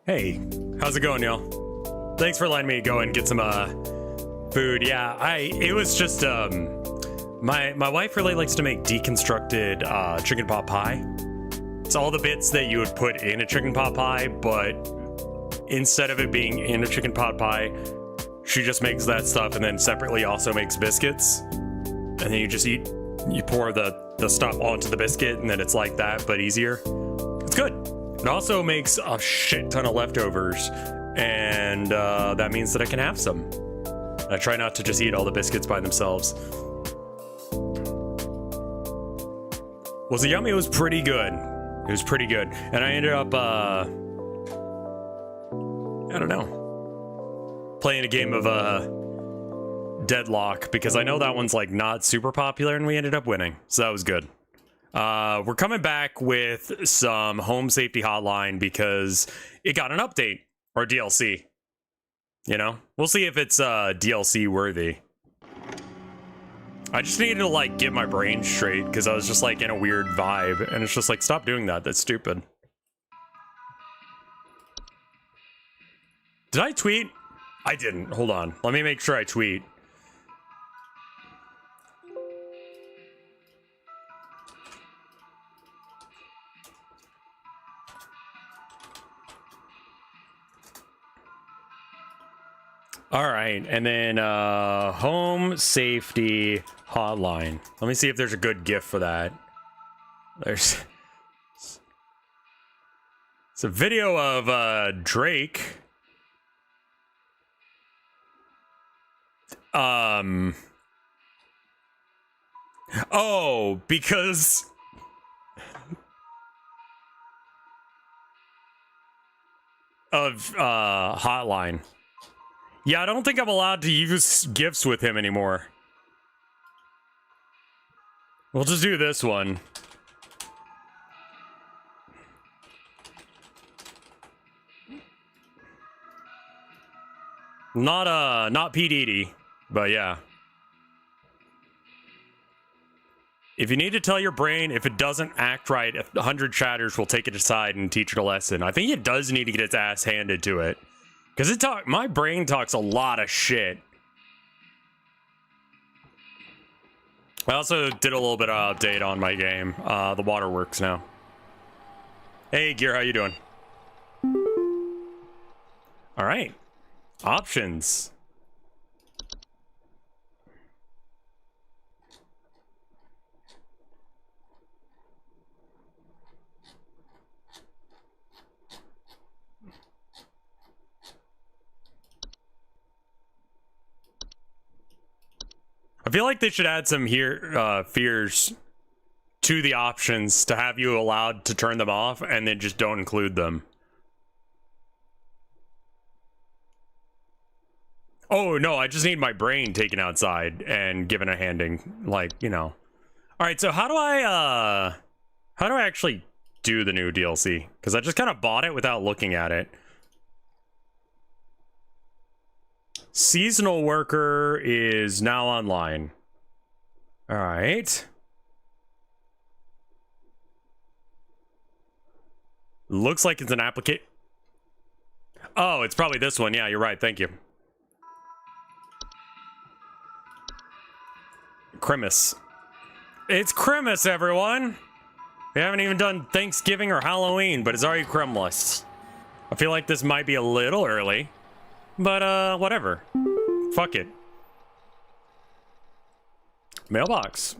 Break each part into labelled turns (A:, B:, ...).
A: Hey, how's it going, y'all? Thanks for letting me go and get some food. Yeah, it was just my wife really likes to make deconstructed chicken pot pie. It's all the bits that you would put in a chicken pot pie, but instead of it being in a chicken pot pie, she just makes that stuff and then separately also makes biscuits. And then you pour the stuff onto the biscuit and then it's like that, but easier. It's good. It also makes a shit ton of leftovers, and that means that I can have some. I try not to just eat all the biscuits by themselves. Was it yummy? It was pretty good. It was pretty good. And I ended up, I don't know, playing a game of Deadlock, because I know that one's like not super popular, and we ended up winning. So that was good. We're coming back with some Homesafety Hotline because it got an update, or DLC. You know, we'll see if it's DLC worthy. I just needed to like get my brain straight because I was just like in a weird vibe, and it's just like, stop doing that. That's stupid. Did I tweet? I didn't. Hold on. Let me make sure I tweet. All right, and then Homesafety Hotline. Let me see if there's a good GIF for that. It's a video of Drake. Oh, because of Hotline. Yeah, I don't think I'm allowed to use GIFs with him anymore. We'll just do this one. Not P. Diddy, but yeah. If you need to tell your brain, if it doesn't act right, 100 chatters will take it aside and teach it a lesson. I think it does need to get its ass handed to it. Because my brain talks a lot of shit. I also did a little bit of update on my game. The water works now. Hey, Gear, how you doing? All right. Options. I feel like they should add some fears to the options to have you allowed to turn them off, and then just don't include them. Oh no, I just need my brain taken outside and given a handing, like, you know. All right, so how do I actually do the new DLC? Because I just kind of bought it without looking at it. Seasonal worker is now online. All right. Looks like it's an application. Oh, it's probably this one. Yeah, you're right. Thank you. Christmas. It's Christmas, everyone. We haven't even done Thanksgiving or Halloween, but it's already Christmas. I feel like this might be a little early. But, whatever. Fuck it. Mailbox.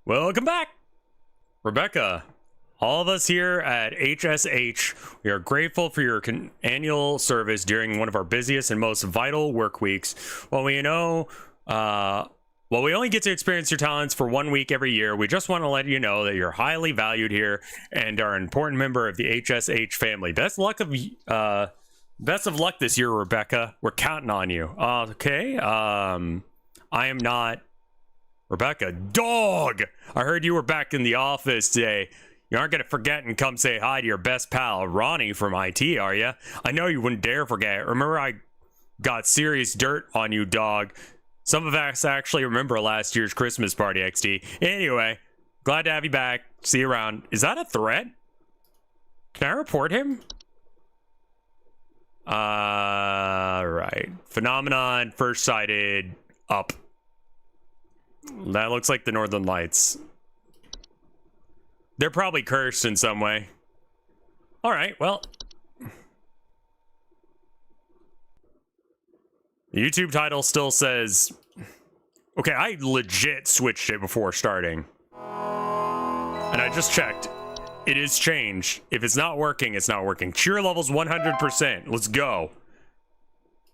A: Welcome back, Rebecca. All of us here at HSH, we are grateful for your annual service during one of our busiest and most vital work weeks. While we only get to experience your talents for 1 week every year, we just want to let you know that you're highly valued here and are an important member of the HSH family. Best of luck this year, Rebecca. We're counting on you. Okay. I am not Rebecca. Dog! I heard you were back in the office today. You aren't going to forget and come say hi to your best pal, Ronnie from IT, are you? I know you wouldn't dare forget. Remember, I got serious dirt on you, dog. Some of us actually remember last year's Christmas party, XD. Anyway, glad to have you back. See you around. Is that a threat? Can I report him? Right. Phenomenon first sighted up. That looks like the Northern Lights. They're probably cursed in some way. All right, well. The YouTube title still says... Okay, I legit switched it before starting. And I just checked. It is changed. If it's not working, it's not working. Cheer level's 100%. Let's go.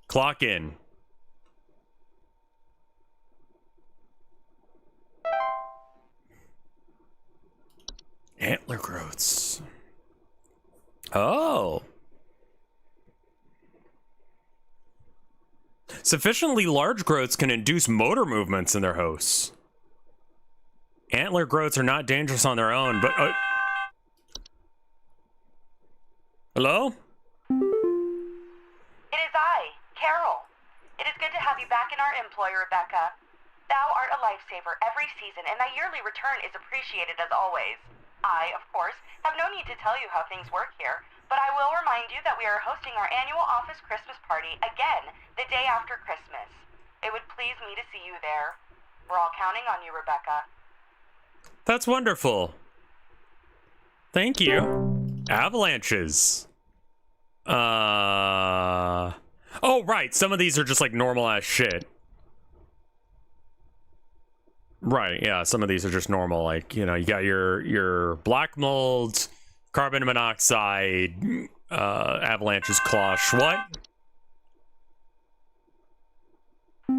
A: Clock in. Antler growths. Oh. Sufficiently large growths can induce motor movements in their hosts. Antler growths are not dangerous on their own, but... Hello?
B: It is I, Carol. It is good to have you back in our employ, Rebecca. Thou art a lifesaver every season, and thy yearly return is appreciated as always. I, of course, have no need to tell you how things work here, but I will remind you that we are hosting our annual office Christmas party again the day after Christmas. It would please me to see you there. We're all counting on you, Rebecca.
A: That's wonderful. Thank you. Avalanches. Oh, right. Some of these are just like normal ass shit. Right, yeah, some of these are just normal, like, you know, you got your black mold, carbon monoxide, avalanches, cloche, what?
C: Can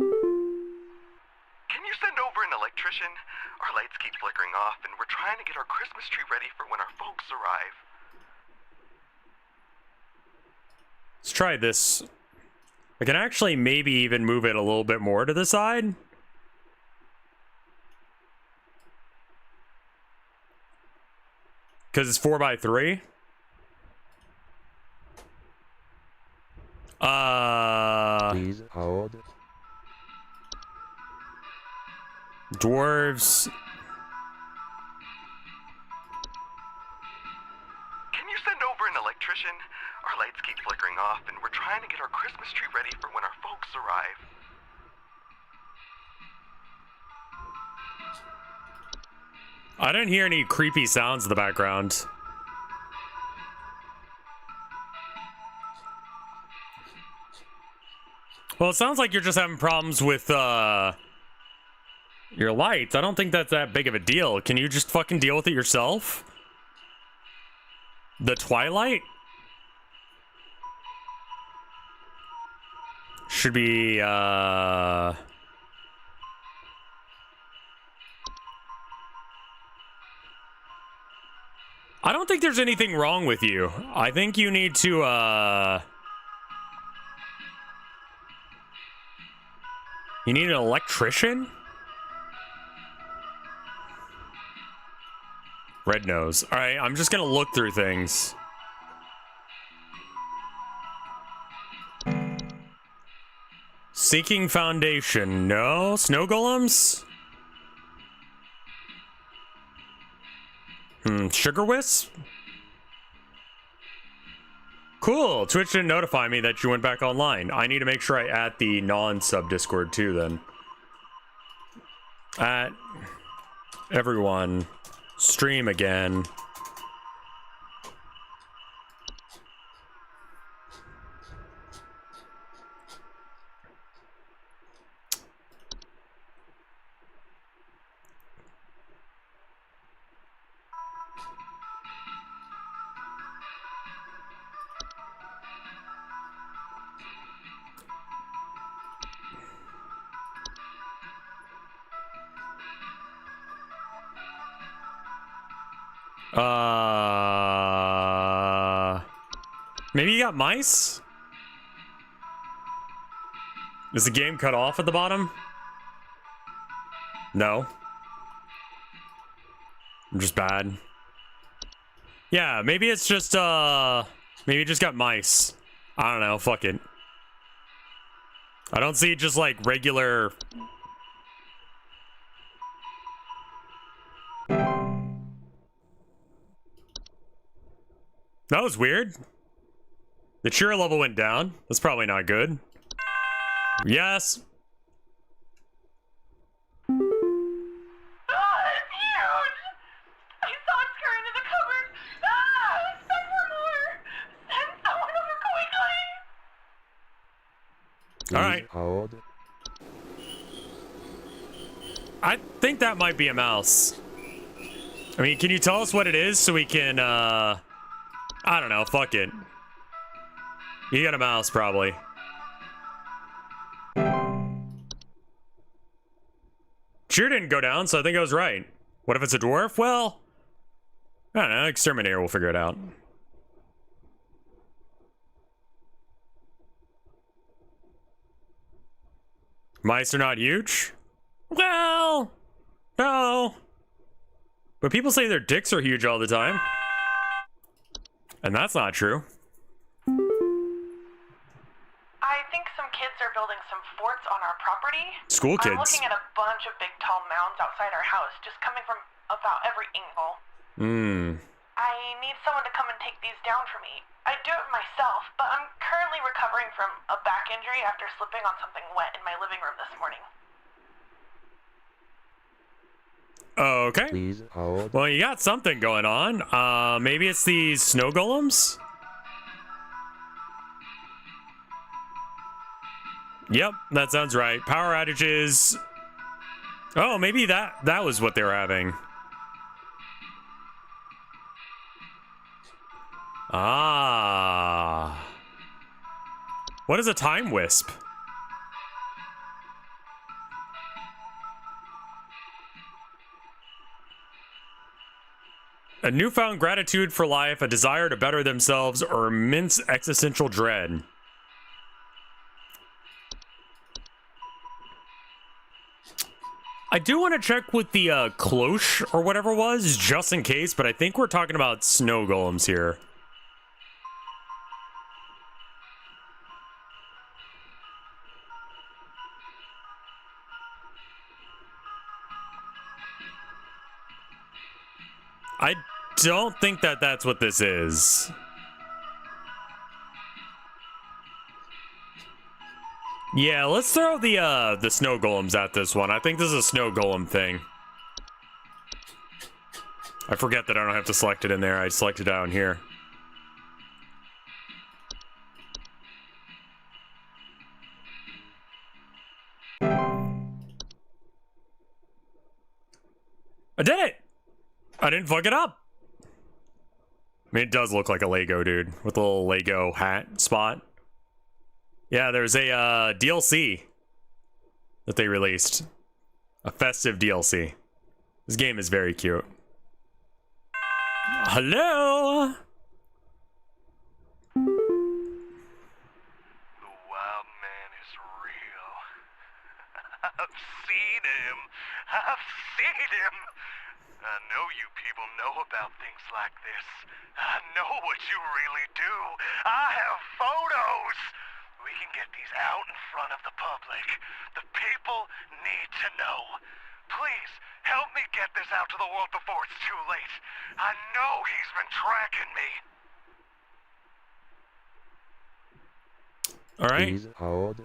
C: you send over an electrician? Our lights keep flickering off, and we're trying to get our Christmas tree ready for when our folks arrive.
A: Let's try this. I can actually maybe even move it a little bit more to the side. Because it's 4x3.
D: Please hold.
A: Dwarves.
C: Can you send over an electrician? Our lights keep flickering off, and we're trying to get our Christmas tree ready for when our folks arrive.
A: I didn't hear any creepy sounds in the background. Well, it sounds like you're just having problems with, your lights. I don't think that's that big of a deal. Can you just fucking deal with it yourself? The Twilight? Should be, I don't think there's anything wrong with you. I think you need to, you need an electrician? Red nose. All right, I'm just gonna look through things. Seeking foundation. No. Snow golems? Sugar wisp? Cool. Twitch didn't notify me that you went back online. I need to make sure I add the non-sub Discord too then. At everyone. Stream again. Maybe you got mice? Is the game cut off at the bottom? No. I'm just bad. Yeah, maybe it's just, maybe you just got mice. I don't know, fuck it. I don't see just, like, regular... That was weird. The cheer level went down. That's probably not good. Yes.
B: It's huge! I saw it scurry into the cupboard. Send for more! Send someone over quickly!
A: All right.
D: Hold.
A: I think that might be a mouse. I mean, can you tell us what it is so we can, I don't know, fuck it. You got a mouse, probably. Cheer didn't go down, so I think I was right. What if it's a dwarf? Well, I don't know, Exterminator will figure it out. Mice are not huge? Well, no. But people say their dicks are huge all the time. And that's not true.
B: I think some kids are building some forts on our property.
A: School
B: I'm
A: kids.
B: looking at a bunch of big tall mounds outside our house, just coming from about every angle. I need someone to come and take these down for me. I'd do it myself, but I'm currently recovering from a back injury after slipping on something wet in my living room this morning.
A: Okay.
D: Please hold.
A: Well, you got something going on. Maybe it's these snow golems? Yep, that sounds right. Power outages. Oh, maybe that was what they were having. Ah. What is a time wisp? A newfound gratitude for life, a desire to better themselves, or immense existential dread. I do want to check with the cloche or whatever it was, just in case, but I think we're talking about snow golems here. I don't think that that's what this is. Yeah, let's throw the snow golems at this one. I think this is a snow golem thing. I forget that I don't have to select it in there. I select it down here. I did it! I didn't fuck it up. I mean, it does look like a Lego dude with a little Lego hat spot. Yeah, there's a DLC that they released. A festive DLC. This game is very cute. Hello?
C: The wild man is real. I've seen him. I've seen him. I know you people know about things like this. I know what you really do. I have photos. We can get these out in front of the public. The people need to know. Please, help me get this out to the world before it's too late. I know he's been tracking me.
A: All right.
D: Please hold.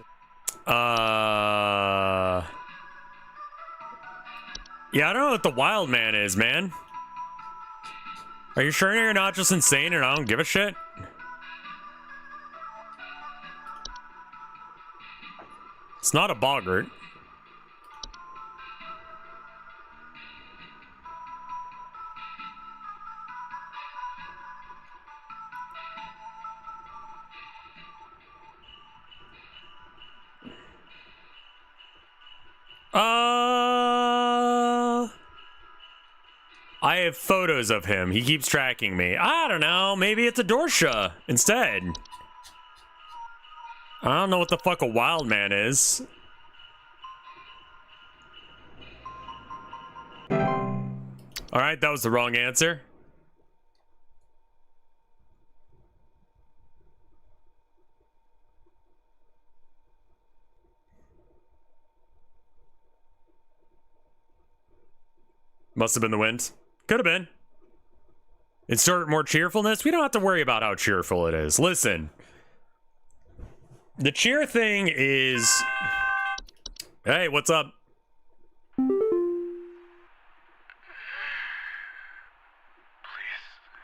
A: Yeah, I don't know what the wild man is, man. Are you sure you're not just insane and I don't give a shit? It's not a boggart. I have photos of him. He keeps tracking me. I don't know. Maybe it's a Dorsha instead. I don't know what the fuck a wild man is. All right, that was the wrong answer. Must have been the wind. Could have been. Insert more cheerfulness. We don't have to worry about how cheerful it is. Listen, The cheer thing is... Hey, what's up?
C: Please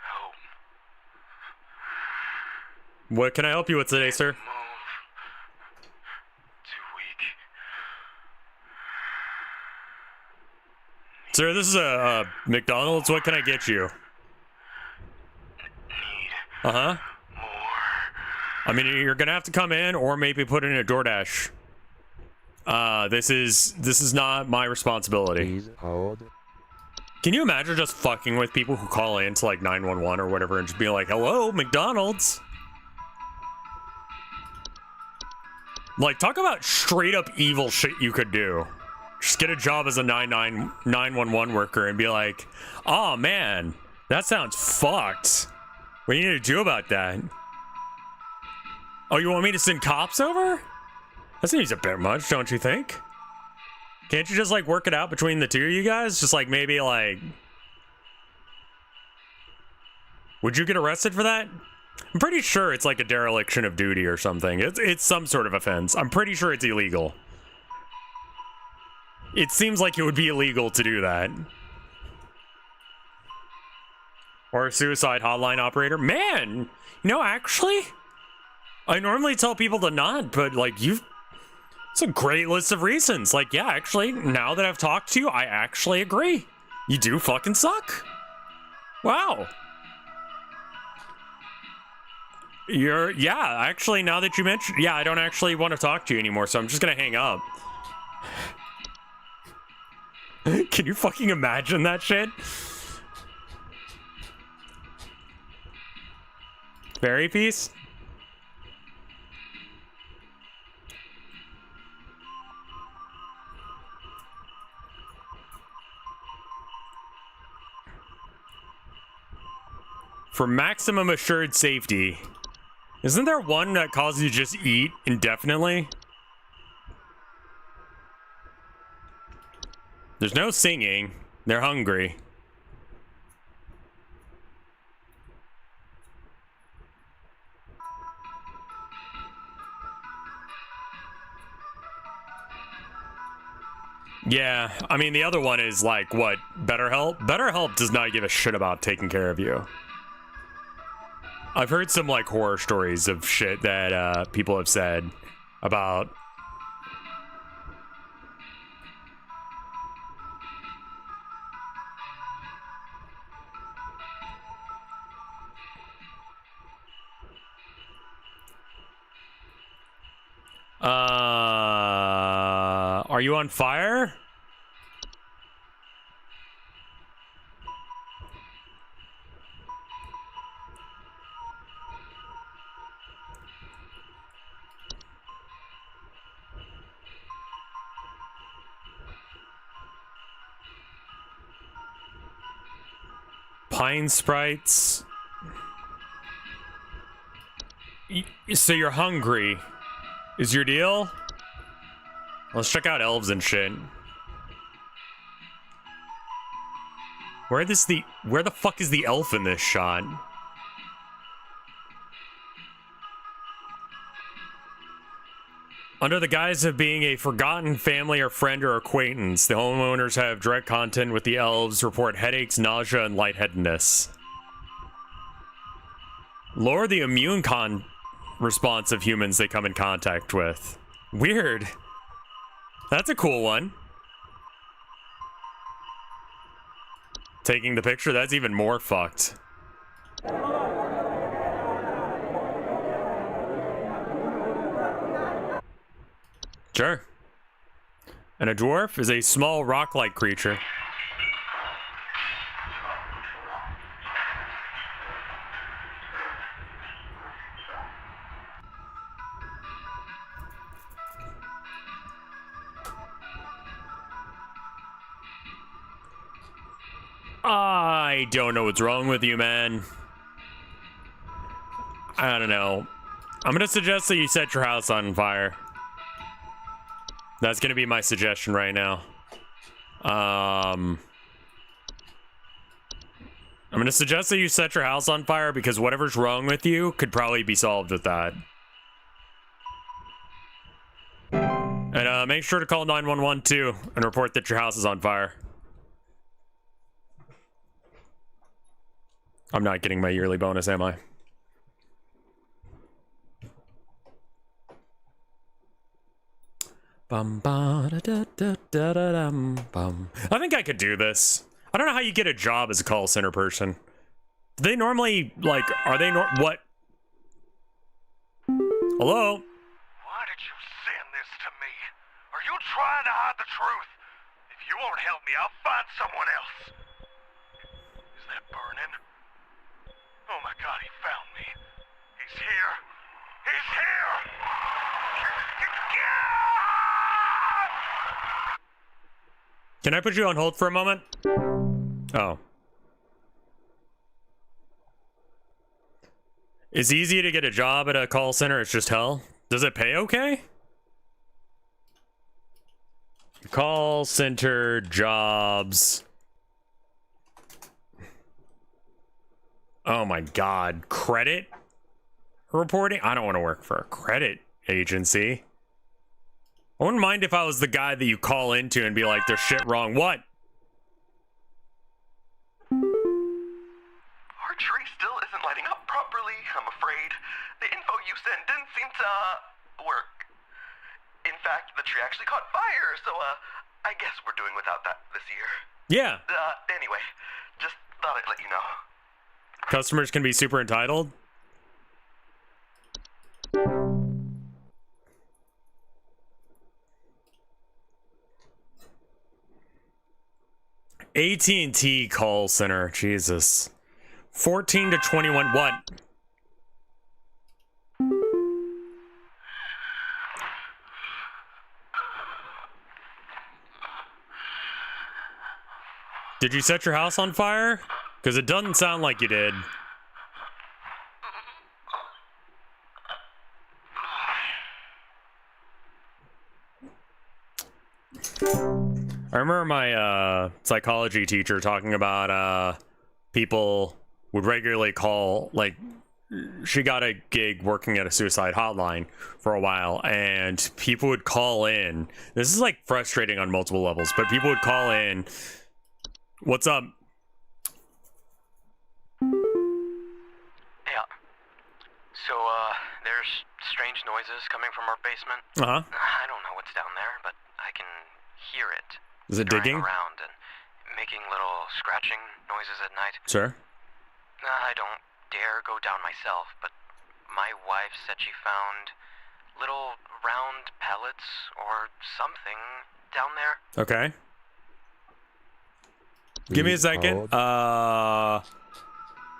C: help.
A: What can I help you with today, sir?
C: Move. Too weak.
A: Sir, this is a McDonald's. What can I get you?
C: Need
A: Uh-huh.
C: more.
A: I mean, you're gonna have to come in or maybe put in a DoorDash. This is not my responsibility.
D: Please hold.
A: Can you imagine just fucking with people who call in to like 911 or whatever and just being like, hello, McDonald's? Like, talk about straight up evil shit you could do. Just get a job as a 911 worker and be like, oh man, that sounds fucked. What do you need to do about that? Oh, you want me to send cops over? That seems a bit much, don't you think? Can't you just like work it out between the two of you guys? Just like maybe like... Would you get arrested for that? I'm pretty sure it's like a dereliction of duty or something. It's some sort of offense. I'm pretty sure it's illegal. It seems like it would be illegal to do that. Or a suicide hotline operator. Man, you know, actually, I normally tell people to not, but like it's a great list of reasons. Like, yeah, actually, now that I've talked to you, I actually agree. You do fucking suck. Wow. Yeah, actually, now that you mentioned, yeah, I don't actually want to talk to you anymore, so I'm just gonna hang up. Can you fucking imagine that shit? Fairy piece? For maximum assured safety, isn't there one that causes you to just eat indefinitely? There's no singing. They're hungry. Yeah, I mean, the other one is like, what, BetterHelp? BetterHelp does not give a shit about taking care of you. I've heard some like horror stories of shit that people have said about are you on fire? Pine sprites. So you're hungry, is your deal? Let's check out elves and shit. Where the fuck is the elf in this shot? Under the guise of being a forgotten family or friend or acquaintance, the homeowners have direct contact with the elves, report headaches, nausea, and lightheadedness. Lower the immune response of humans they come in contact with. Weird. That's a cool one. Taking the picture, that's even more fucked. Sure. And a dwarf is a small rock-like creature. I don't know what's wrong with you, man. I don't know. I'm gonna suggest that you set your house on fire. That's gonna be my suggestion right now. I'm gonna suggest that you set your house on fire because whatever's wrong with you could probably be solved with that. And make sure to call 911 too and report that your house is on fire. I'm not getting my yearly bonus, am I? Bum, ba, da, da, da, da, da, dum, bum. I think I could do this. I don't know how you get a job as a call center person. Do they normally, like, are they what? Hello?
C: Why did you send this to me? Are you trying to hide the truth? If you won't help me, I'll find someone else. Is that burning? Oh my god, he found me. He's here. He's here!
A: Can I put you on hold for a moment? Oh. It's easy to get a job at a call center, it's just hell. Does it pay okay? Call center jobs. Oh my god. Credit reporting? I don't want to work for a credit agency. I wouldn't mind if I was the guy that you call into and be like, there's shit wrong. What?
C: Our tree still isn't lighting up properly, I'm afraid. The info you sent didn't seem to, work. In fact, the tree actually caught fire, so, I guess we're doing without that this year.
A: Yeah.
C: Anyway, just thought I'd let you know.
A: Customers can be super entitled. AT&T call center, Jesus. 14 to 21, what? Did you set your house on fire? Because it doesn't sound like you did. I remember my psychology teacher talking about people would regularly call, like, she got a gig working at a suicide hotline for a while, and people would call in. This is like frustrating on multiple levels, but people would call in. What's up?
E: Yeah. So, there's strange noises coming from our basement.
A: Uh-huh.
E: I don't know what's down there, but I can hear it.
A: Is it digging?
E: Around and making little scratching noises at night.
A: Sure.
E: I don't dare go down myself, but my wife said she found little round pellets or something down there.
A: Okay. Give me a second.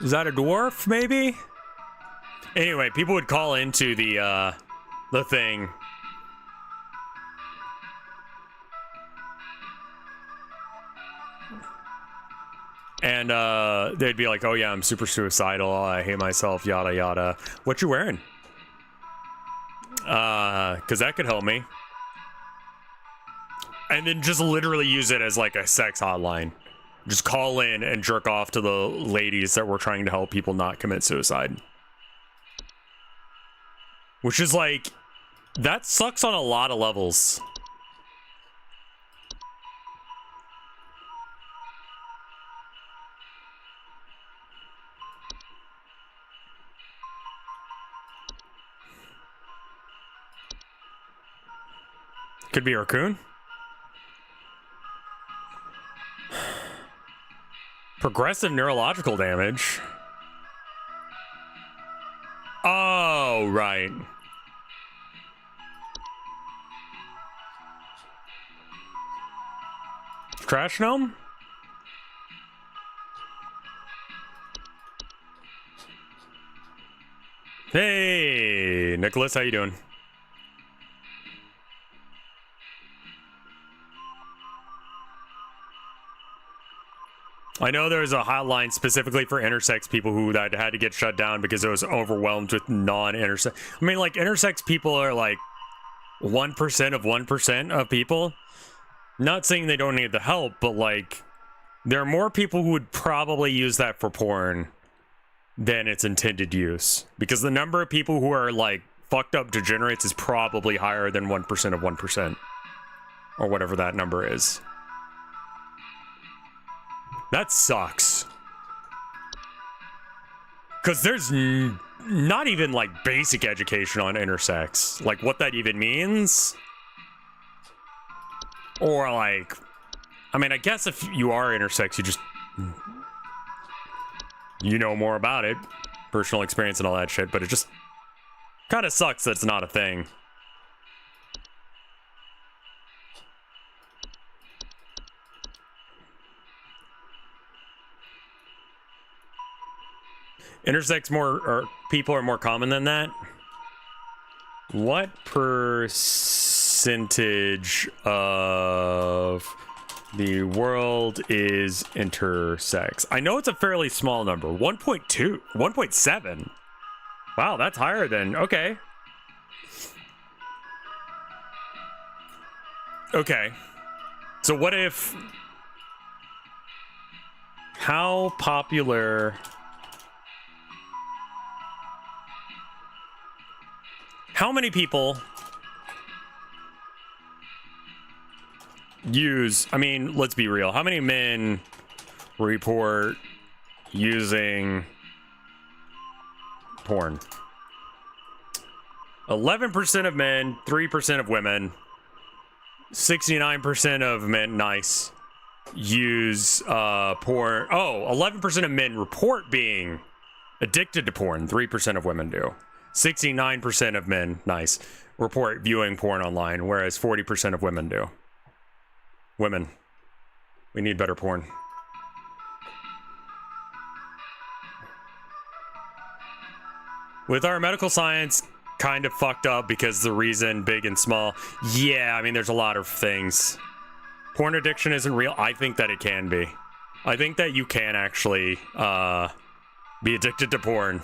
A: Is that a dwarf, maybe? Anyway, people would call into the thing. And they'd be like, oh yeah, I'm super suicidal, I hate myself, yada yada. What you wearing? Cause that could help me. And then just literally use it as like a sex hotline. Just call in and jerk off to the ladies that were trying to help people not commit suicide. Which is like, that sucks on a lot of levels. Could be a raccoon. Progressive neurological damage. Oh, right. Trash gnome? Hey, Nicholas, how you doing? I know there's a hotline specifically for intersex people who that had to get shut down because it was overwhelmed with non-intersex. I mean, like, intersex people are like 1% of 1% of people. Not saying they don't need the help, but like, there are more people who would probably use that for porn than its intended use. Because the number of people who are like fucked up degenerates is probably higher than 1% of 1%. Or whatever that number is. That sucks. Because there's not even, like, basic education on intersex. Like, what that even means. Or, like... I mean, I guess if you are intersex, you just... You know more about it. Personal experience and all that shit. But it just... kind of sucks that it's not a thing. Intersex people are more common than that. What percentage of the world is intersex? I know it's a fairly small number. 1.2, 1.7. Wow, that's higher than, okay. Okay. So what if, how popular, how many people use, I mean, let's be real. How many men report using porn? 11% of men, 3% of women, 69% of men, nice, use porn. Oh, 11% of men report being addicted to porn. 3% of women do. 69% of men, nice, report viewing porn online, whereas 40% of women do. Women, we need better porn. With our medical science kind of fucked up because the reason big and small. Yeah, I mean, there's a lot of things. Porn addiction isn't real. I think that it can be. I think that you can actually be addicted to porn.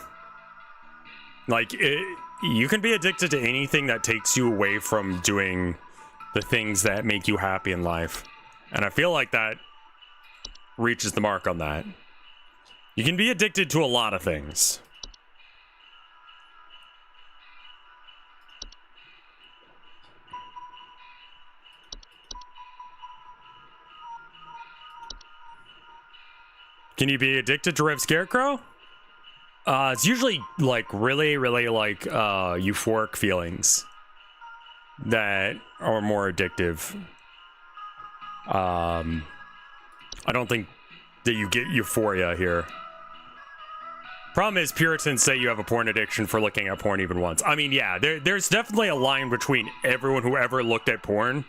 A: Like, you can be addicted to anything that takes you away from doing the things that make you happy in life. And I feel like that reaches the mark on that. You can be addicted to a lot of things. Can you be addicted to RevScarecrow? It's usually like really like euphoric feelings that are more addictive. I don't think that you get euphoria here. Problem is, Puritans say you have a porn addiction for looking at porn even once. I mean, yeah, there's definitely a line between everyone who ever looked at porn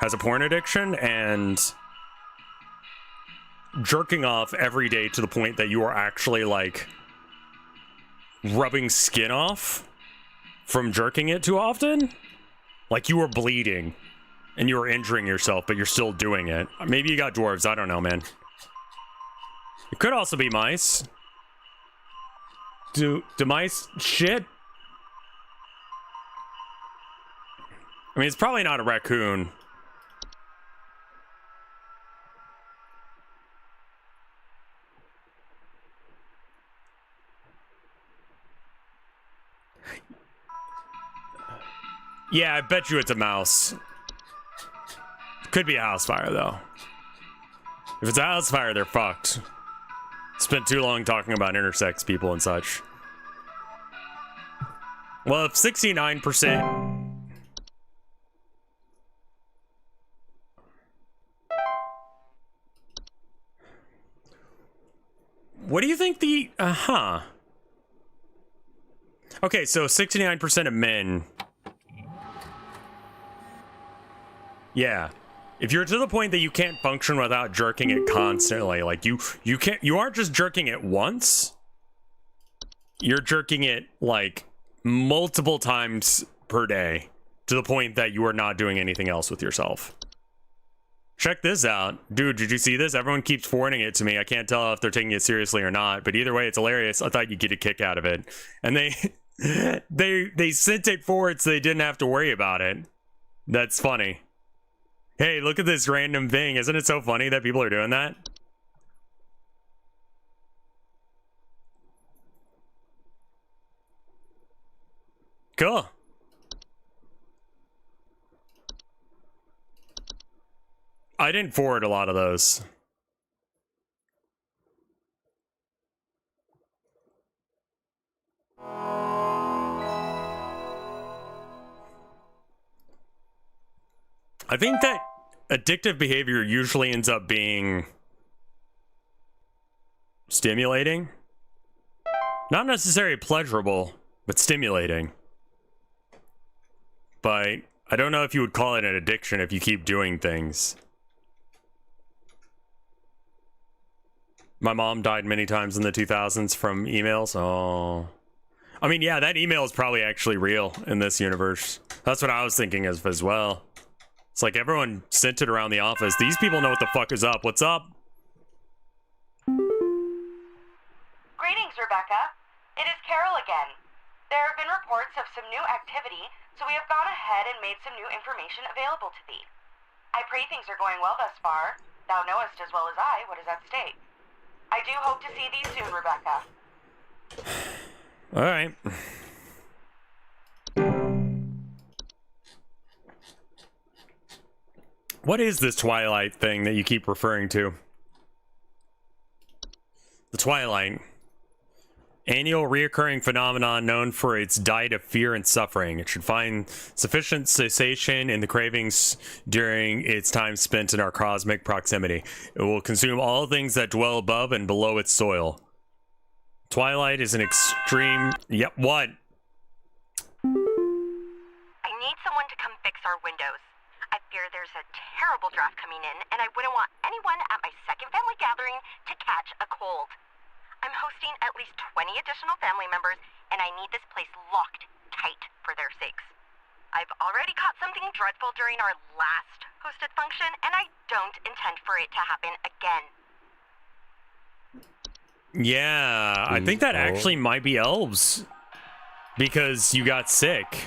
A: has a porn addiction and jerking off every day to the point that you are actually like rubbing skin off from jerking it too often. Like you were bleeding and you were injuring yourself, but you're still doing it. Maybe you got dwarves. I don't know, man. It could also be mice. Do mice shit? I mean, it's probably not a raccoon. Yeah, I bet you it's a mouse. Could be a house fire, though. If it's a house fire, they're fucked. Spent too long talking about intersex people and such. Well, if 69%... What do you think the... Okay, so 69% of men... Yeah. If you're to the point that you can't function without jerking it constantly, like you aren't just jerking it once. You're jerking it like multiple times per day to the point that you are not doing anything else with yourself. Check this out. Dude, did you see this? Everyone keeps forwarding it to me. I can't tell if they're taking it seriously or not, but either way, it's hilarious. I thought you'd get a kick out of it. And they sent it forward so they didn't have to worry about it. That's funny. Hey, look at this random thing. Isn't it so funny that people are doing that? Cool. I didn't forward a lot of those. I think that addictive behavior usually ends up being stimulating. Not necessarily pleasurable, but stimulating. But I don't know if you would call it an addiction if you keep doing things. My mom died many times in the 2000s from emails. Oh. I mean, yeah, that email is probably actually real in this universe. That's what I was thinking as well. It's like everyone sent it around the office. These people know what the fuck is up. What's up?
B: Greetings, Rebecca. It is Carol again. There have been reports of some new activity, so we have gone ahead and made some new information available to thee. I pray things are going well thus far. Thou knowest as well as I what is at stake. I do hope to see thee soon, Rebecca.
A: All right. What is this Twilight thing that you keep referring to? The Twilight. Annual reoccurring phenomenon known for its diet of fear and suffering. It should find sufficient cessation in the cravings during its time spent in our cosmic proximity. It will consume all things that dwell above and below its soil. Twilight is an extreme... Yep, what?
F: I need someone to come fix our windows. I fear there's a terrible draft coming in, and I wouldn't want anyone at my second family gathering to catch a cold. I'm hosting at least 20 additional family members, and I need this place locked tight for their sakes. I've already caught something dreadful during our last hosted function, and I don't intend for it to happen again.
A: Yeah, I think that actually might be elves. Because you got sick.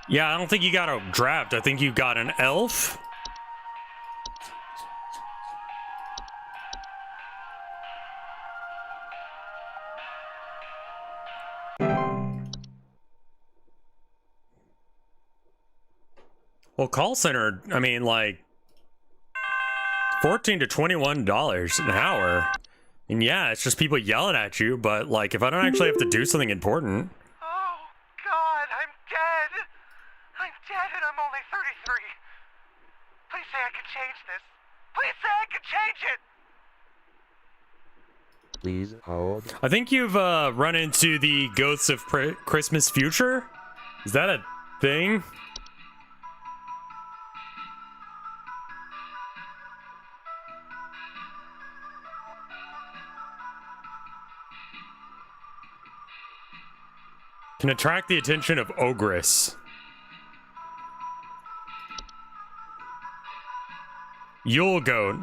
A: Yeah, I don't think you got a draft. I think you got an elf. Well, call center, I mean, like, $14 to $21 an hour. And yeah, it's just people yelling at you, but, like, if I don't actually have to do something important...
C: Oh, God, I'm dead. I'm dead and I'm only 33. Please say I can change this. Please say I can change it.
D: Please hold.
A: I think you've run into the Ghosts of Christmas Future? Is that a thing? Can attract the attention of Ogress. Yule Goat.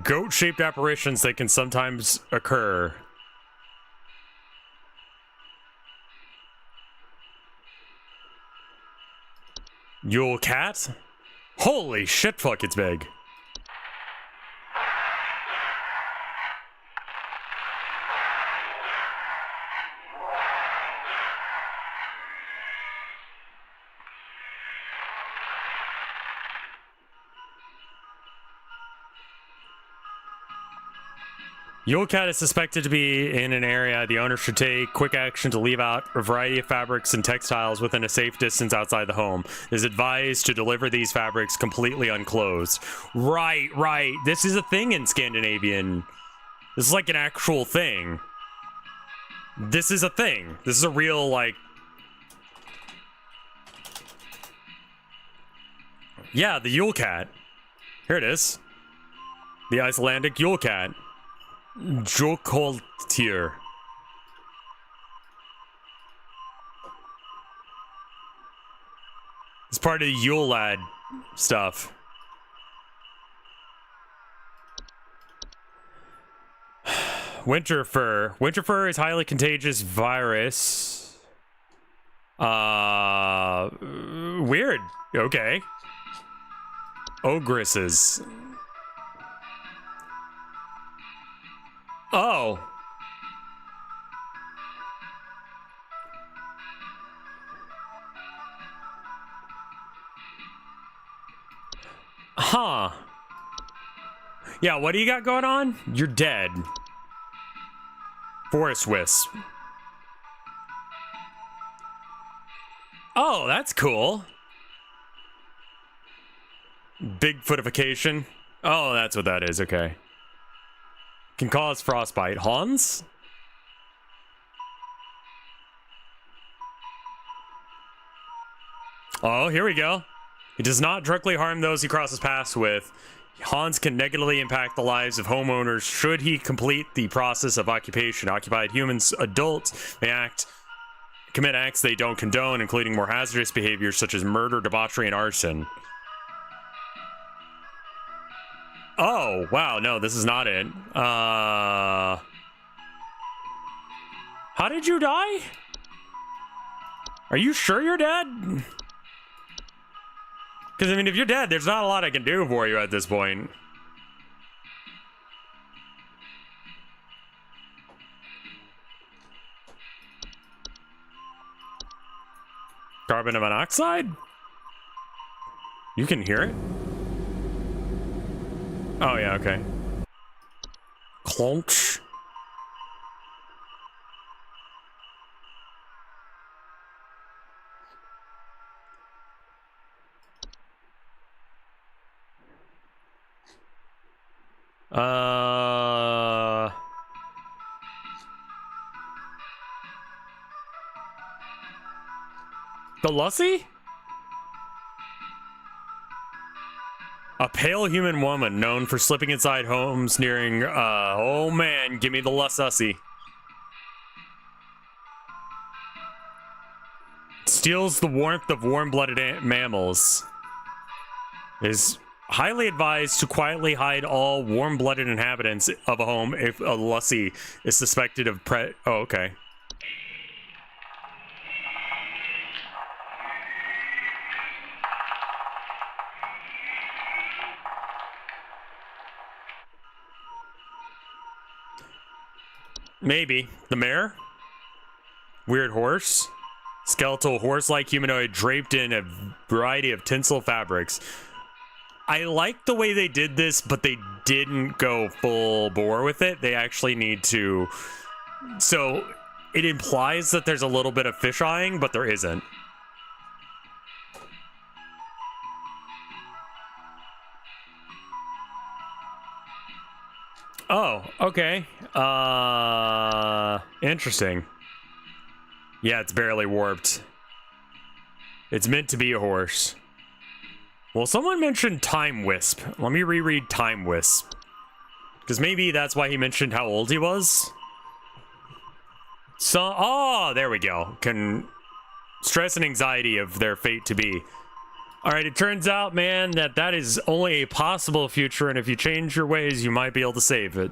A: Goat-shaped apparitions that can sometimes occur. Yule Cat? Holy shit, fuck, it's big. Yule Cat is suspected to be in an area. The owner should take quick action to leave out a variety of fabrics and textiles within a safe distance outside the home. It is advised to deliver these fabrics completely unclothed. Right, right. This is a thing in Scandinavian. This is like an actual thing. This is a thing. This is a real, like... Yeah, the Yule Cat. Here it is. The Icelandic Yule Cat. Jokoltir. It's part of the Yule Lad stuff. Winter fur. Winter fur is highly contagious virus. Weird. Okay. Ogresses. Oh. Yeah, what do you got going on? You're dead. Forest wisp. Oh, that's cool. Bigfootification. Oh, that's what that is. Okay. Can cause frostbite. Hans? Oh, here we go. It does not directly harm those he crosses paths with. Hans can negatively impact the lives of homeowners should he complete the process of occupation. Occupied humans, adults, may commit acts they don't condone, including more hazardous behaviors such as murder, debauchery, and arson. Oh, wow, no, this is not it. How did you die? Are you sure you're dead? Because, I mean, if you're dead, there's not a lot I can do for you at this point. Carbon monoxide? You can hear it? Oh, yeah, okay. Clonch. The Lussie? A pale human woman known for slipping inside homes nearing, oh man, give me the Lussie. Steals the warmth of warm-blooded mammals. Is highly advised to quietly hide all warm-blooded inhabitants of a home if a Lussie is suspected of oh, okay. Maybe. The mayor? Weird horse? Skeletal horse-like humanoid draped in a variety of tinsel fabrics. I like the way they did this, but they didn't go full bore with it. They actually need to... So, it implies that there's a little bit of fish-eyeing, but there isn't. Oh, okay. Interesting. Yeah, it's barely warped. It's meant to be a horse. Well, someone mentioned Time Wisp. Let me reread Time Wisp. Because maybe that's why he mentioned how old he was. So, oh, there we go. Can stress and anxiety of their fate to be. All right, it turns out, man, that is only a possible future, and if you change your ways, you might be able to save it.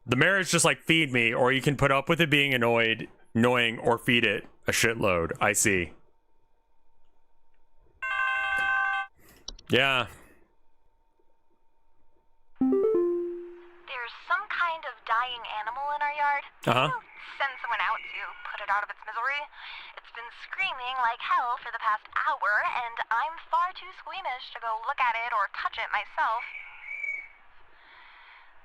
A: The marriage just like, feed me, or you can put up with it being annoying, or feed it a shitload. I see. Yeah.
F: There's some kind of dying animal in our yard.
A: Uh-huh.
F: Can you send someone out to put it out of its misery? It's been screaming like hell for the past hour, and I'm far too squeamish to go look at it or touch it myself.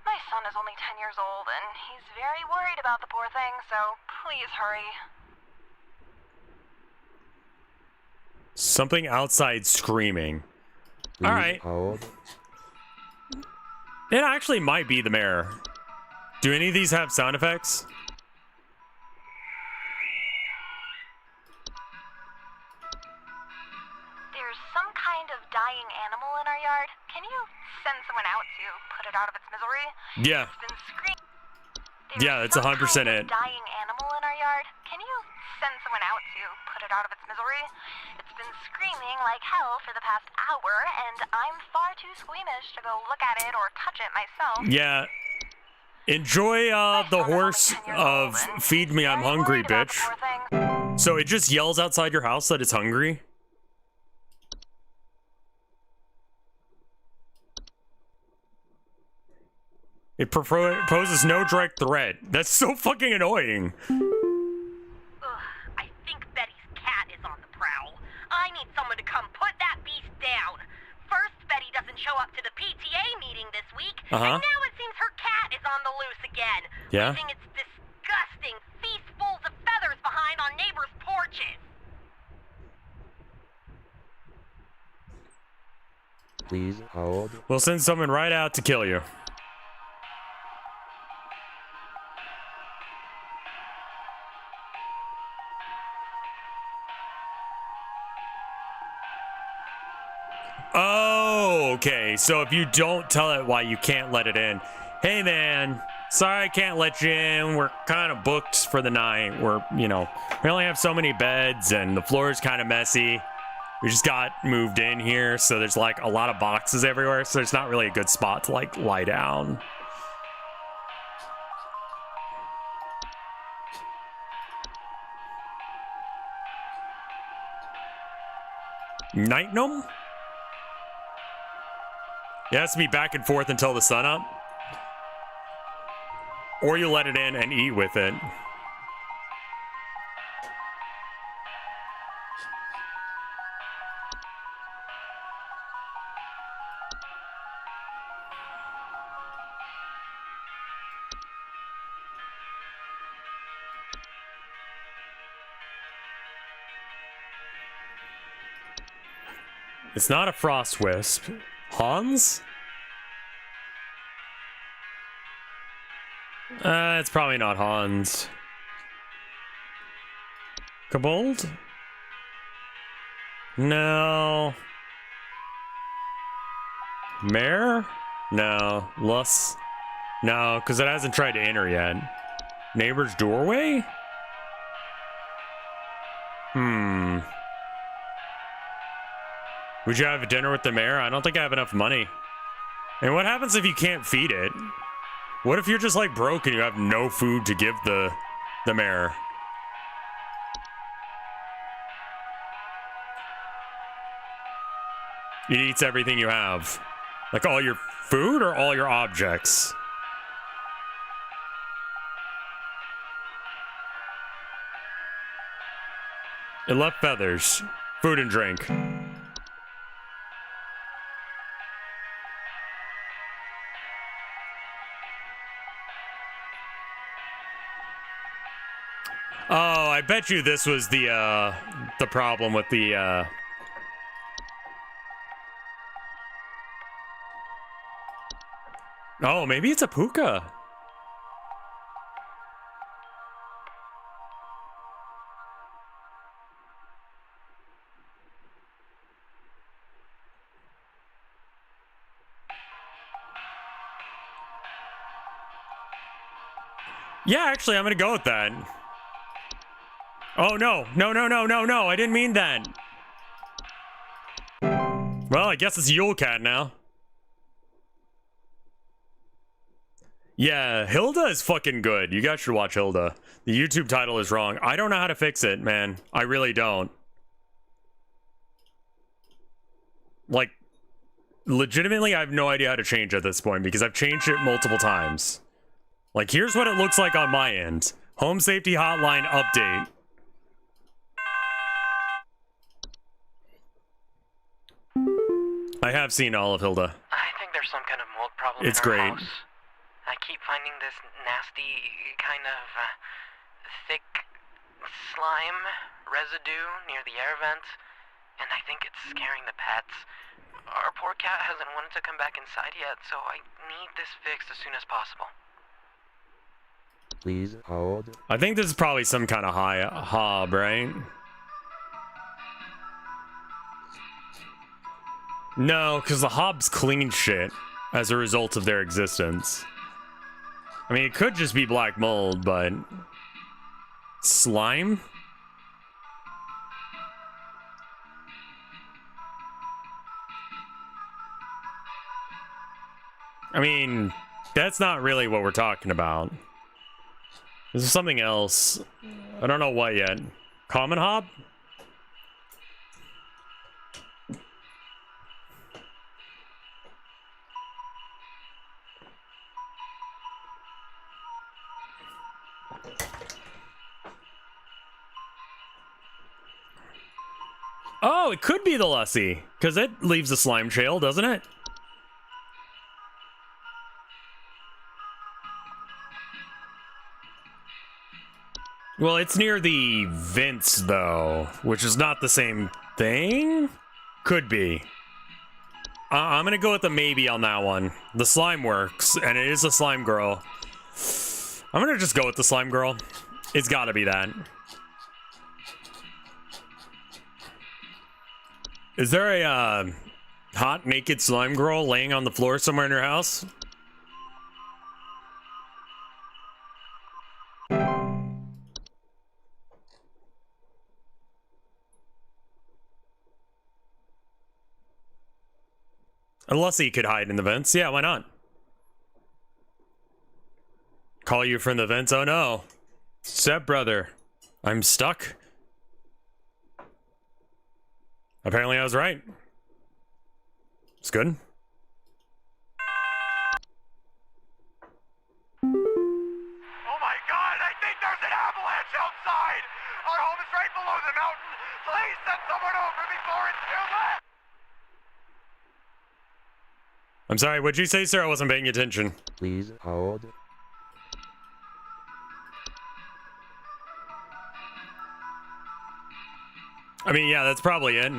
F: My son is only 10 years old, and he's very worried about the poor thing, so please hurry.
A: Something outside screaming. All right. It actually might be the mayor. Do any of these have sound effects?
F: There's some kind of dying animal in our yard. Can you send someone out to put it out of its misery?
A: Yeah.
F: It's been screaming.
A: Yeah, it's 100% it.
F: Dying animal in our yard. Can you send someone out to put it out of its misery? It's been screaming like hell for the past hour, and I'm far too squeamish to go look at it or touch it myself.
A: Yeah. Enjoy the horse of feed me, I'm hungry, bitch. So it just yells outside your house that it's hungry? It poses no direct threat. That's so fucking annoying.
F: Ugh, I think Betty's cat is week,
A: Uh-huh.
F: and now it seems her cat is on the loose again.
A: Yeah?
F: Leaving its disgusting feastfuls of feathers behind on neighbors' porches.
D: Please hold.
A: We'll send someone right out to kill you. Oh, okay. So if you don't tell it why you can't let it in. Hey, man. Sorry I can't let you in. We're kind of booked for the night. We only have so many beds and the floor is kind of messy. We just got moved in here, so there's like a lot of boxes everywhere, so it's not really a good spot to like lie down. Night gnome? It has to be back and forth until the sun up. Or you let it in and eat with it. It's not a frost wisp. Hans? It's probably not Hans. Kobold? No. Mare? No. Lus? No, because it hasn't tried to enter yet. Neighbor's doorway? Would you have dinner with the mayor? I don't think I have enough money. And what happens if you can't feed it? What if you're just like broke and you have no food to give the mayor? It eats everything you have. Like all your food or all your objects? It left feathers, food and drink. Oh, I bet you this was the problem with the Oh, maybe it's a puka. Yeah, actually, I'm gonna go with that. Oh, no. No. I didn't mean that. Well, I guess it's Yule Cat now. Yeah, Hilda is fucking good. You guys should watch Hilda. The YouTube title is wrong. I don't know how to fix it, man. I really don't. Like, legitimately, I have no idea how to change at this point because I've changed it multiple times. Like, here's what it looks like on my end. Homesafety Hotline update. I have seen all of Hilda.
E: I think there's some kind of mold problem
A: It's
E: in our
A: great.
E: house. I keep finding this nasty kind of thick slime residue near the air vent, and I think it's scaring the pets. Our poor cat hasn't wanted to come back inside yet, so I need this fixed as soon as possible.
D: Please hold.
A: I think this is probably some kind of hob, right? No, because the hobs clean shit as a result of their existence. I mean, it could just be black mold, but... Slime? I mean, that's not really what we're talking about. This is something else. I don't know what yet. Common hob? Oh, it could be the Lussie, because it leaves a slime trail, doesn't it? Well, it's near the vents, though, which is not the same thing? Could be. I'm gonna go with the maybe on that one. The slime works, and it is a slime girl. I'm gonna just go with the slime girl. It's gotta be that. Is there a hot, naked slime girl laying on the floor somewhere in your house? Unless he could hide in the vents. Yeah, why not? Call you from the vents? Oh no. Step brother. I'm stuck. Apparently I was right. It's good.
C: Oh my god, I think there's an avalanche outside! Our home is right below the mountain! Please send someone over before it's too late!
A: I'm sorry, what'd you say, sir? I wasn't paying attention.
D: Please hold.
A: I mean, yeah, that's probably it.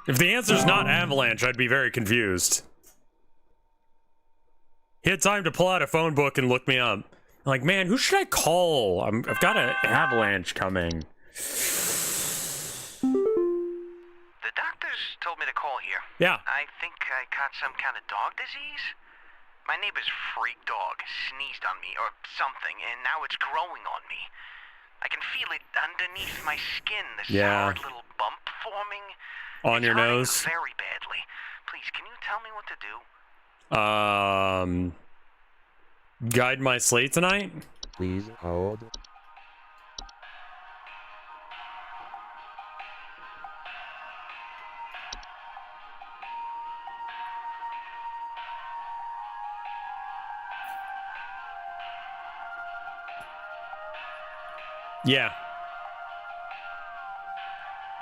A: If the answer's not avalanche, I'd be very confused. He had time to pull out a phone book and look me up. I'm like, man, who should I call? I've got an avalanche coming.
E: The doctors told me to call here.
A: Yeah.
E: I think I caught some kind of dog disease. My neighbor's freak dog sneezed on me or something, and now it's growing on me. I can feel it underneath my skin, this hard little bump forming.
A: On your
E: hurting
A: nose?
E: very badly. Please, can you tell me what to do?
A: Guide my slate tonight?
D: Please hold.
A: Yeah.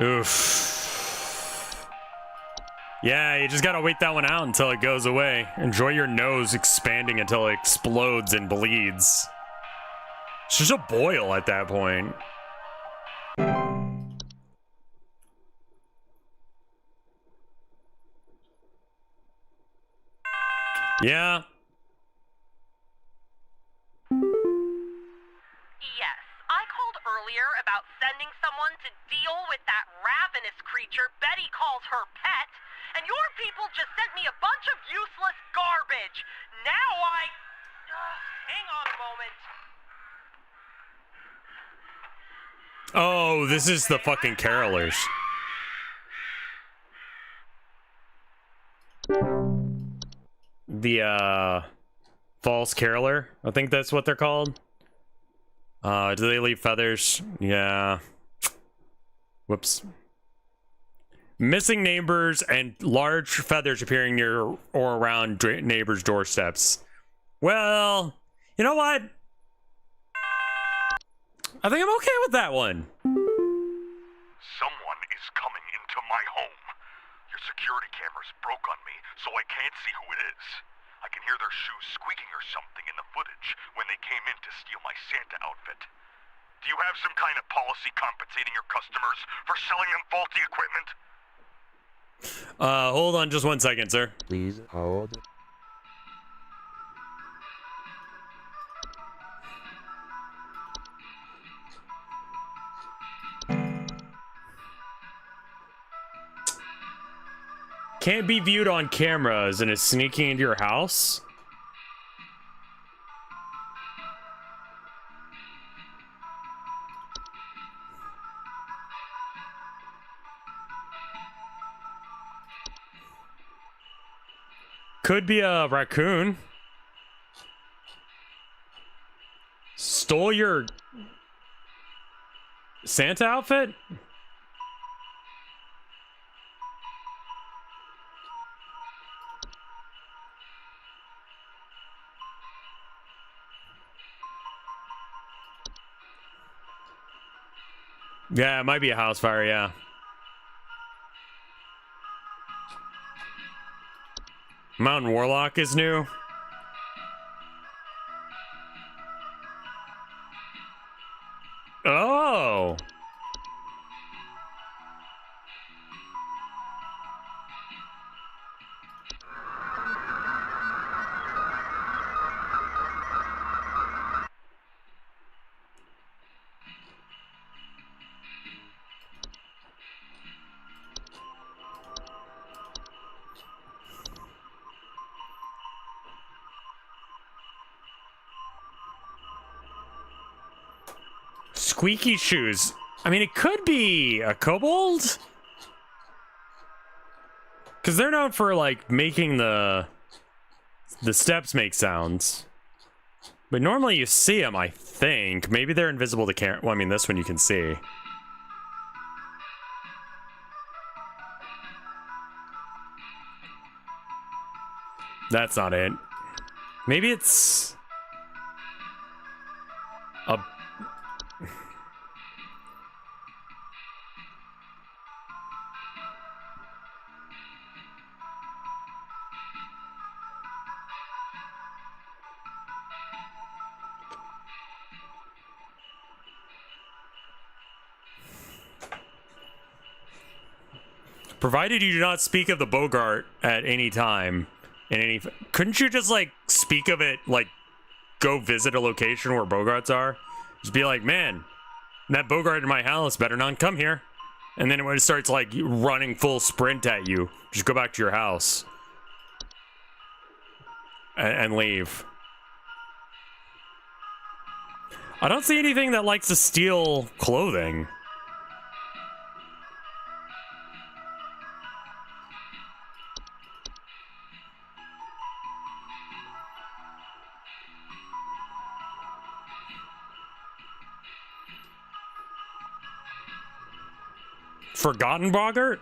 A: Oof. Yeah, you just gotta wait that one out until it goes away. Enjoy your nose expanding until it explodes and bleeds. It's just a boil at that point. Yeah.
F: Yes, I called earlier about sending someone to deal with that ravenous creature Betty calls her pet, and your people just sent me a bunch of useless garbage. Now hang on a moment.
A: Oh, this is the fucking carolers. The, false caroler? I think that's what they're called. Do they leave feathers? Yeah. Whoops. Missing neighbors and large feathers appearing near or around neighbors' doorsteps. Well, you know what? I think I'm okay with that one.
C: Someone is coming into my home. Your security cameras broke on me, so I can't see who it is. I can hear their shoes squeaking or something in the footage when they came in to steal my Santa outfit. Do you have some kind of policy compensating your customers for selling them faulty equipment?
A: Hold on just 1 second, sir.
D: Please hold.
A: Can't be viewed on cameras and is sneaking into your house? Could be a raccoon. Stole your Santa outfit? Yeah, it might be a house fire, yeah. Mountain Warlock is new. Oh. Squeaky shoes. I mean, it could be a kobold? Because they're known for, like, making the steps make sounds. But normally you see them, I think. Maybe they're invisible to camera. Well, I mean, this one you can see. That's not it. Maybe it's a... Provided you do not speak of the Bogart at any time. In any... Couldn't you just, like, speak of it, like, go visit a location where Bogarts are? Just be like, man, that Bogart in my house better not come here. And then when it starts, like, running full sprint at you, just go back to your house. And leave. I don't see anything that likes to steal clothing. Forgotten Bogart?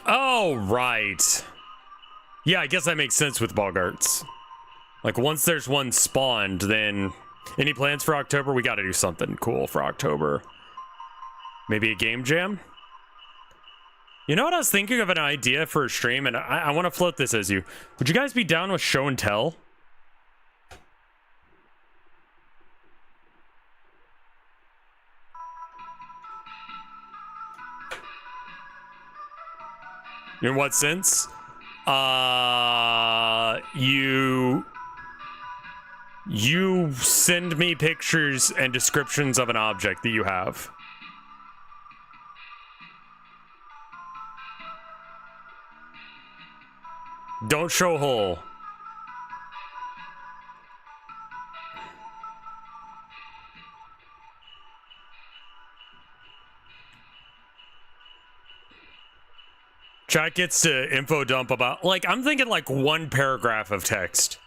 A: Oh, right. Yeah, I guess that makes sense with Bogarts. Like, once there's one spawned, then... Any plans for October? We gotta do something cool for October. Maybe a game jam? You know what I was thinking of an idea for a stream, and I want to float this as you. Would you guys be down with show and tell? In what sense? You send me pictures and descriptions of an object that you have. Don't show whole. Chat gets to info dump about, like, I'm thinking like one paragraph of text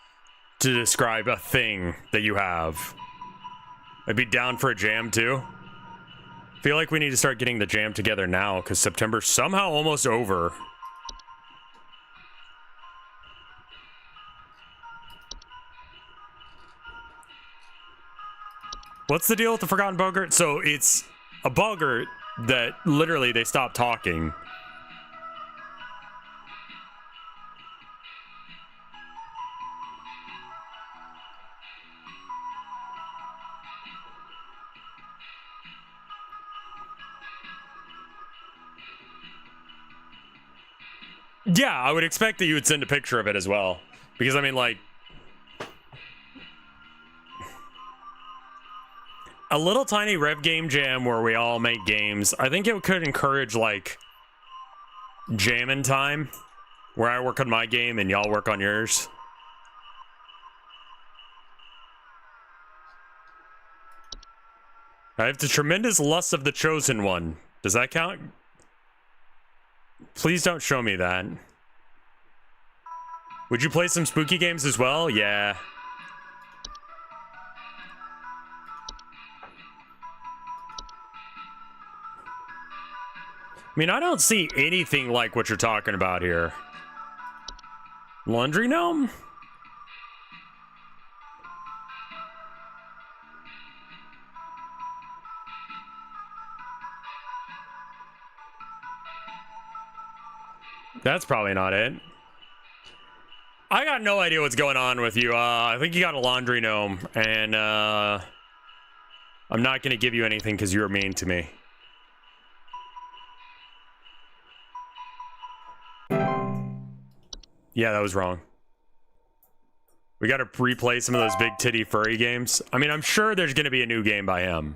A: to describe a thing that you have. I'd be down for a jam too. Feel like we need to start getting the jam together now because September's somehow almost over. What's the deal with the Forgotten Bogart? So it's a Bogart that literally they stop talking. Yeah, I would expect that you would send a picture of it as well. Because, I mean, like... A little tiny Rev Game Jam where we all make games. I think it could encourage, like... jamming time. Where I work on my game and y'all work on yours. I have the tremendous lust of the chosen one. Does that count? Please don't show me that. Would you play some spooky games as well? Yeah. I mean, I don't see anything like what you're talking about here. Laundry gnome? That's probably not it. I got no idea what's going on with you. I think you got a laundry gnome, and I'm not gonna give you anything because you were mean to me. Yeah, that was wrong. We gotta replay some of those big titty furry games. I mean, I'm sure there's gonna be a new game by him.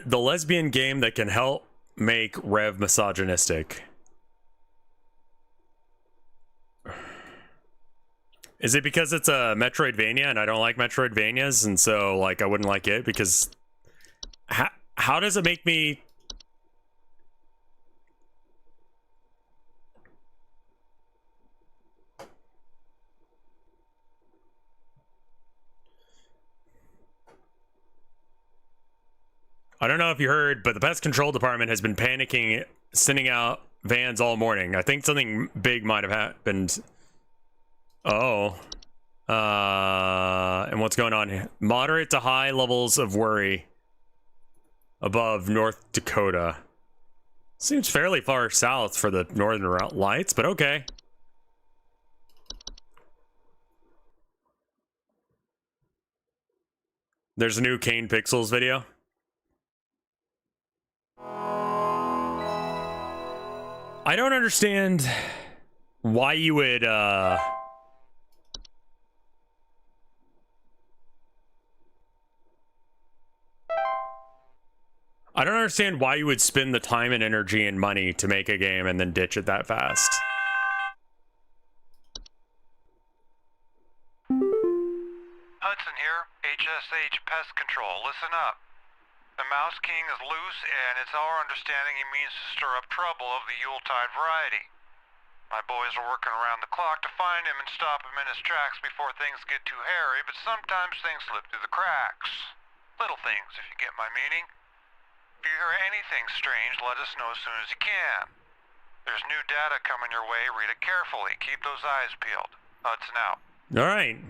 A: The lesbian game that can help make Rev misogynistic. Is it because it's a Metroidvania and I don't like Metroidvanias, and so like I wouldn't like it because how does it make me? I don't know if you heard, but the pest control department has been panicking, sending out vans all morning. I think something big might have happened. Oh. And what's going on here? Moderate to high levels of worry above North Dakota. Seems fairly far south for the northern lights, but okay. There's a new Kane Pixels video. I don't understand why you would, I don't understand why you would spend the time and energy and money to make a game and then ditch it that fast.
C: Hudson here, HSH Pest Control. Listen up. The Mouse King is loose, and it's our understanding he means to stir up trouble of the Yuletide variety. My boys are working around the clock to find him and stop him in his tracks before things get too hairy, but sometimes things slip through the cracks. Little things, if you get my meaning. If you hear anything strange, let us know as soon as you can. There's new data coming your way. Read it carefully. Keep those eyes peeled. Hudson out.
A: All right.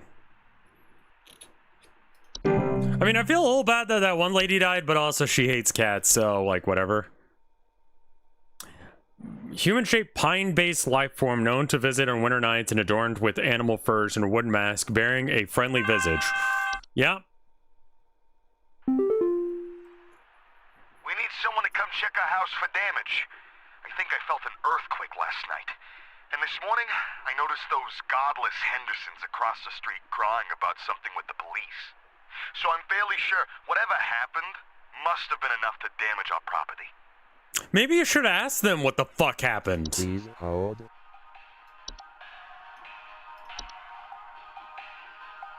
A: I mean, I feel a little bad that that one lady died, but also she hates cats, so, like, whatever. Human-shaped pine-based life form known to visit on winter nights and adorned with animal furs and a wooden mask bearing a friendly visage. Yeah.
C: We need someone to come check our house for damage. I think I felt an earthquake last night. And this morning, I noticed those godless Hendersons across the street crying about something with the police. So I'm fairly sure whatever happened must have been enough to damage our property.
A: Maybe you should ask them what the fuck happened.
D: Please hold.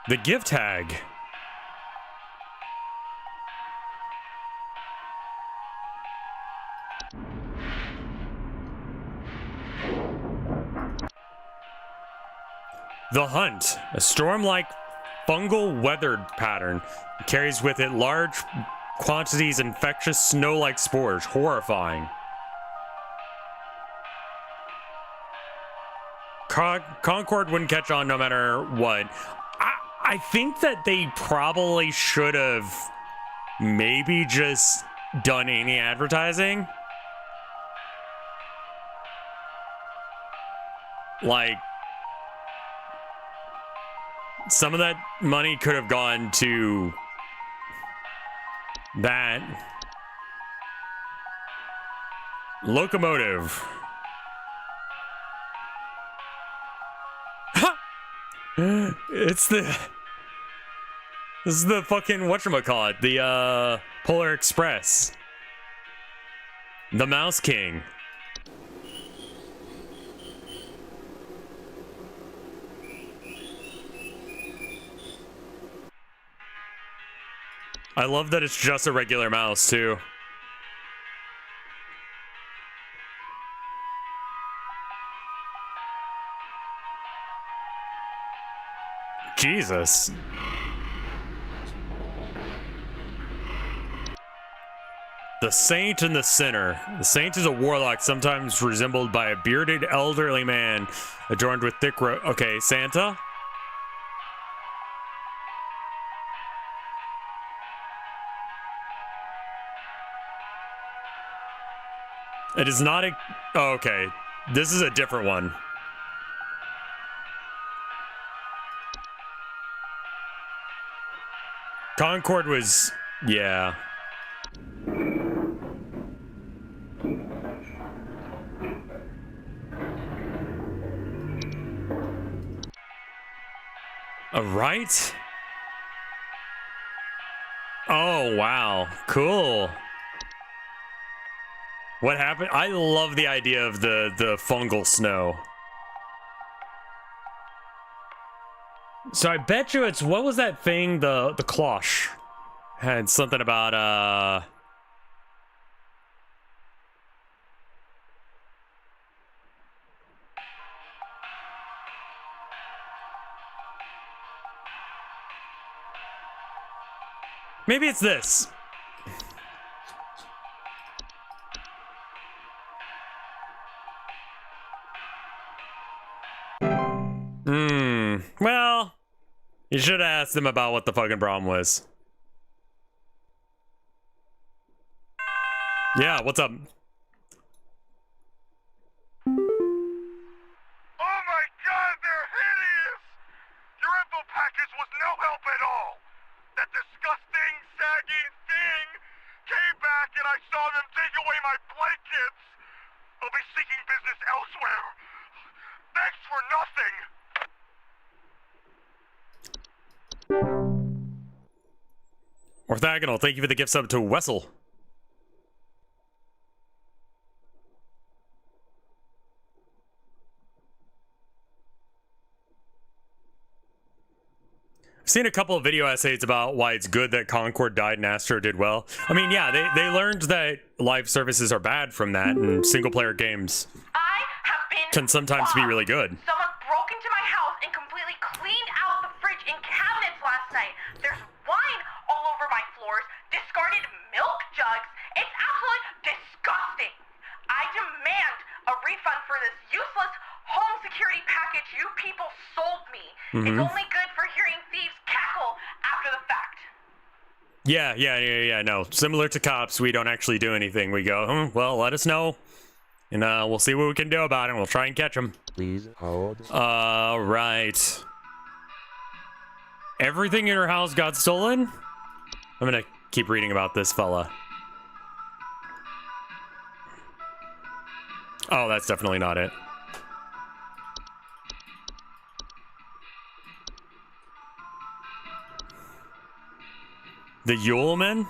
A: The gift tag. The Hunt, a storm-like fungal weather pattern, carries with it large quantities of infectious snow-like spores. Horrifying. Concord wouldn't catch on no matter what. I think that they probably should have maybe just done any advertising. Like, some of that money could have gone to that. Locomotive. Ha! This is the fucking whatchamacallit, the Polar Express. The Mouse King. I love that it's just a regular mouse, too. Jesus. The Saint in the Center. The Saint is a warlock, sometimes resembled by a bearded elderly man adorned with thick okay, Santa? It is not a... Oh, okay. This is a different one. Concord was... Yeah. Right? Oh, wow. Cool. What happened? I love the idea of the fungal snow. So I bet you it's... What was that thing? The cloche. Had something about, maybe it's this. Well, you should have asked them about what the fucking problem was. Yeah, what's up?
C: Oh my god, they're hideous! Your info package was no help at all! That disgusting, sagging thing came back and I saw them take away my blankets! I'll be seeking business elsewhere! Thanks for nothing!
A: Orthogonal, thank you for the gift sub to Wessel. I've seen a couple of video essays about why it's good that Concord died and Astro did well. I mean, yeah, they learned that live services are bad from that, and single-player games
B: I have been
A: can sometimes be really good.
B: Someone broke into my house and completely cleaned out the fridge and cabinets last night. There's wine all over my floors, discarded milk jugs. It's absolutely disgusting. I demand a refund for this useless home security package you people sold me. It's only good for hearing thieves cackle after the fact.
A: Yeah, no. Similar to cops, we don't actually do anything. We go, well, let us know, and we'll see what we can do about it, and we'll try and catch them.
D: Please hold.
A: Right. Everything in your house got stolen? I'm gonna keep reading about this fella. Oh, that's definitely not it. The Yuleman?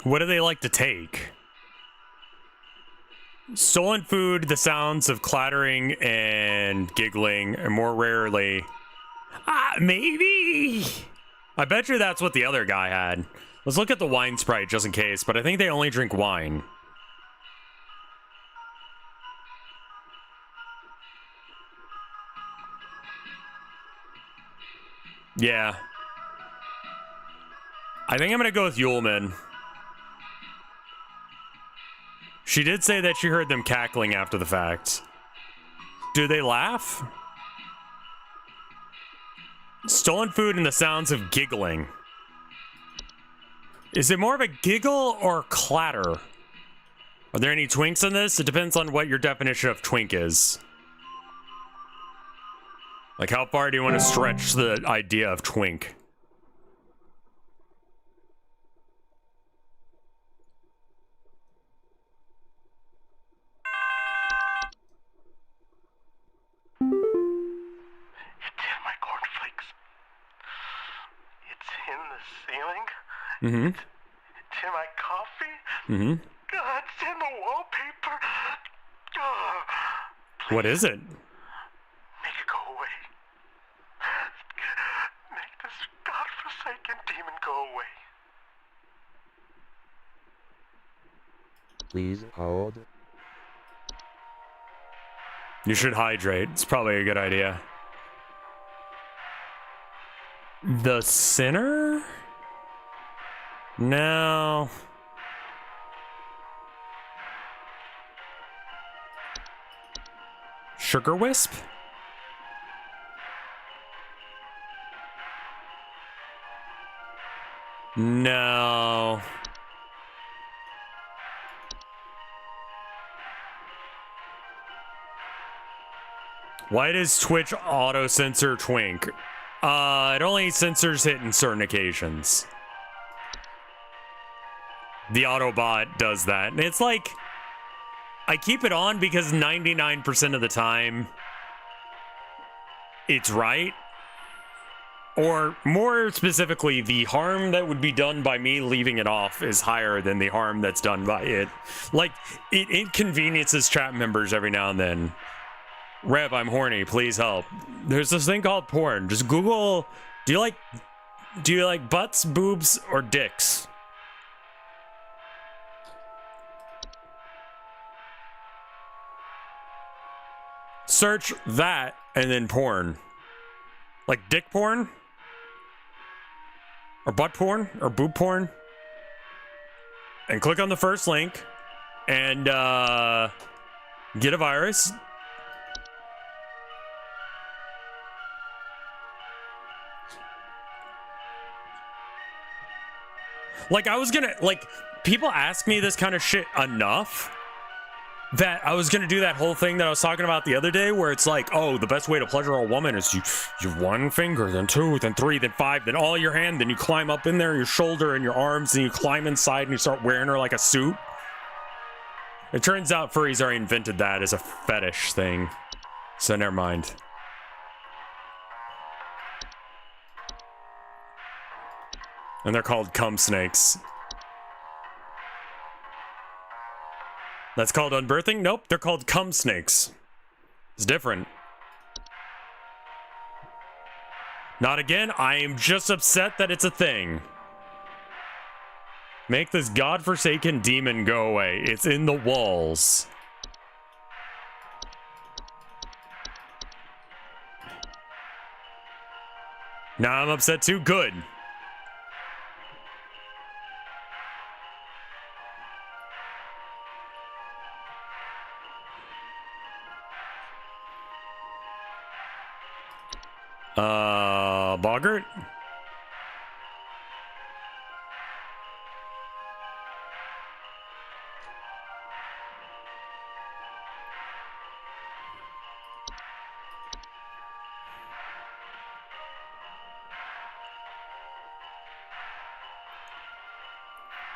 A: What do they like to take? Stolen food, the sounds of clattering and giggling, and more rarely... maybe? I bet you that's what the other guy had. Let's look at the wine sprite just in case, but I think they only drink wine. Yeah. I think I'm gonna go with Yuleman. She did say that she heard them cackling after the fact. Do they laugh? Stolen food and the sounds of giggling. Is it more of a giggle or clatter? Are there any twinks in this? It depends on what your definition of twink is. Like, how far do you want to stretch the idea of twink?
C: It's in my cornflakes. It's in the ceiling.
A: Mm-hmm.
C: It's in my coffee.
A: Mm-hmm.
C: God, it's in the wallpaper.
A: What is it?
C: Make it go away. Make this godforsaken demon go away.
D: Please hold.
A: You should hydrate. It's probably a good idea. The sinner? No. Sugar Wisp? No. Why does Twitch auto censor Twink? It only censors it in certain occasions. The Autobot does that. And it's like, I keep it on because 99% of the time, it's right. Or more specifically, the harm that would be done by me leaving it off is higher than the harm that's done by it. Like, it inconveniences chat members every now and then. Rev, I'm horny, please help. There's this thing called porn. Just Google, do you like butts, boobs, or dicks? Search that and then porn. Like dick porn? Or butt porn? Or boob porn? And click on the first link and get a virus. Like, I was gonna, like, people ask me this kind of shit enough that I was gonna do that whole thing that I was talking about the other day where it's like, oh, the best way to pleasure a woman is you one finger, then two, then three, then five, then all your hand, then you climb up in there, your shoulder and your arms, and you climb inside and you start wearing her like a suit. It turns out furries already invented that as a fetish thing. So never mind. And they're called cum snakes. That's called unbirthing? Nope, they're called cum snakes. It's different. Not again, I am just upset that it's a thing. Make this godforsaken demon go away. It's in the walls. Now I'm upset too? Good. Boggart?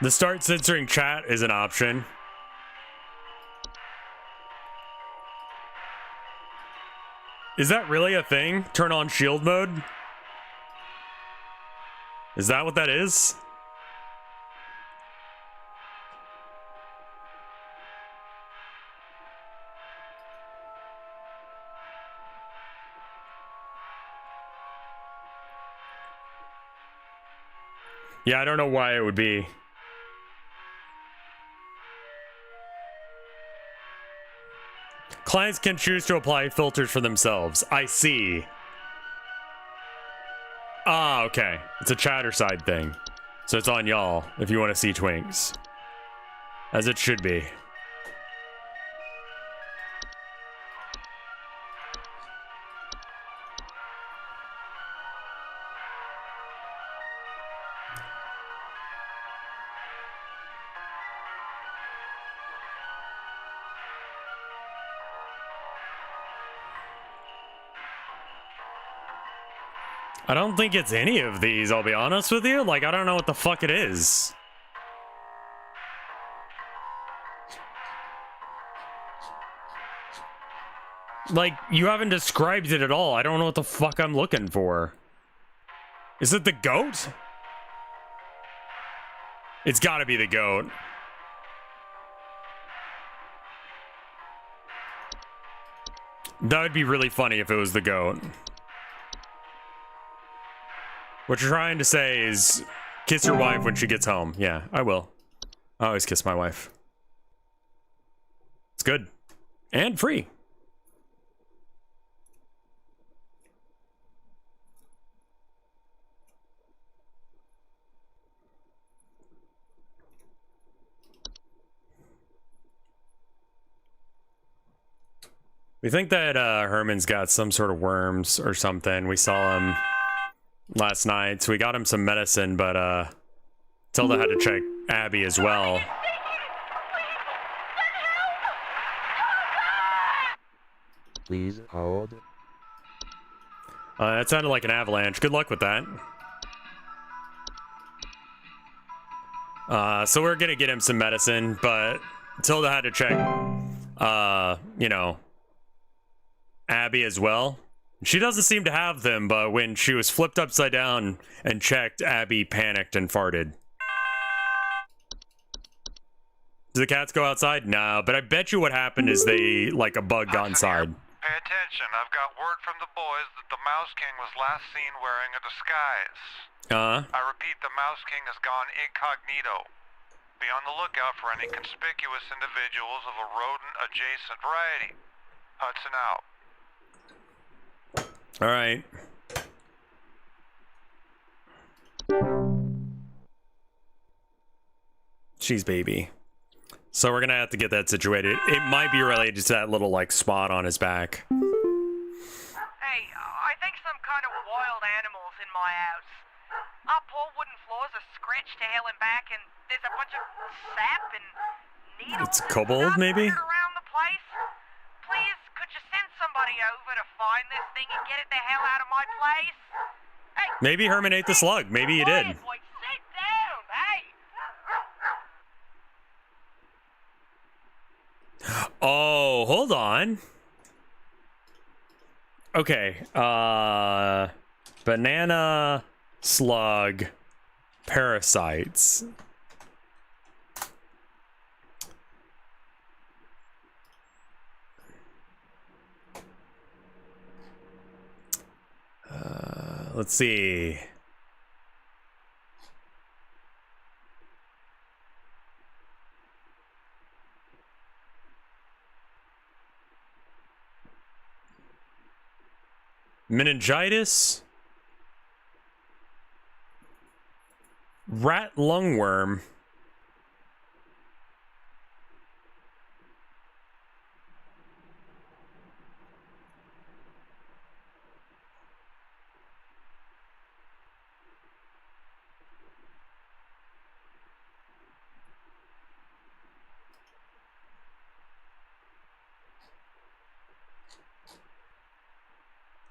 A: The start censoring chat is an option. Is that really a thing? Turn on shield mode? Is that what that is? Yeah, I don't know why it would be. Clients can choose to apply filters for themselves. I see. Ah, okay. It's a chatter side thing. So it's on y'all if you want to see twinks. As it should be. I don't think it's any of these, I'll be honest with you. Like, I don't know what the fuck it is. Like, you haven't described it at all. I don't know what the fuck I'm looking for. Is it the goat? It's gotta be the goat. That would be really funny if it was the goat. What you're trying to say is kiss your wife when she gets home. Yeah, I will. I always kiss my wife. It's good. And free. We think that Herman's got some sort of worms or something. We saw him last night, so we got him some medicine, but Tilda had to check Abby as well.
D: Please hold.
A: That sounded like an avalanche. Good luck with that. So we're gonna get him some medicine, but Tilda had to check, you know, Abby as well. She doesn't seem to have them, but when she was flipped upside down and checked, Abby panicked and farted. Do the cats go outside? No, but I bet you what happened is they, like, a bug got inside.
C: Pay attention. I've got word from the boys that the Mouse King was last seen wearing a disguise. I repeat, the Mouse King has gone incognito. Be on the lookout for any conspicuous individuals of a rodent-adjacent variety. Hudson out.
A: All right. She's baby. So we're gonna have to get that situated. It might be related to that little, like, spot on his back.
G: Hey, I think some kind of wild animal's in my house. Our poor wooden floors are scratched to hell and back, and there's a bunch of sap and needles.
A: It's kobold, maybe?
G: Around the place. Please, could you send somebody over to find this thing and get it the hell out of my place? Hey,
A: Maybe Herman ate the slug. Maybe he did.
G: quiet, boy, sit down, hey!
A: Oh, hold on. Okay. Banana, slug, parasites. Let's see. Meningitis, rat lungworm,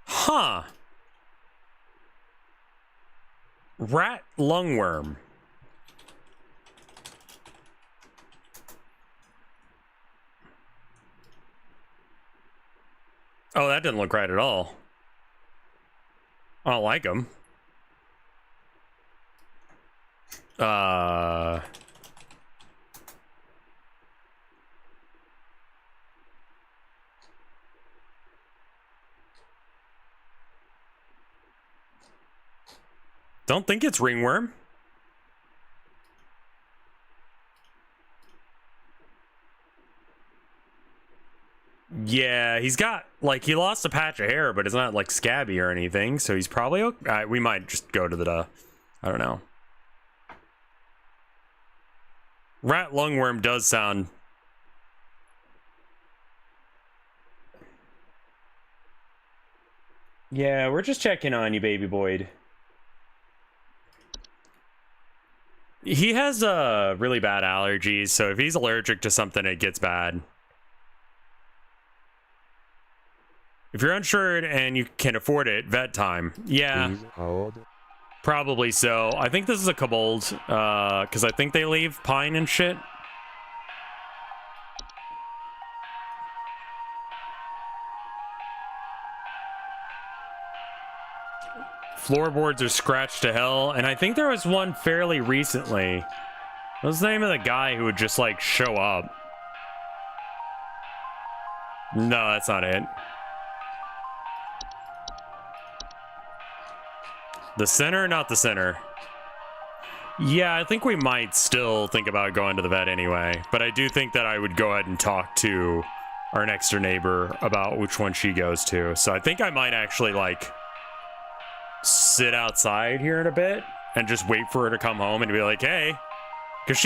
A: huh? Rat lungworm. Oh, that didn't look right at all. I don't like them. Don't think it's ringworm. Yeah, he's got, like, he lost a patch of hair, but it's not, like, scabby or anything, so he's probably okay. We might just go to the, I don't know. Rat lungworm does sound... Yeah, we're just checking on you, baby Boyd. He has really bad allergies, so if he's allergic to something, it gets bad. If you're unsure and you can afford it, vet time. Yeah,
D: Please hold.
A: probably so. I think this is a kobold, because I think they leave pine and shit. Floorboards are scratched to hell, and I think there was one fairly recently. What was the name of the guy who would just, like, show up? No, that's not it. The center? Not the center. Yeah, I think we might still think about going to the vet anyway, but I do think that I would go ahead and talk to our next door neighbor about which one she goes to. So I think I might actually, like, sit outside here in a bit and just wait for her to come home and be like, hey, because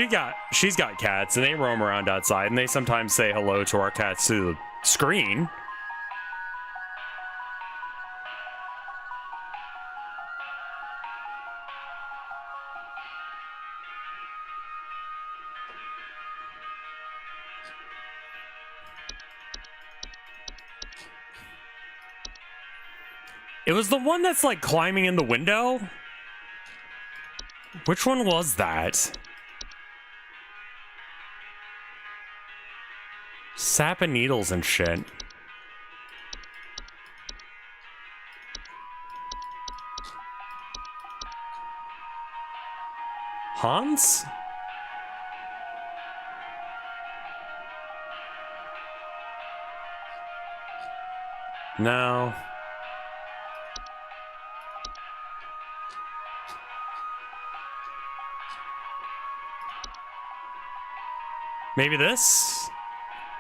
A: she's got cats and they roam around outside and they sometimes say hello to our cats through the screen. It was the one that's like climbing in the window. Which one was that? Sap and needles and shit. Hans? No. Maybe this?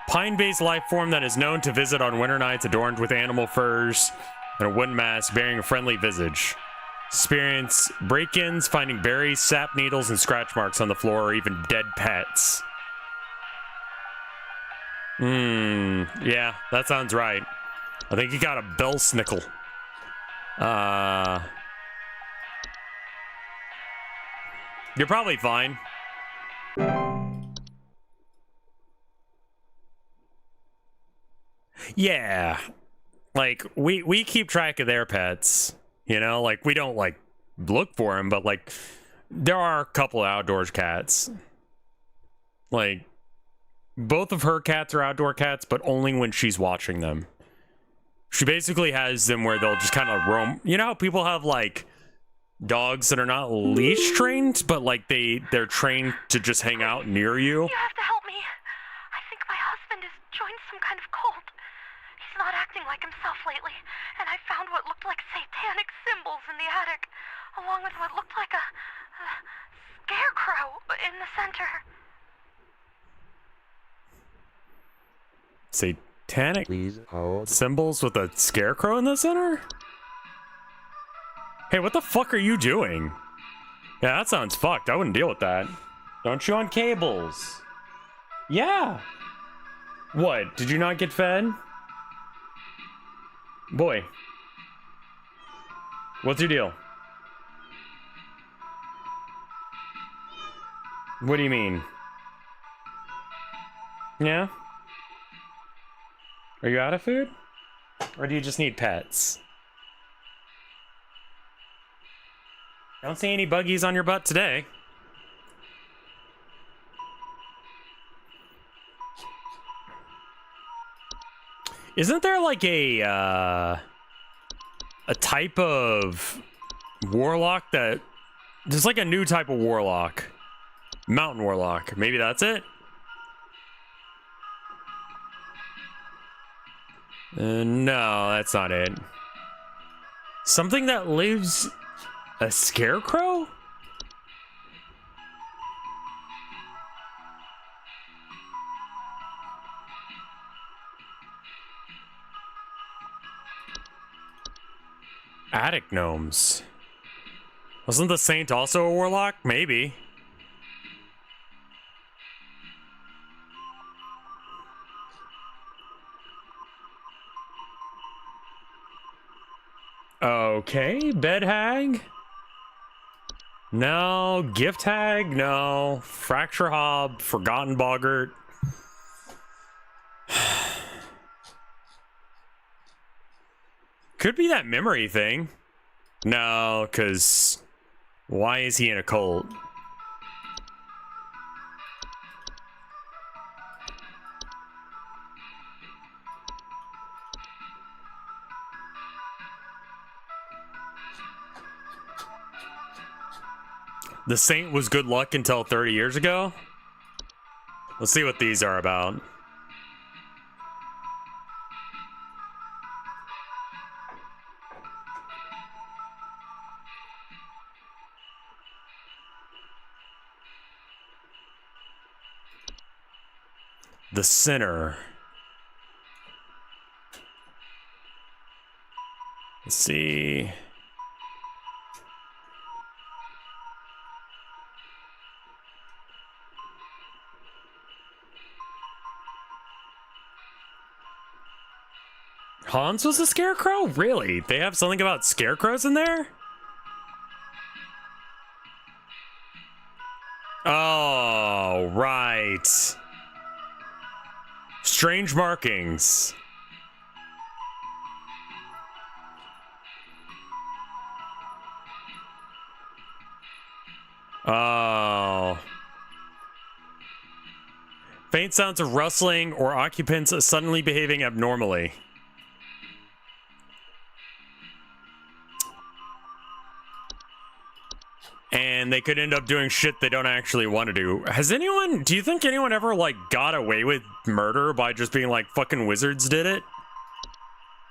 A: Pine-based life form that is known to visit on winter nights, adorned with animal furs and a wooden mask bearing a friendly visage. Experience break-ins, finding berries, sap needles, and scratch marks on the floor, or even dead pets. Yeah, that sounds right. I think you got a bell snickle. You're probably fine. Yeah. Like, we keep track of their pets. You know, like, we don't, like, look for them, but, like, there are a couple outdoors cats. Like, both of her cats are outdoor cats, but only when she's watching them. She basically has them where they'll just kind of roam. You know how people have, like, dogs that are not leash trained, but, like, they're trained to just hang out near you?
F: You have to help me. I think my husband has joined some kind of cult. He's not acting like himself lately, and I found what looked like satanic symbols in the attic, along with what looked like a scarecrow in the center.
A: Satanic
D: Please hold.
A: symbols with a scarecrow in the center? Hey, what the fuck are you doing? Yeah, that sounds fucked. I wouldn't deal with that. Don't chew on cables. Yeah. What? Did you not get fed? Boy. What's your deal? What do you mean? Yeah? Are you out of food? Or do you just need pets? I don't see any buggies on your butt today. Isn't there like a type of warlock that... There's like a new type of warlock. Mountain warlock. Maybe that's it? No, that's not it. Something that lives... A scarecrow? Attic gnomes. Wasn't the saint also a warlock? Maybe. Okay, bed hag. No, gift hag, no. Fracture hob, forgotten boggart. Could be that memory thing. No, because why is he in a cult? The saint was good luck until 30 years ago? Let's see what these are about. The sinner. Let's see. Hans was a scarecrow? Really? They have something about scarecrows in there? Oh, right. Strange markings. Oh. Faint sounds of rustling or occupants suddenly behaving abnormally. And they could end up doing shit they don't actually want to do. Do you think anyone ever, like, got away with murder by just being like, fucking wizards did it?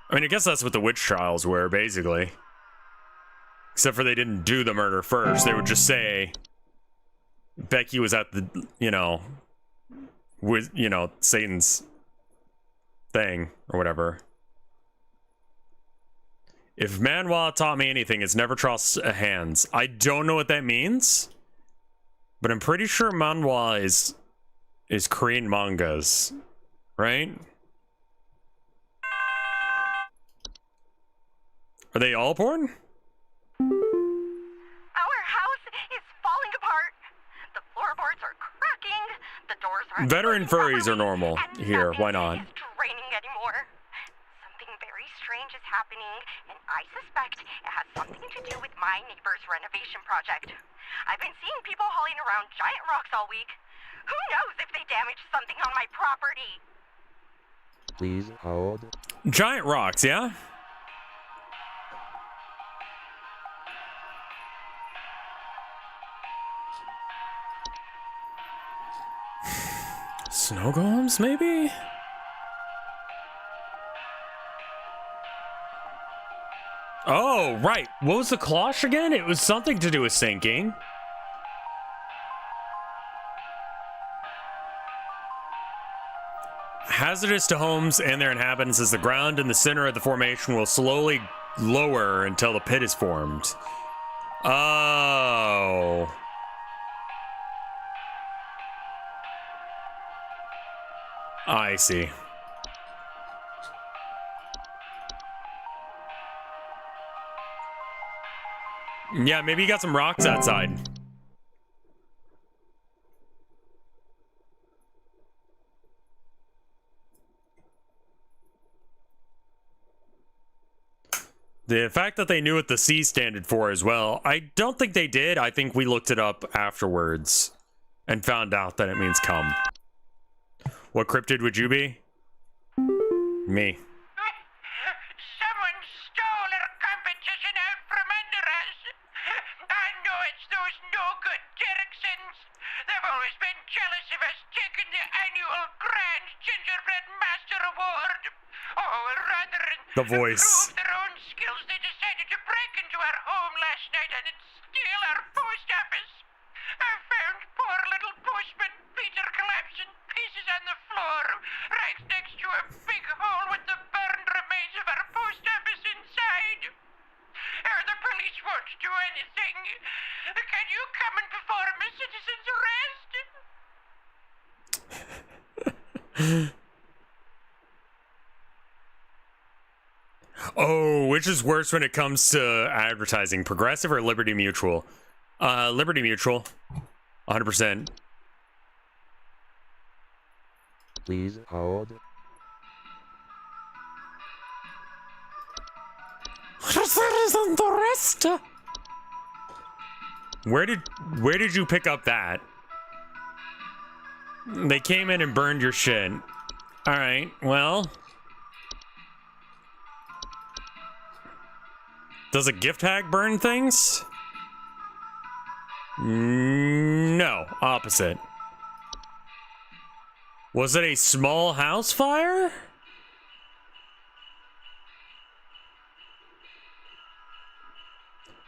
A: I mean, I guess that's what the witch trials were, basically. Except for they didn't do the murder first. They would just say Becky was at the, with, Satan's thing or whatever. If Manhwa taught me anything, it's never trust hands. I don't know what that means, but I'm pretty sure Manhwa is Korean mangas, right? Are they all porn?
F: Our house is falling apart. The floorboards are cracking. The doors are
A: Veteran furries are normal
F: and
A: here. Why
F: nothing
A: not?
F: is draining anymore. Something very strange is happening, and I suspect it has something to do with my neighbor's renovation project. I've been seeing people hauling around giant rocks all week. Who knows if they damaged something on my property?
D: Please hold.
A: Giant rocks, yeah? Snow golems, maybe? Oh, right. What was the cloche again? It was something to do with sinking. Hazardous to homes and their inhabitants as the ground in the center of the formation will slowly lower until the pit is formed. Oh. I see. Yeah, maybe you got some rocks outside. The fact that they knew what the C standard for as well, I don't think they did. I think we looked it up afterwards and found out that it means come. What cryptid would you be? Me.
G: Someone stole our competition out from under us. I know it's those no-good Derricksons. They've always been jealous of us taking the annual Grand Gingerbread Master Award. Oh, rather than
A: The voice.
G: prove their own skills, they decided to break into our home last night and steal our post office. I found poor little postman Peter collapsed in pieces on the floor, right next to a big hole with the burned remains of our post office inside. The police won't do anything. Can you come and perform a citizen's arrest?
A: Oh, which is worse when it comes to advertising, Progressive or Liberty Mutual? Liberty Mutual, 100%.
D: Please hold.
A: Where did you pick up that? They came in and burned your shit. All right, well. Does a gift tag burn things? No, opposite. Was it a small house fire?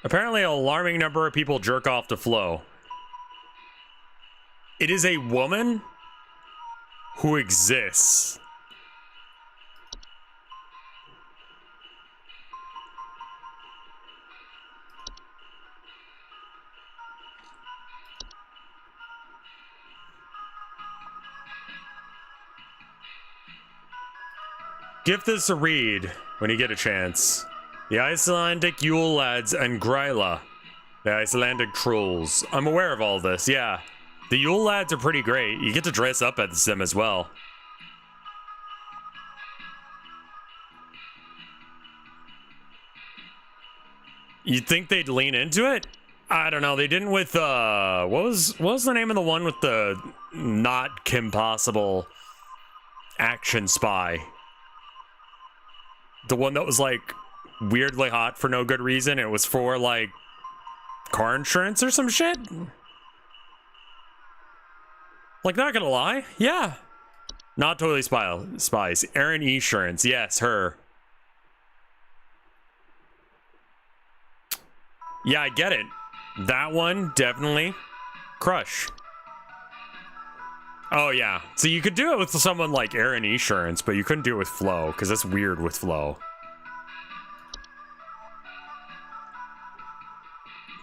A: Apparently, an alarming number of people jerk off to Flow. It is a woman who exists. Give this a read when you get a chance. The Icelandic Yule Lads and Gryla, the Icelandic Trolls. I'm aware of all this, yeah. The Yule Lads are pretty great. You get to dress up as them as well. You'd think they'd lean into it? I don't know. They didn't with what was the name of the one with the not Kim Possible action spy? The one that was like weirdly hot for no good reason. It was for like car insurance or some shit. Like, not gonna lie, yeah. Not totally spies. Erin Insurance, yes, her. Yeah, I get it. That one, definitely. Crush. Oh, yeah. So you could do it with someone like Erin Insurance, but you couldn't do it with Flo, because that's weird with Flo.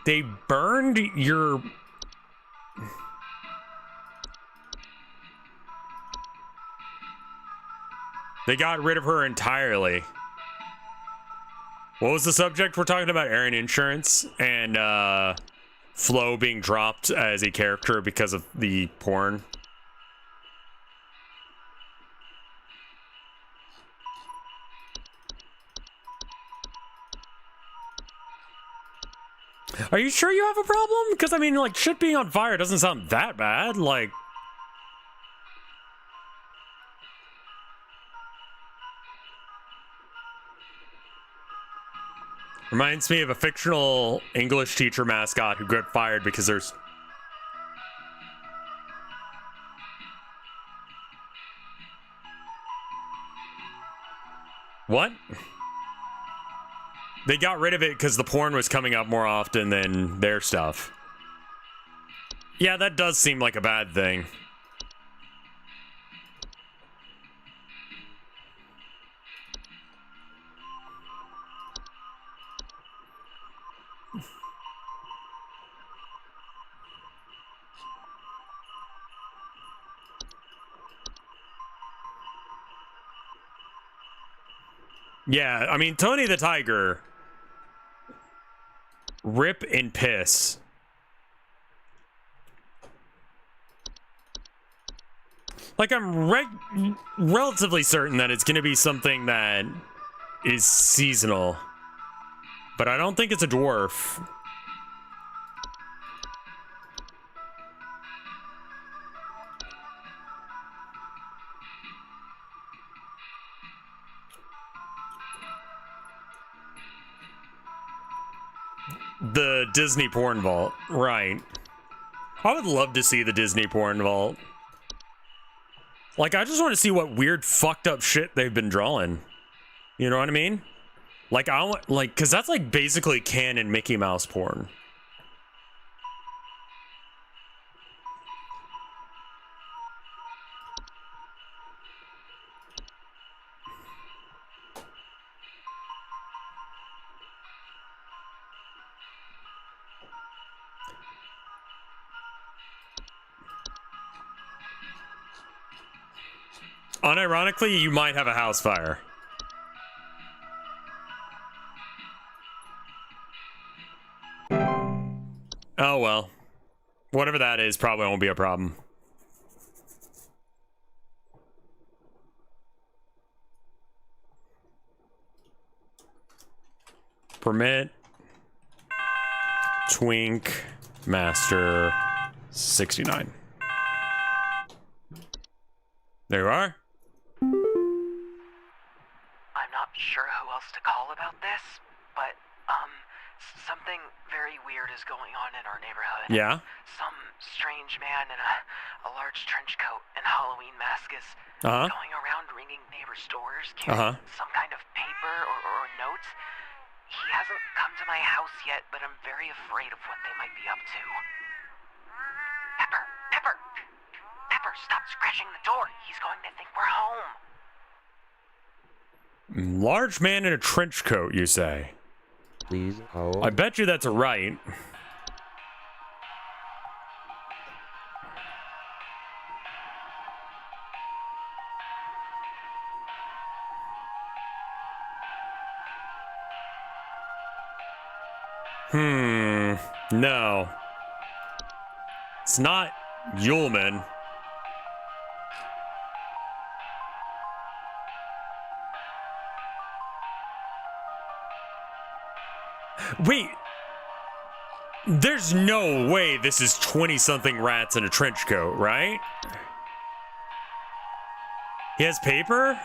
A: They burned your... They got rid of her entirely. What was the subject? We're talking about Erin Insurance and Flo being dropped as a character because of the porn. Are you sure you have a problem? Because, I mean, like, shit being on fire doesn't sound that bad. Like... Reminds me of a fictional English teacher mascot who got fired because there's... What? They got rid of it because the porn was coming up more often than their stuff. Yeah, that does seem like a bad thing. Yeah, I mean, Tony the Tiger. Rip and piss. Like, I'm relatively certain that it's going to be something that is seasonal. But I don't think it's a dwarf. The Disney porn vault, right. I would love to see the Disney porn vault. Like, I just want to see what weird fucked up shit they've been drawing. You know what I mean? Like, I want, like, because that's like basically canon Mickey Mouse porn. Unironically, you might have a house fire. Oh well. Whatever that is probably won't be a problem. Permit. Twink. Master. 69. There you are.
E: I'm not sure who else to call about this, but, something very weird is going on in our neighborhood.
A: Yeah?
E: Some strange man in a large trench coat and Halloween mask is
A: Uh-huh.
E: going around ringing neighbors' doors, carrying some kind of paper or notes. He hasn't come to my house yet, but I'm very afraid of what they might be up to. Pepper, stop scratching the door. He's going to think we're home.
A: Large man in a trench coat, you say?
D: Please hold.
A: I bet you that's right. No. It's not Yulman. Wait. There's no way this is 20-something rats in a trench coat, right? He has paper?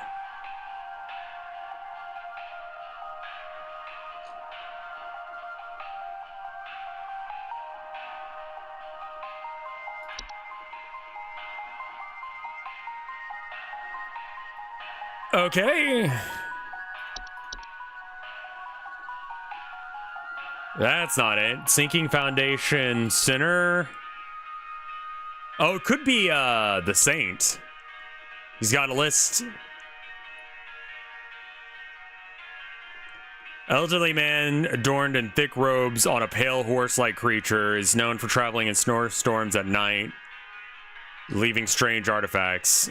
A: Okay. That's not it. Sinking foundation center. Oh, it could be the saint. He's got a list. Elderly man adorned in thick robes on a pale horse-like creature is known for traveling in snowstorms at night, leaving strange artifacts.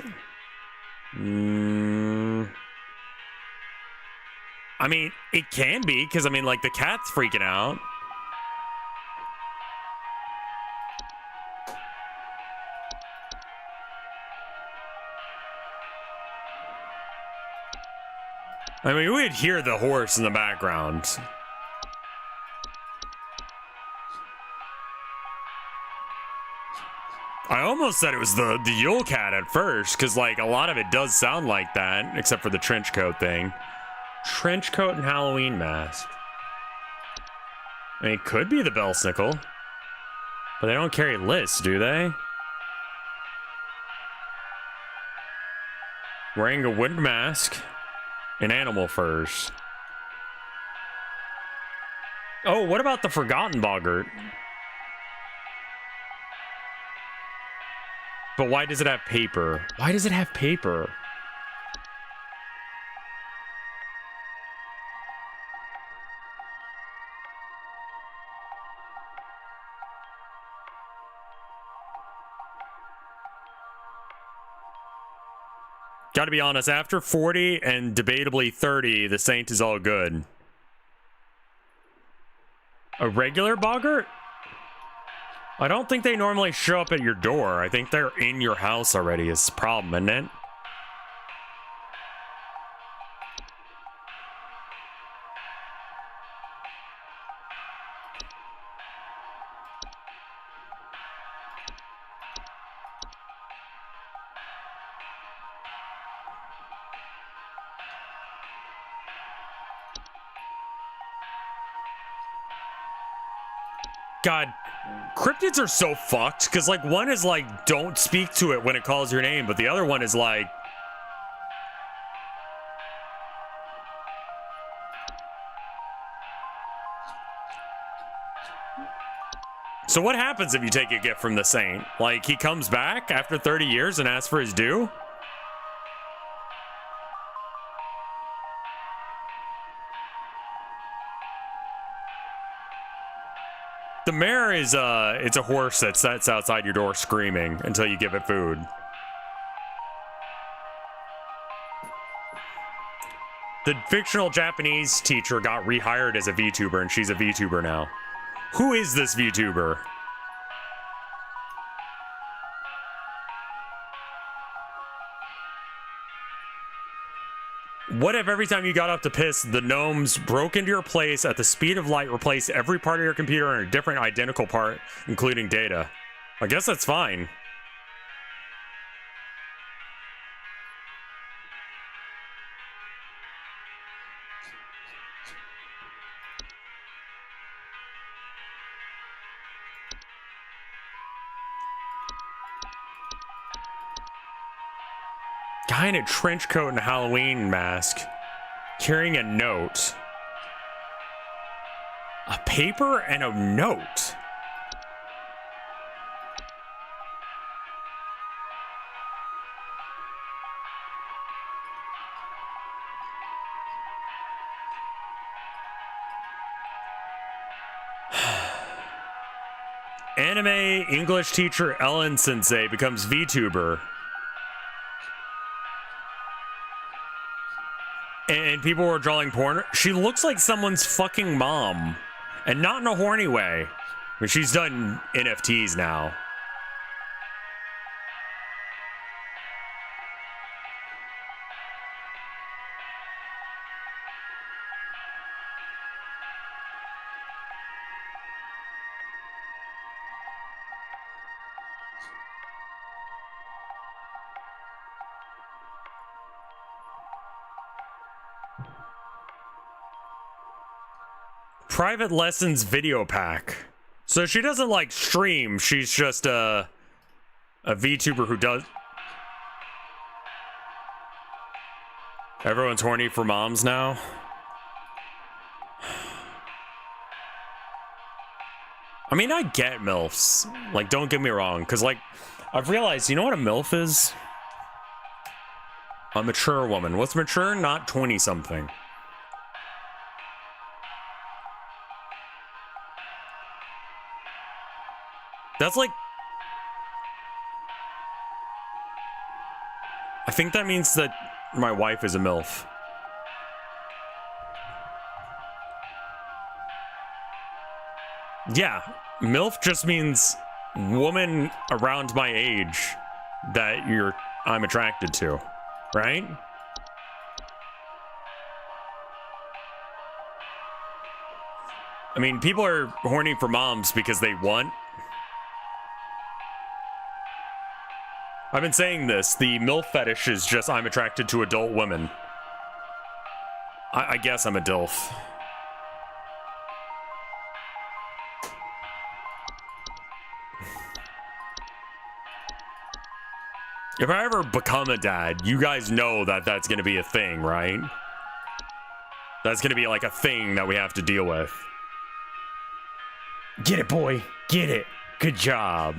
A: I mean, it can be, because, I mean, like, the cat's freaking out. I mean, we'd hear the horse in the background. I almost said it was the Yule Cat at first, because, like, a lot of it does sound like that, except for the trench coat thing. Trench coat and Halloween mask. I mean, it could be the Belsnickel. But they don't carry lists, do they? Wearing a wooden mask and animal furs. Oh, what about the Forgotten Boggart? But why does it have paper? Why does it have paper? Gotta be honest, after 40 and debatably 30, the Saint is all good. A regular boggart? I don't think they normally show up at your door. I think they're in your house already is the problem, isn't it? God, cryptids are so fucked, because, like, one is like, don't speak to it when it calls your name, but the other one is like... So what happens if you take a gift from the Saint? Like, he comes back after 30 years and asks for his due? The mayor is, it's a horse that sits outside your door screaming until you give it food. The fictional Japanese teacher got rehired as a VTuber, and she's a VTuber now. Who is this VTuber? What if every time you got up to piss, the gnomes broke into your place at the speed of light, replaced every part of your computer in a different identical part, including data? I guess that's fine. Guy in a trench coat and a Halloween mask, carrying a note. A paper and a note. Anime English teacher Ellen Sensei becomes VTuber. And people were drawing porn. She looks like someone's fucking mom. And not in a horny way. I mean, she's done NFTs now. private lessons video pack. So she doesn't like stream, she's just a VTuber who does. Everyone's horny for moms now. I mean, I get MILFs. Like, don't get me wrong, because, like, I've realized, you know what a MILF is? A mature woman. What's mature? Not 20-something. That's like... I think that means that my wife is a MILF. Yeah, MILF just means woman around my age that I'm attracted to, right? I mean, people are horny for moms because they want. I've been saying this, the MILF fetish is just I'm attracted to adult women. I guess I'm a DILF. If I ever become a dad, you guys know that that's going to be a thing, right? That's going to be like a thing that we have to deal with. Get it, boy. Get it. Good job.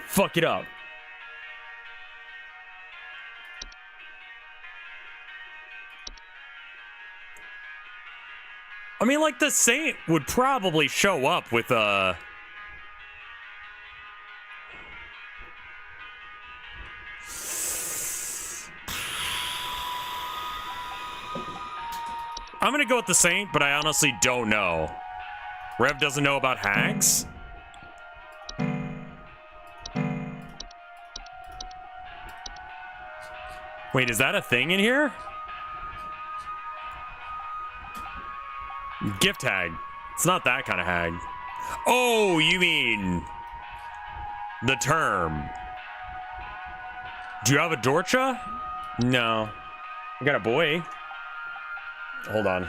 A: Fuck it up. I mean, like, the Saint would probably show up with a... I'm gonna go with the Saint, but I honestly don't know. Rev doesn't know about hags? Wait, is that a thing in here? Gift hag. It's not that kind of hag. Oh, you mean the term. Do you have a Dorcha? No. I got a boy. Hold on.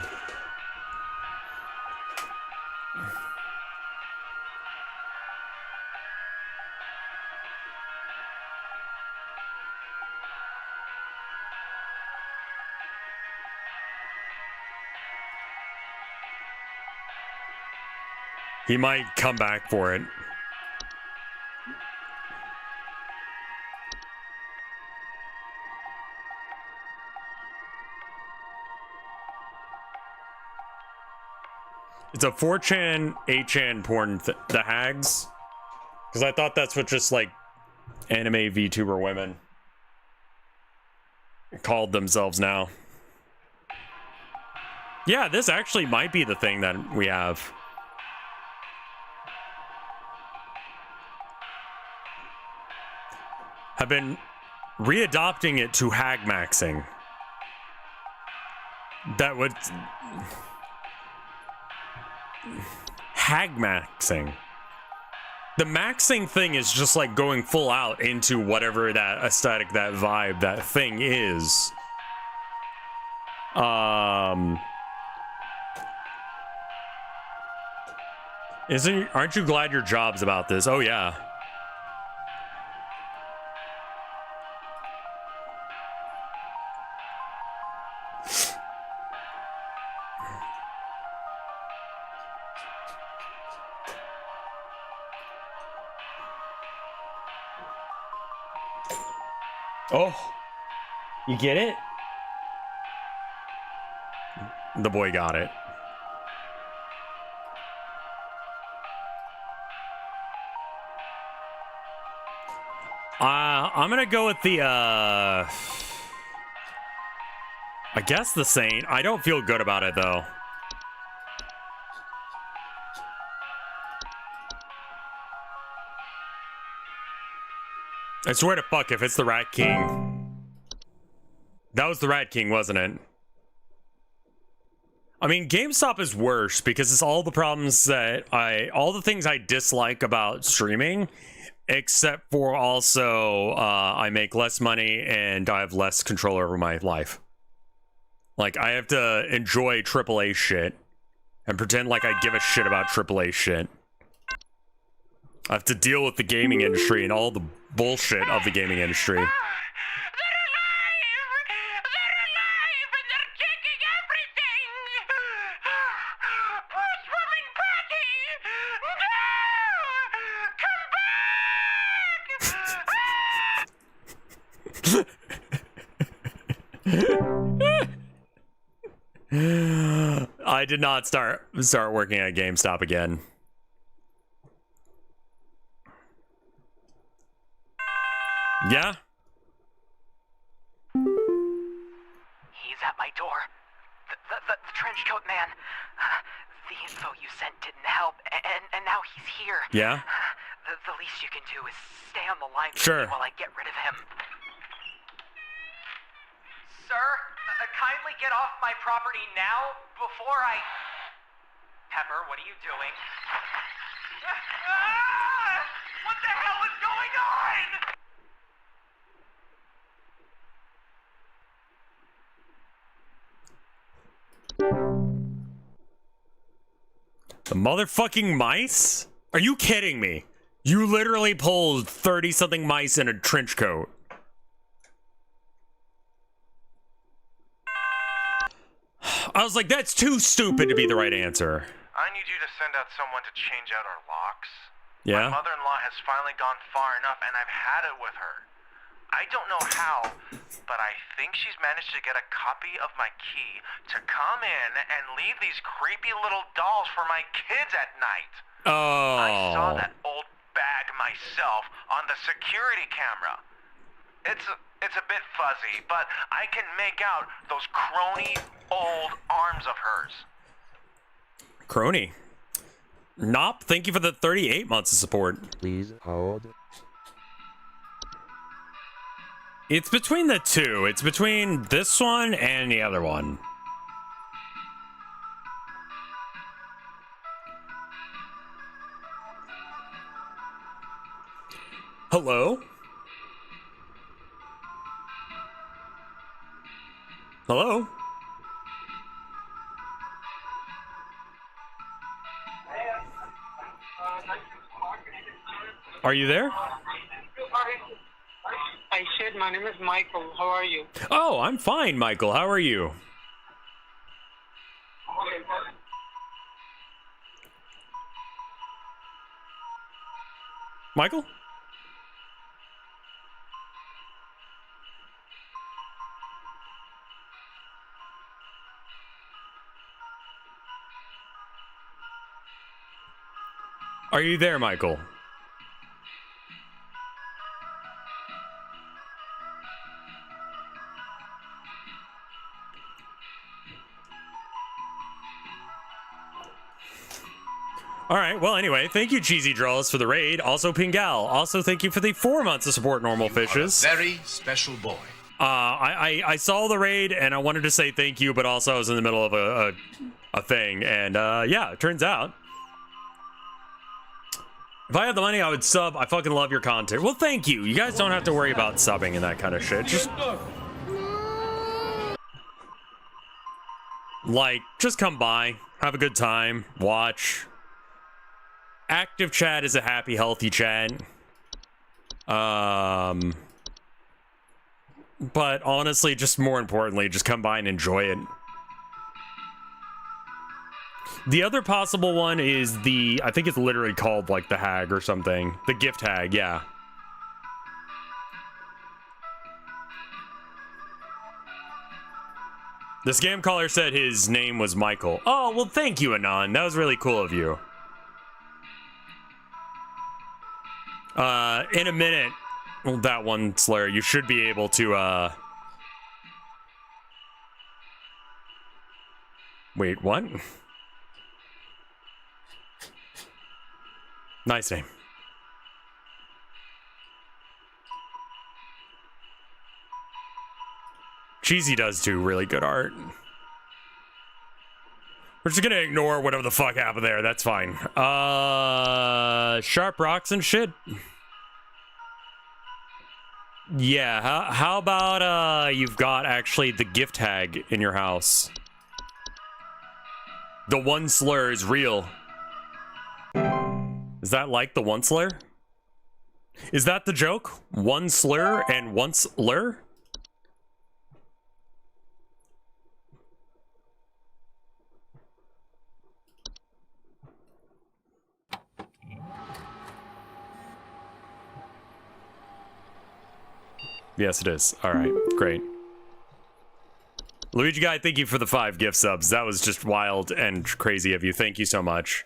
A: He might come back for it. It's a 4chan, 8chan porn, the hags. Because I thought that's what just like anime VTuber women called themselves now. Yeah, this actually might be the thing that we have. I've been readopting it to hag maxing. That would... Hag maxing. The maxing thing is just like going full out into whatever that aesthetic, that vibe, that thing is. Aren't you glad your job's about this? Oh yeah. Oh, you get it? The boy got it. I'm gonna go with the, I guess the Saint. I don't feel good about it, though. I swear to fuck if it's the Rat King. That was the Rat King, wasn't it? I mean, GameStop is worse because it's all the problems that all the things I dislike about streaming, except for also I make less money and I have less control over my life. Like, I have to enjoy AAA shit and pretend like I give a shit about AAA shit. I have to deal with the gaming industry and all the bullshit of the gaming industry.
G: They're alive! They're alive! And they're taking everything! Bruce Woman Patty! No! Come back!
A: I did not start working at GameStop again. Yeah?
E: He's at my door. The trench coat man. The info you sent didn't help, and now he's here.
A: Yeah?
E: The least you can do is stay on the line with
A: Sure.
E: me while I get rid of him. Sir, kindly get off my property now before I... Pepper, what are you doing?
G: What the hell is going on?
A: The motherfucking mice? Are you kidding me? You literally pulled 30-something mice in a trench coat. I was like, that's too stupid to be the right answer.
C: I need you to send out someone to change out our locks.
A: Yeah?
C: My mother-in-law has finally gone far enough, and I've had it with her. I don't know how, but I think she's managed to get a copy of my key to come in and leave these creepy little dolls for my kids at night.
A: Oh.
C: I saw that old bag myself on the security camera. It's a bit fuzzy, but I can make out those crony old arms of hers.
A: Crony. Nop, thank you for the 38 months of support.
D: Please hold.
A: It's between the two. It's between this one and the other one. Hello? Hello? Are you there?
H: I said my name is Michael. How are you?
A: Oh, I'm fine, Michael. How are you? Michael? Are you there, Michael? All right, well, anyway, thank you, Cheesy Draws, for the raid. Also, Pingal. Also, thank you for the 4 months of support, Normal Fishes.
I: Very special boy.
A: I saw the raid, and I wanted to say thank you, but also I was in the middle of a thing. And, yeah, it turns out, if I had the money, I would sub. I fucking love your content. Well, thank you. You guys don't have to worry about subbing and that kind of shit. Just, like, just come by, have a good time, watch. Active chat is a happy, healthy chat. But honestly, just more importantly, just come by and enjoy it. The other possible one is I think it's literally called like the hag or something. The gift hag, yeah. The scam caller said his name was Michael. Oh, well, thank you, Anon. That was really cool of you. In a minute, well, that one, Slayer, you should be able to, wait, what? Nice name. Cheesy does do really good art. We're just gonna ignore whatever the fuck happened there. That's fine. Sharp rocks and shit. Yeah, how about, you've got actually the gift hag in your house? The one slur is real. Is that like the one slur? Is that the joke? One slur and one slur? Yes, it is. All right, great. Luigi Guy, thank you for the 5 gift subs. That was just wild and crazy of you. Thank you so much.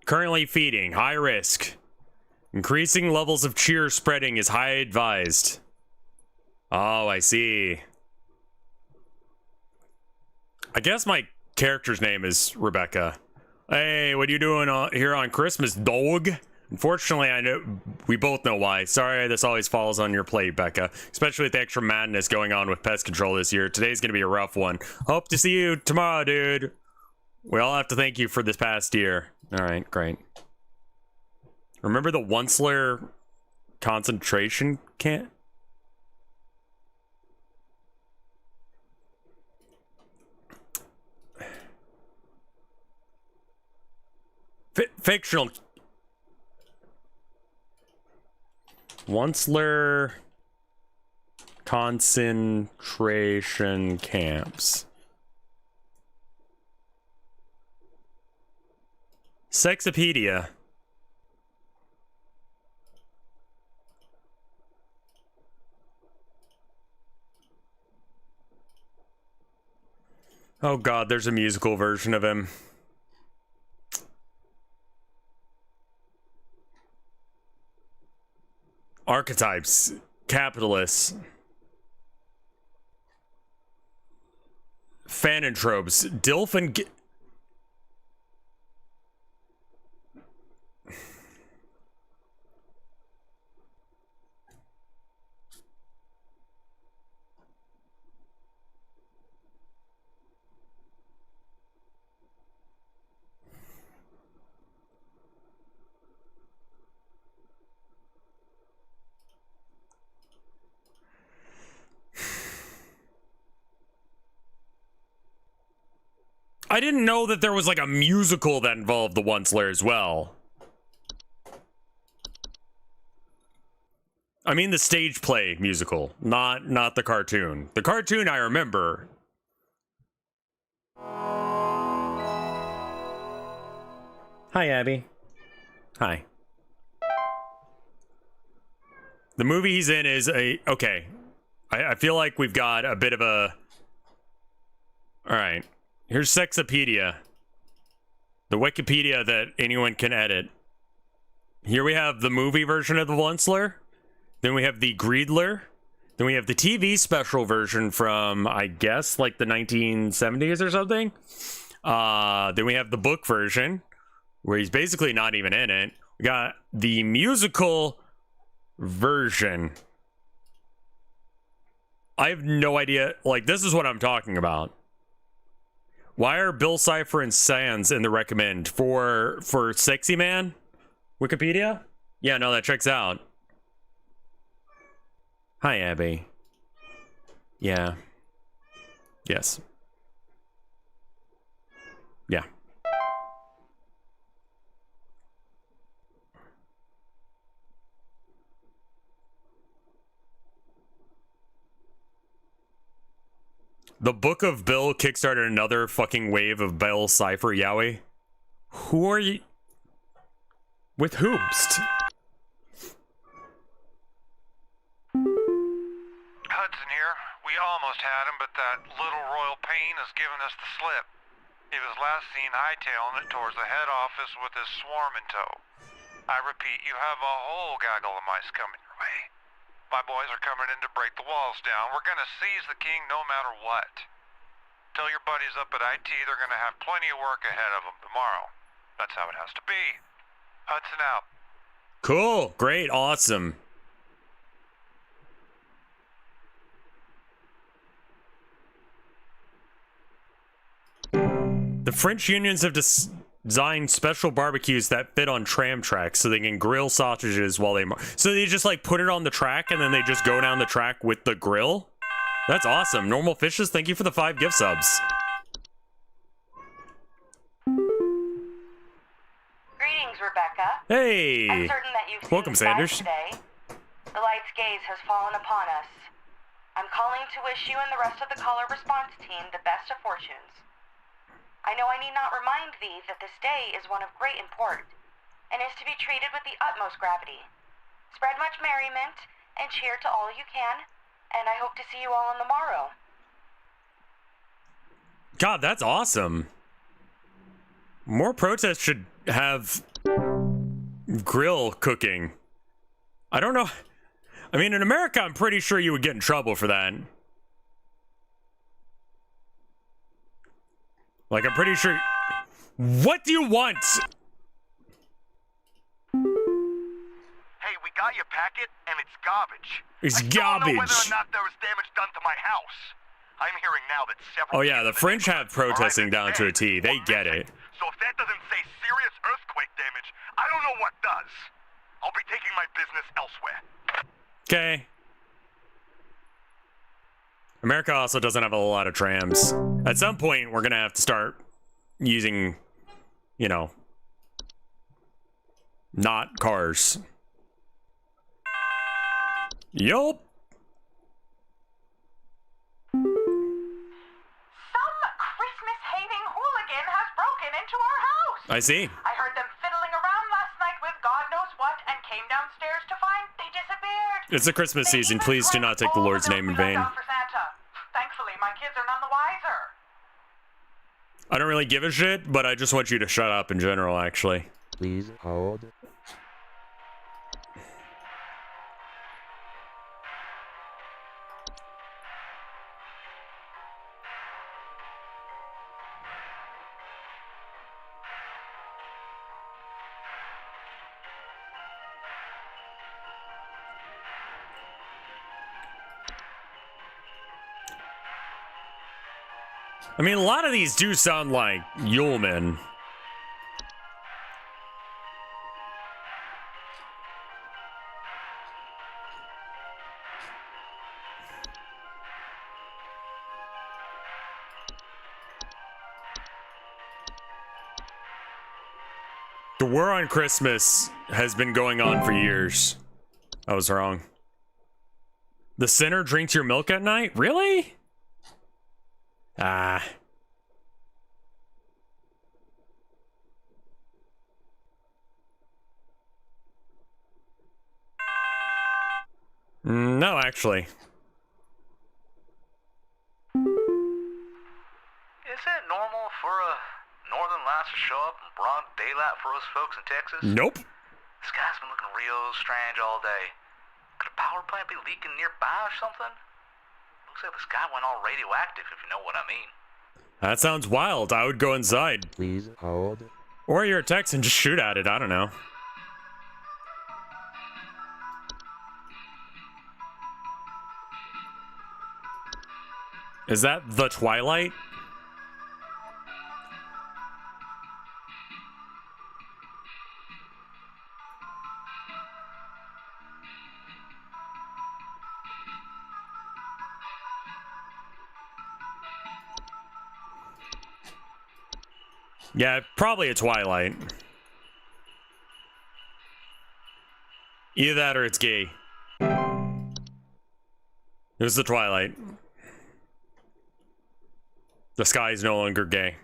A: Currently feeding, high risk. Increasing levels of cheer spreading is high advised. Oh, I see. I guess my character's name is Rebecca. Hey, what are you doing here on Christmas, dog? Unfortunately, I know we both know why. Sorry, this always falls on your plate, Becca. Especially with the extra madness going on with pest control this year. Today's gonna be a rough one. Hope to see you tomorrow, dude. We all have to thank you for this past year. All right, great. Remember the Onceler concentration camp? Fictional. Onceler concentration camps. Sexopedia. Oh god, there's a musical version of him. Archetypes, capitalists, fanantropes, Dilf and I didn't know that there was like a musical that involved the Onceler as well. I mean the stage play musical, not the cartoon. The cartoon I remember. Hi, Abby. Hi. The movie he's in is okay. I feel like we've got a bit of a... Alright. Here's Sexopedia. The Wikipedia that anyone can edit. Here we have the movie version of the Onceler. Then we have the Greedler. Then we have the TV special version from, I guess, like the 1970s or something. Then we have the book version, where he's basically not even in it. We got the musical version. I have no idea. Like, this is what I'm talking about. Why are Bill Cipher and Sans in the recommend for Sexy Man? Wikipedia? Yeah, no, that checks out. Hi, Abby. Yeah. Yes. Yeah. The Book of Bill kickstarted another fucking wave of Bill Cipher Yowie. Who are you? With Hoopst?
C: Hudson here. We almost had him, but that little royal pain has given us the slip. He was last seen hightailing it towards the head office with his swarm in tow. I repeat, you have a whole gaggle of mice coming your way. My boys are coming in to break the walls down. We're gonna seize the king no matter what. Tell your buddies up at IT they're gonna have plenty of work ahead of them tomorrow. That's how it has to be. Hudson out.
A: Cool. Great. Awesome. The French unions have designed special barbecues that fit on tram tracks so they can grill sausages while they... So they just like put it on the track and then they just go down the track with the grill? That's awesome. Normal Fishes, thank you for the 5 gift subs.
B: Greetings, Rebecca.
A: Hey.
B: I'm certain that you've
A: Welcome,
B: seen the
A: Sanders.
B: signs today. The light's gaze has fallen upon us. I'm calling to wish you and the rest of the caller response team the best of fortunes. I know I need not remind thee that this day is one of great import, and is to be treated with the utmost gravity. Spread much merriment, and cheer to all you can, and I hope to see you all on the morrow.
A: God, that's awesome. More protests should have grill cooking. I don't know. I mean, in America, I'm pretty sure you would get in trouble for that. Like, I'm pretty sure... What do you want?
C: Hey, we got your packet, and it's garbage.
A: It's
C: I still don't know whether
A: garbage.
C: or not there was damage done to my house. I'm hearing now that several...
A: Oh yeah, the
C: people
A: French have protesting down to a T. They get it.
C: So if that doesn't say serious earthquake damage, I don't know what does. I'll be taking my business elsewhere.
A: Okay. America also doesn't have a lot of trams. At some point, we're gonna have to start using, you know, not cars. Yup.
G: Some Christmas-hating hooligan has broken into our house.
A: I see.
G: I heard them fiddling around last night with God knows what and came downstairs to find they disappeared.
A: It's the Christmas
G: They
A: season.
G: even
A: Please do
G: grabbed
A: not take the
G: all
A: Lord's name in
G: milk we
A: vain.
G: left out for Santa. Thankfully, my kids are none the wiser.
A: I don't really give a shit, but I just want you to shut up in general, actually.
D: Please hold.
A: I mean, a lot of these do sound like Yuleman. The war on Christmas has been going on for years. I was wrong. The sinner drinks your milk at night? Really? Ah. No, actually.
C: Is it normal for a northern lights to show up in broad daylight for us folks in Texas?
A: Nope.
C: The sky's been looking real strange all day. Could a power plant be leaking nearby or something? Looks like the sky went all radioactive, if you know what I mean.
A: That sounds wild. I would go inside.
D: Please hold.
A: Or you're a Tex and just shoot at it. I don't know. Is that the Twilight? Yeah, probably a Twilight. Either that or it's gay. It was the Twilight. The sky is no longer gay.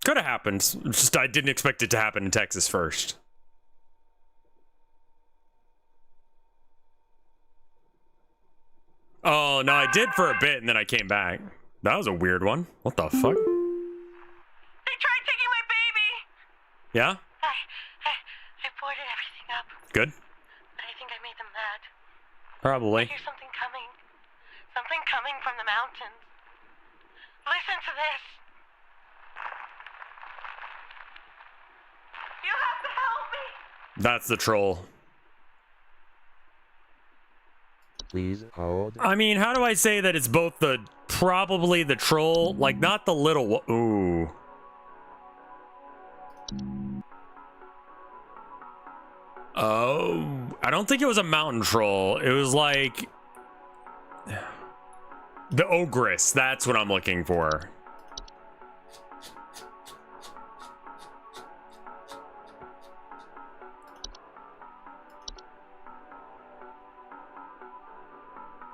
A: Could have happened. It's just I didn't expect it to happen in Texas first. Oh, no, I did for a bit and then I came back. That was a weird one. What the fuck?
G: They tried taking my baby.
A: Yeah?
F: I boarded everything up,
A: Good.
F: but I think I made them mad.
A: Probably.
F: Here's something coming. Something coming from the mountains. Listen to this.
G: You have to help me.
A: That's the troll.
D: Please hold.
A: I mean, how do I say that it's both the probably the troll, like not the little ooh. Oh, I don't think it was a mountain troll. It was like The ogress, that's what I'm looking for.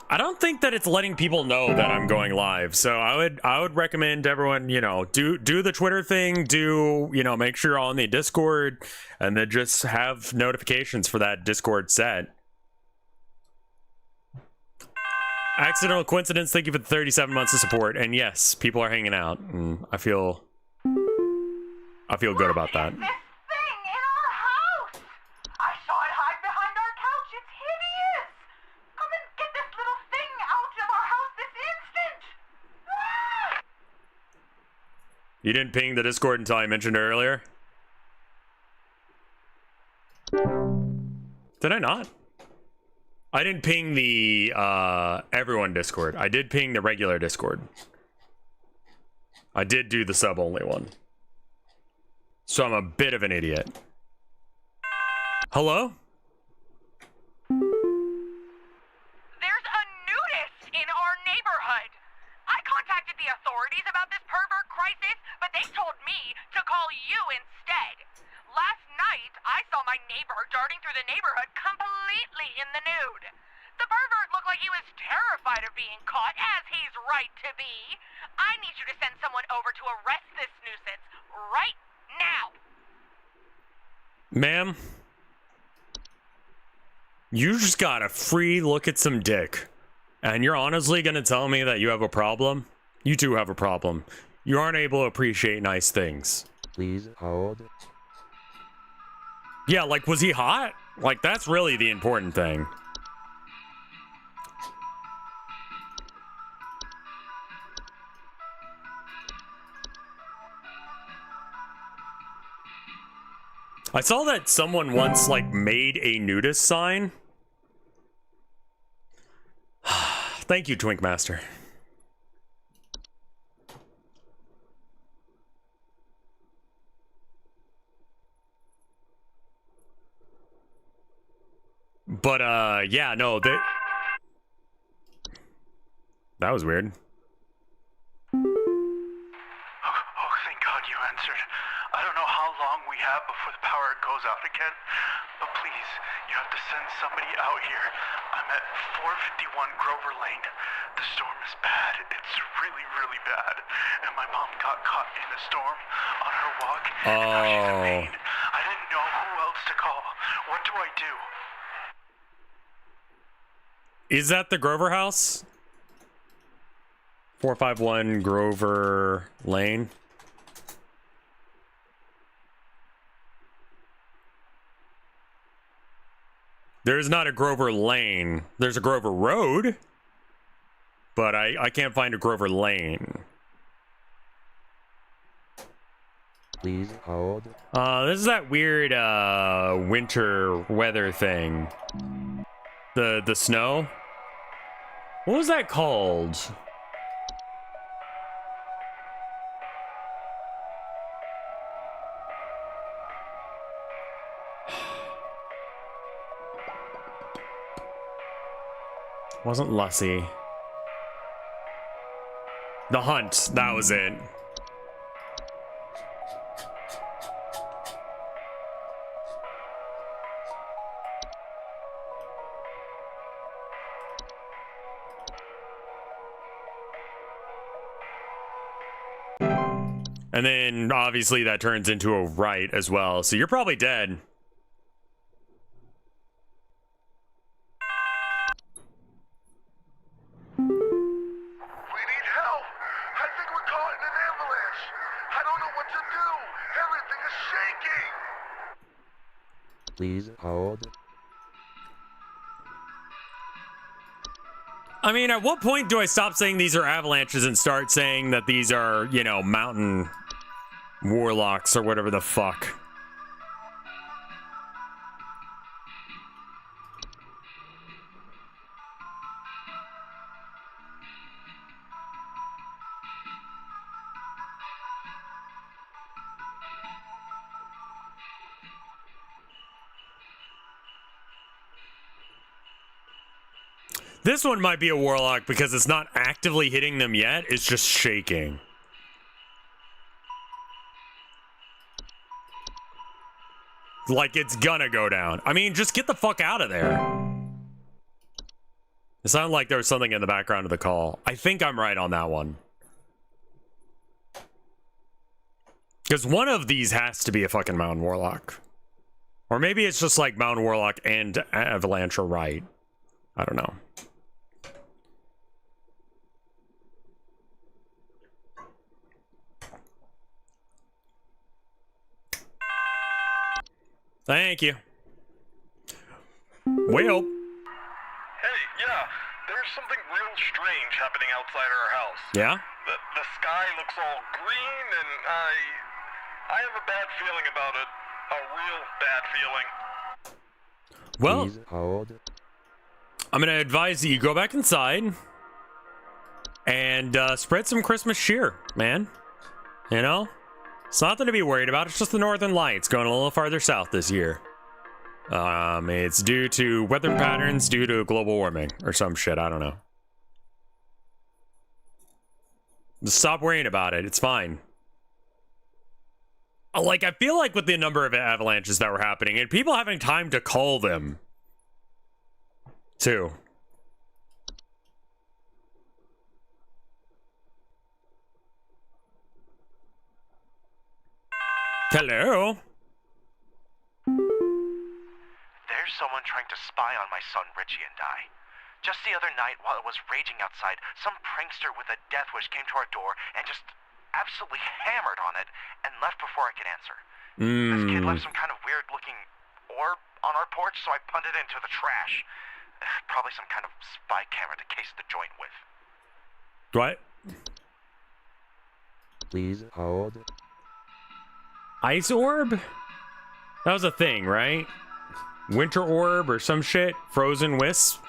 A: I don't think that it's letting people know that I'm going live, so I would recommend everyone, you know, do the Twitter thing, make sure you're all in the Discord, and then just have notifications for that Discord set. Accidental coincidence, thank you for the 37 months of support, and yes, people are hanging out, and I feel good about that.
B: This thing in our house! I saw it hide behind our couch. It's hideous! Come and get this little thing out of our house this instant! Ah!
A: You didn't ping the Discord until I mentioned it earlier? Did I not? I didn't ping the everyone Discord. I did ping the regular Discord. I did do the sub only one. So I'm a bit of an idiot. Hello?
G: There's a nudist in our neighborhood. I contacted the authorities about this pervert crisis, but they told me to call you instead. Last night, I saw my neighbor darting through the neighborhood completely in the nude. The pervert looked like he was terrified of being caught, as he's right to be. I need you to send someone over to arrest this nuisance right now.
A: Ma'am, you just got a free look at some dick. And you're honestly gonna tell me that you have a problem? You do have a problem. You aren't able to appreciate nice things.
D: Please hold.
A: Yeah, like, was he hot? Like, that's really the important thing. I saw that someone once, like, made a nudist sign. Thank you, Twinkmaster. But, yeah, no, that was weird.
C: Oh, thank God you answered. I don't know how long we have before the power goes out again, but please, you have to send somebody out here. I'm at 451 Grover Lane. The storm is bad. It's really, really bad. And my mom got caught in a storm on her walk, and now she's in Maine. I didn't know who else to call. What do I do?
A: Is that the Grover house? 451 Grover Lane. There's not a Grover Lane. There's a Grover Road. But I can't find a Grover Lane.
D: Please hold.
A: This is that weird winter weather thing. The snow. What was that called? Wasn't Lussie. The Hunt, that was it. And then obviously that turns into a right as well. So you're probably dead.
C: We need help. I think we're caught in an avalanche. I don't know what to do. Everything is shaking.
D: Please hold.
A: I mean, at what point do I stop saying these are avalanches and start saying that these are, you know, mountain warlocks or whatever the fuck? This one might be a warlock because it's not actively hitting them yet. It's just shaking. Like it's gonna go down. I mean, just get the fuck out of there. It sounded like there was something in the background of the call. I think I'm right on that one. Because one of these has to be a fucking Mountain Warlock. Or maybe it's just like Mountain Warlock and Avalanche are right. I don't know. Thank you. Well.
C: Hey, yeah, there's something real strange happening outside our house.
A: Yeah?
C: The sky looks all green, and I have a bad feeling about it. A real bad feeling.
A: Well,
D: Please hold.
A: I'm gonna advise that you go back inside and spread some Christmas cheer, man. You know? It's nothing to be worried about. It's just the Northern Lights going a little farther south this year. It's due to weather patterns due to global warming or some shit. I don't know. Just stop worrying about it. It's fine. Like, I feel like with the number of avalanches that were happening and people having time to call them, too. Hello?
C: There's someone trying to spy on my son Richie and I. Just the other night, while it was raging outside, some prankster with a death wish came to our door and just absolutely hammered on it and left before I could answer. This kid left some kind of weird-looking orb on our porch, so I punted it into the trash. Probably some kind of spy camera to case the joint with.
A: What?
D: Please hold.
A: Ice orb? That was a thing, right? Winter orb or some shit? Frozen wisp?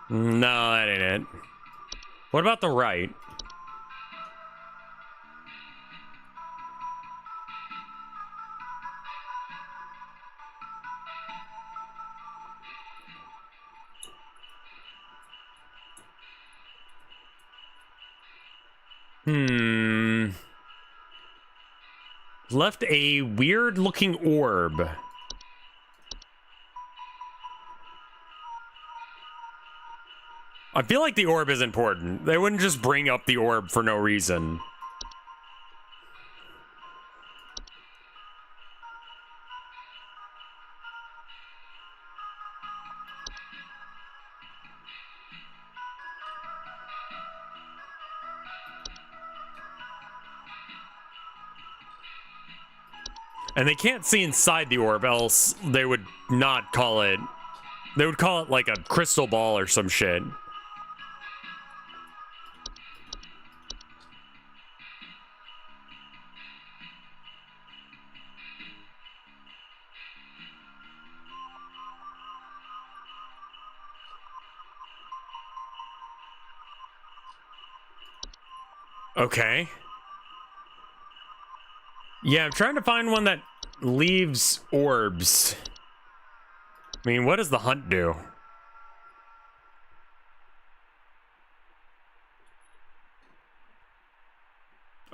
A: No, that ain't it. What about the right? Left a weird looking orb. I feel like the orb is important. They wouldn't just bring up the orb for no reason. And they can't see inside the orb, else they would not call it... They would call it like a crystal ball or some shit. Okay. Yeah, I'm trying to find one that leaves orbs. I mean, what does the hunt do?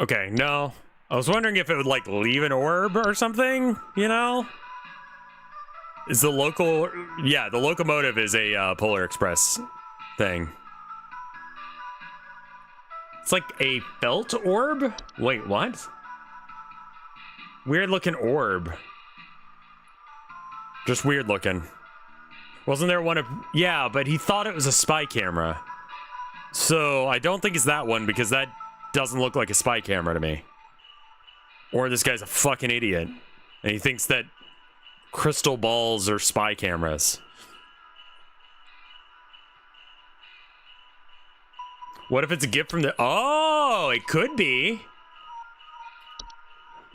A: Okay, no. I was wondering if it would, like, leave an orb or something, you know? Is the local... Yeah, the locomotive is a Polar Express thing. It's like a felt orb? Wait, what? Weird looking orb. Just weird looking. Wasn't there one of... Yeah, but he thought it was a spy camera. So I don't think it's that one because that doesn't look like a spy camera to me. Or this guy's a fucking idiot. And he thinks that crystal balls are spy cameras. What if it's a gift from the... Oh, it could be.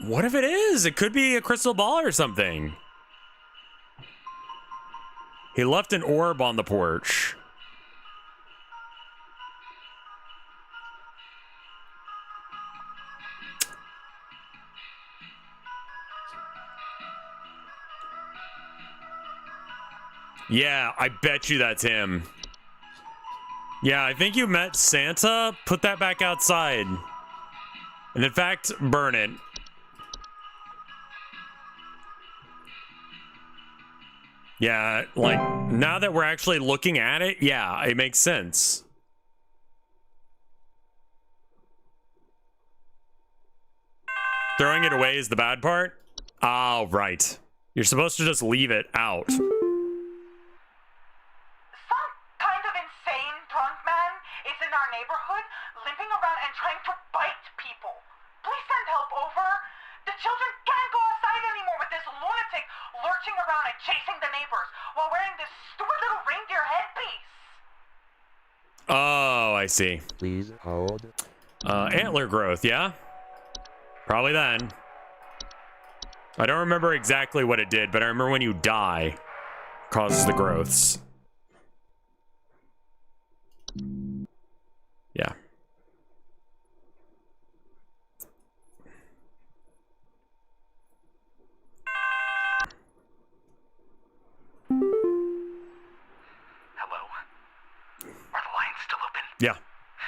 A: What if it is? It could be a crystal ball or something. He left an orb on the porch. Yeah, I bet you that's him. Yeah, I think you met Santa. Put that back outside. And in fact, burn it. Yeah, like, now that we're actually looking at it, yeah, it makes sense. Throwing it away is the bad part? Oh, right. You're supposed to just leave it out.
B: Some kind of insane drunk man is in our neighborhood, limping around and trying to bite people. Please send help over. The children can't go outside anymore with this lunatic lurching around and chasing the neighbors while wearing this stupid little reindeer headpiece.
A: Oh, I see.
D: Please hold.
A: Antler growth, yeah? Probably then. I don't remember exactly what it did, but I remember when you die, it causes the growths. Yeah.
C: Hello? Are the lines still open?
A: Yeah.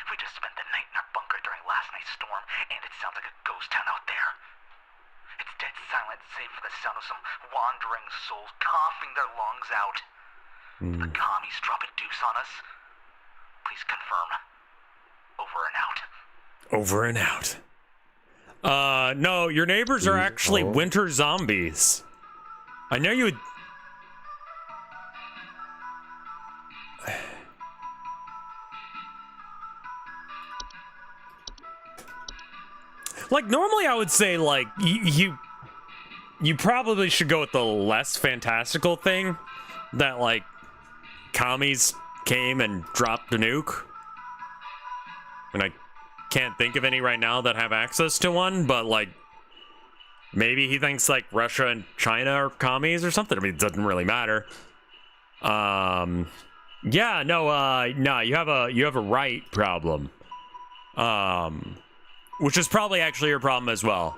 C: We just spent the night in our bunker during last night's storm, and it sounds like a ghost town out there. It's dead silent, save for the sound of some wandering souls coughing their lungs out. If the commies drop a deuce on us, please confirm. Over and out.
A: Over and out. No, your neighbors are actually winter zombies. I know you would... Like, normally I would say, like, you probably should go with the less fantastical thing. That, like, commies came and dropped a nuke. And I can't think of any right now that have access to one, but, like, maybe he thinks, like, Russia and China are commies or something. I mean, it doesn't really matter. Yeah, no, you have a right problem. Which is probably actually your problem as well.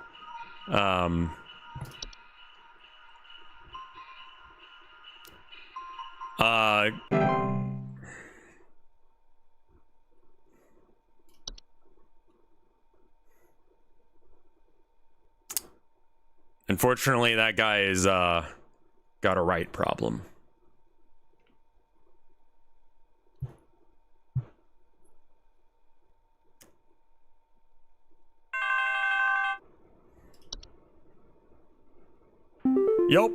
A: Unfortunately, that guy is, got a right problem. Yup.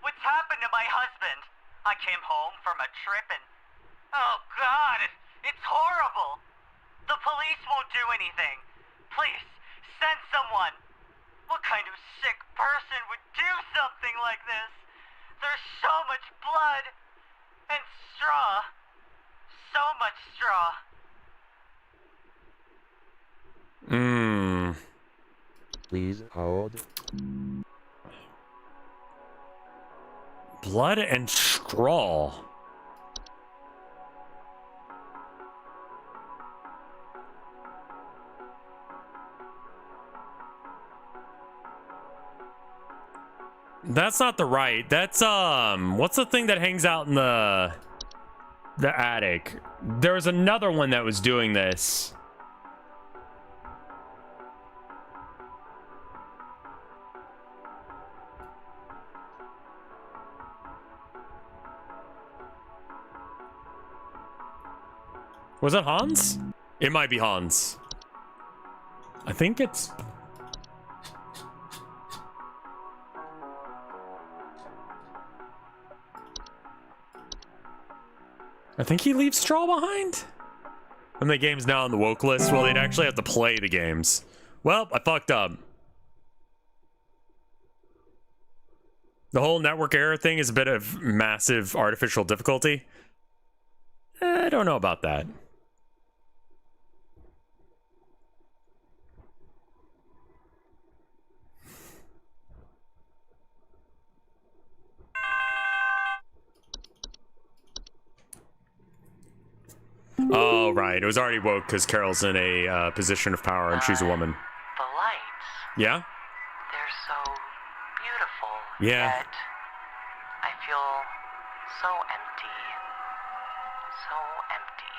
G: What's happened to my husband? I came home from a trip and... Oh, God, it's horrible. The police won't do anything. Please, send someone. What kind of sick person would do something like this? There's so much blood. And straw. So much straw.
D: Please hold.
A: Blood and straw. That's not the right. That's what's the thing that hangs out in the attic? There was another one that was doing this. Was it Hans? It might be Hans. I think it's... I think he leaves straw behind? And the game's now on the woke list. Well, they'd actually have to play the games. Well, I fucked up. The whole network error thing is a bit of massive artificial difficulty. I don't know about that. Oh, right. It was already woke because Carol's in a position of power and she's a woman.
E: The lights.
A: Yeah?
E: They're so beautiful.
A: Yeah.
E: Yet I feel so so empty.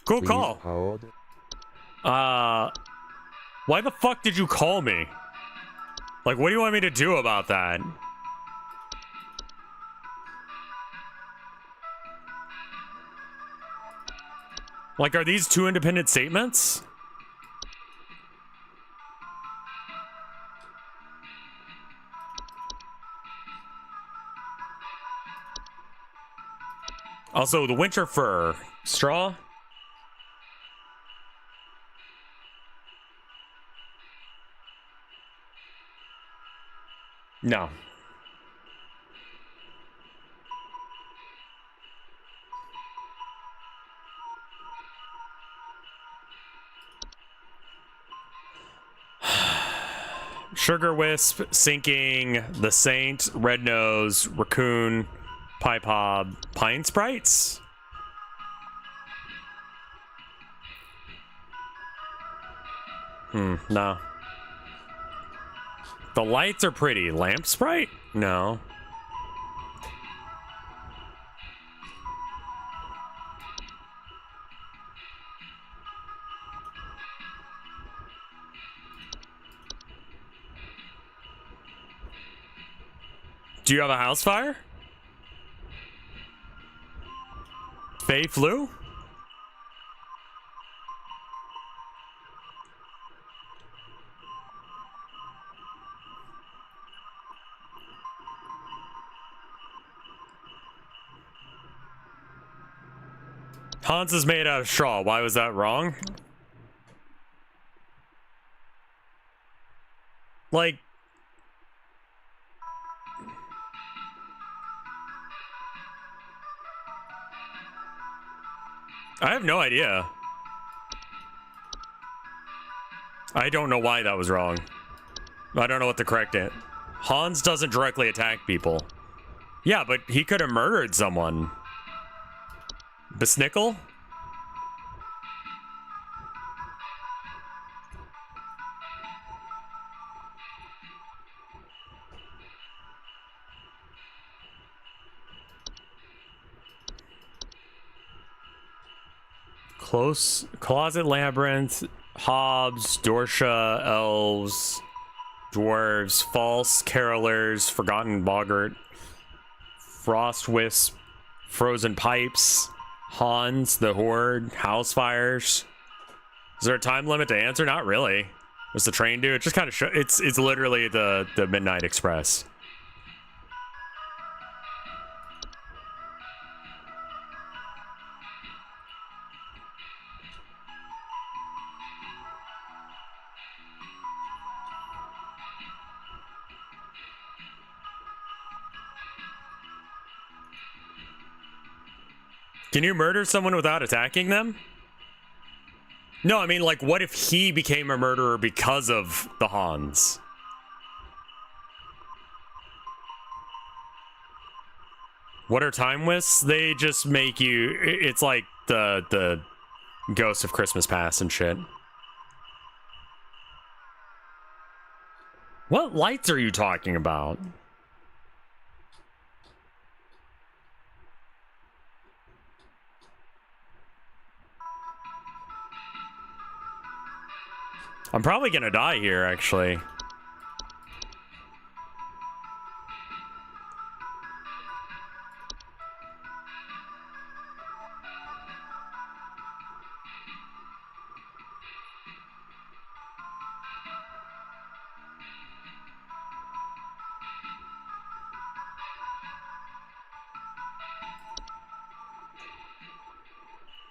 A: Cool
D: Please
A: call.
D: hold.
A: Why the fuck did you call me? Like, what do you want me to do about that? Like, are these two independent statements? Also, the winter fur. Straw? No. Sugar Wisp, Sinking, The Saint, Red Nose, Raccoon, Pipe Hob, Pine Sprites? No. The lights are pretty. Lamp Sprite? No. Do you have a house fire? Fey flu? Hans is made out of straw. Why was that wrong? Like, I have no idea. I don't know why that was wrong. I don't know what to correct it. Hans doesn't directly attack people. Yeah, but he could have murdered someone. Besnickle? Close Closet Labyrinth, Hobbs, Dorsha, Elves, Dwarves, False, Carolers, Forgotten Boggart, Frost Wisp, Frozen Pipes, Hans, The Horde, House Fires. Is there a time limit to answer? Not really. What's the train do? It just kind of it's literally the Midnight Express. Can you murder someone without attacking them? No, I mean, like, what if he became a murderer because of the Hans? What are time wisps? They just make you... It's like the Ghost of Christmas Past and shit. What lights are you talking about? I'm probably gonna die here, actually.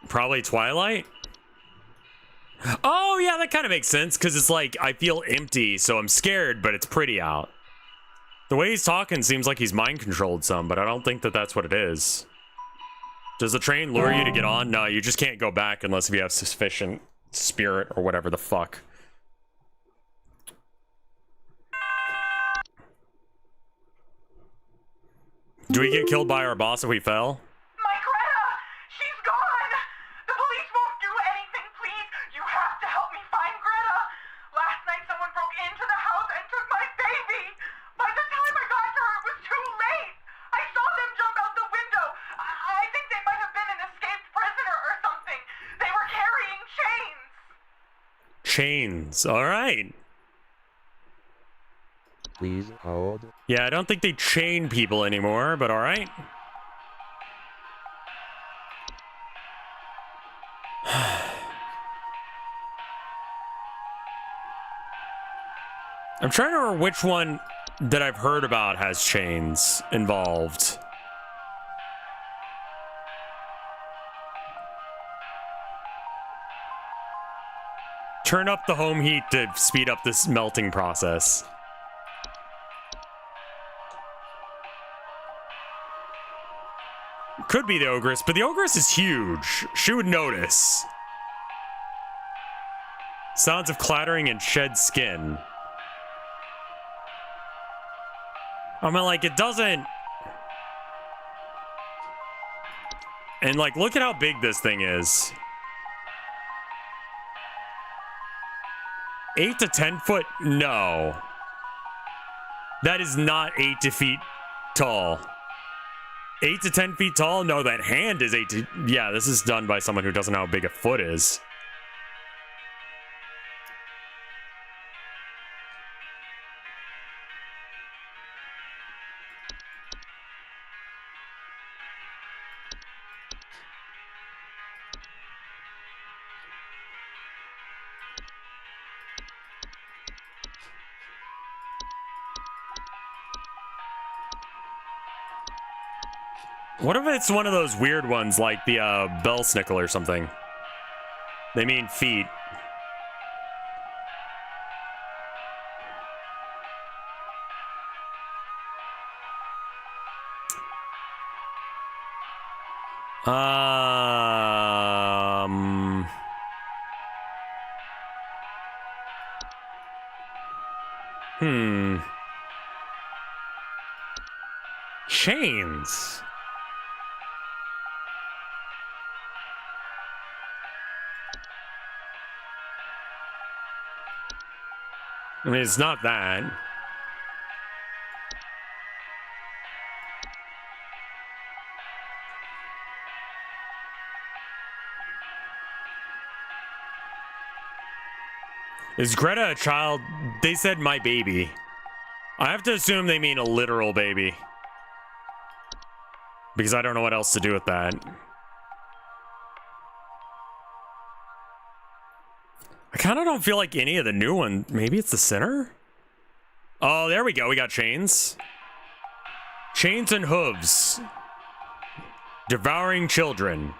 A: Probably Twilight? Oh, yeah, that kind of makes sense, because it's like, I feel empty, so I'm scared, but it's pretty out. The way he's talking seems like he's mind-controlled some, but I don't think that that's what it is. Does the train lure you to get on? No, you just can't go back unless if you have sufficient spirit or whatever the fuck. Do we get killed by our boss if we fell?
G: My Greta! She's gone! The police won't do anything, please! You have to help me find Greta! Last night someone broke into the house and took my baby! By the time I got to her, it was too late! I saw them jump out the window!
A: chains. All right.
D: Please hold.
A: Yeah, I don't think they chain people anymore, but all right. I'm trying to remember which one that I've heard about has chains involved. Turn up the home heat to speed up this melting process. Could be the ogress, but the ogress is huge. She would notice. Sounds of clattering and shed skin. I mean, like, it doesn't... And, like, look at how big this thing is. 8 to 10 foot? No. That is not 8 to feet tall. 8 to 10 feet tall? No, that hand is 8 to... Yeah, this is done by someone who doesn't know how big a foot is. What if it's one of those weird ones like the bell snickle or something? They mean feet. Chains. I mean, it's not that. Is Greta a child? They said my baby. I have to assume they mean a literal baby. Because I don't know what else to do with that. I kind of don't feel like any of the new one. Maybe it's the center? Oh, there we go. We got chains. Chains and hooves. Devouring children.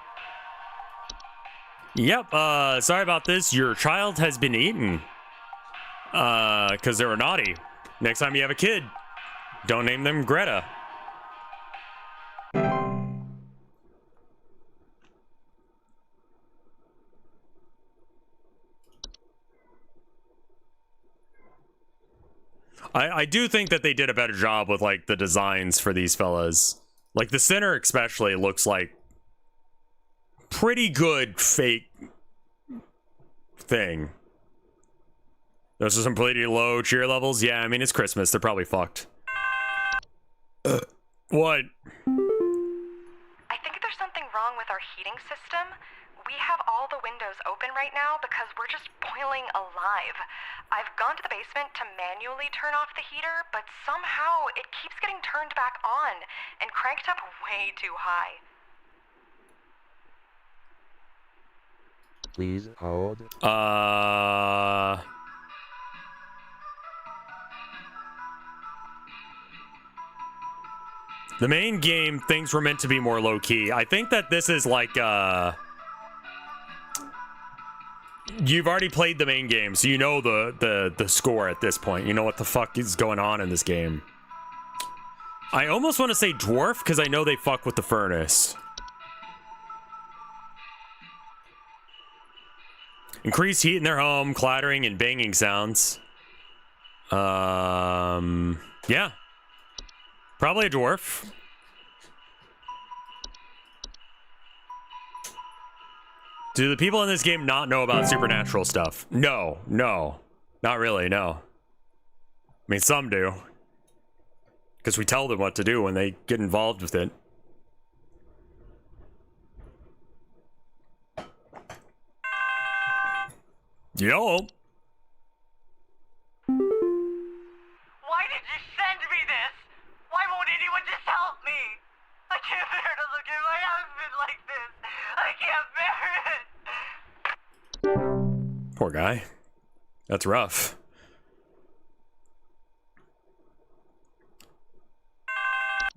A: Yep, sorry about this. Your child has been eaten. Because they were naughty. Next time you have a kid, don't name them Greta. I do think that they did a better job with, like, the designs for these fellas. Like, the center especially looks like pretty good fake thing. Those are some pretty low cheer levels. Yeah, I mean, it's Christmas. They're probably fucked. What?
F: I think there's something wrong with our heating system. We have all the windows open right now because we're just boiling alive. I've gone to the basement to manually turn off the heater, but somehow it keeps getting turned back on and cranked up way too high.
D: Please hold.
A: The main game, things were meant to be more low-key. I think that this is like, you've already played the main game, so you know the score at this point. You know what the fuck is going on in this game. I almost want to say dwarf, because I know they fuck with the furnace. Increased heat in their home, clattering and banging sounds. Yeah. Probably a dwarf. Do the people in this game not know about supernatural stuff? No, no. Not really, no. I mean, some do. Because we tell them what to do when they get involved with it. Yo. Poor guy. That's rough.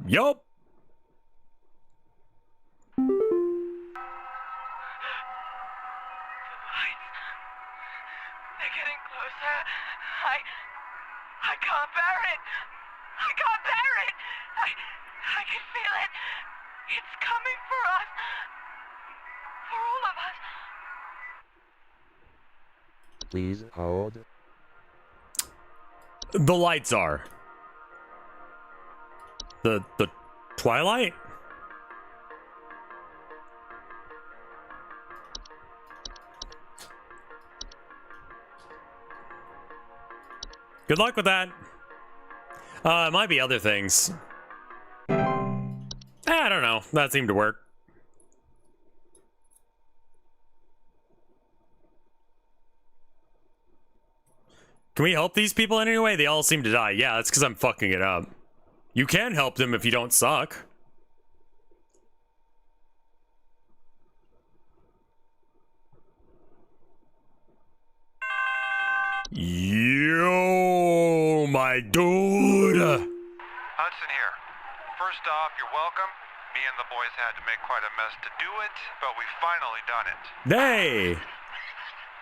A: Yup.
G: They're getting closer. I can't bear it. I can't bear it. I can feel it. It's coming for us. For all of us.
D: Please hold.
A: The lights are. The Twilight? Good luck with that. It might be other things. I don't know. That seemed to work. Can we help these people in any way? They all seem to die. Yeah, that's because I'm fucking it up. You can help them if you don't suck. Yo, my dude.
I: Hudson here. First off, you're welcome. Me and the boys had to make quite a mess to do it, but we finally done it.
A: Hey.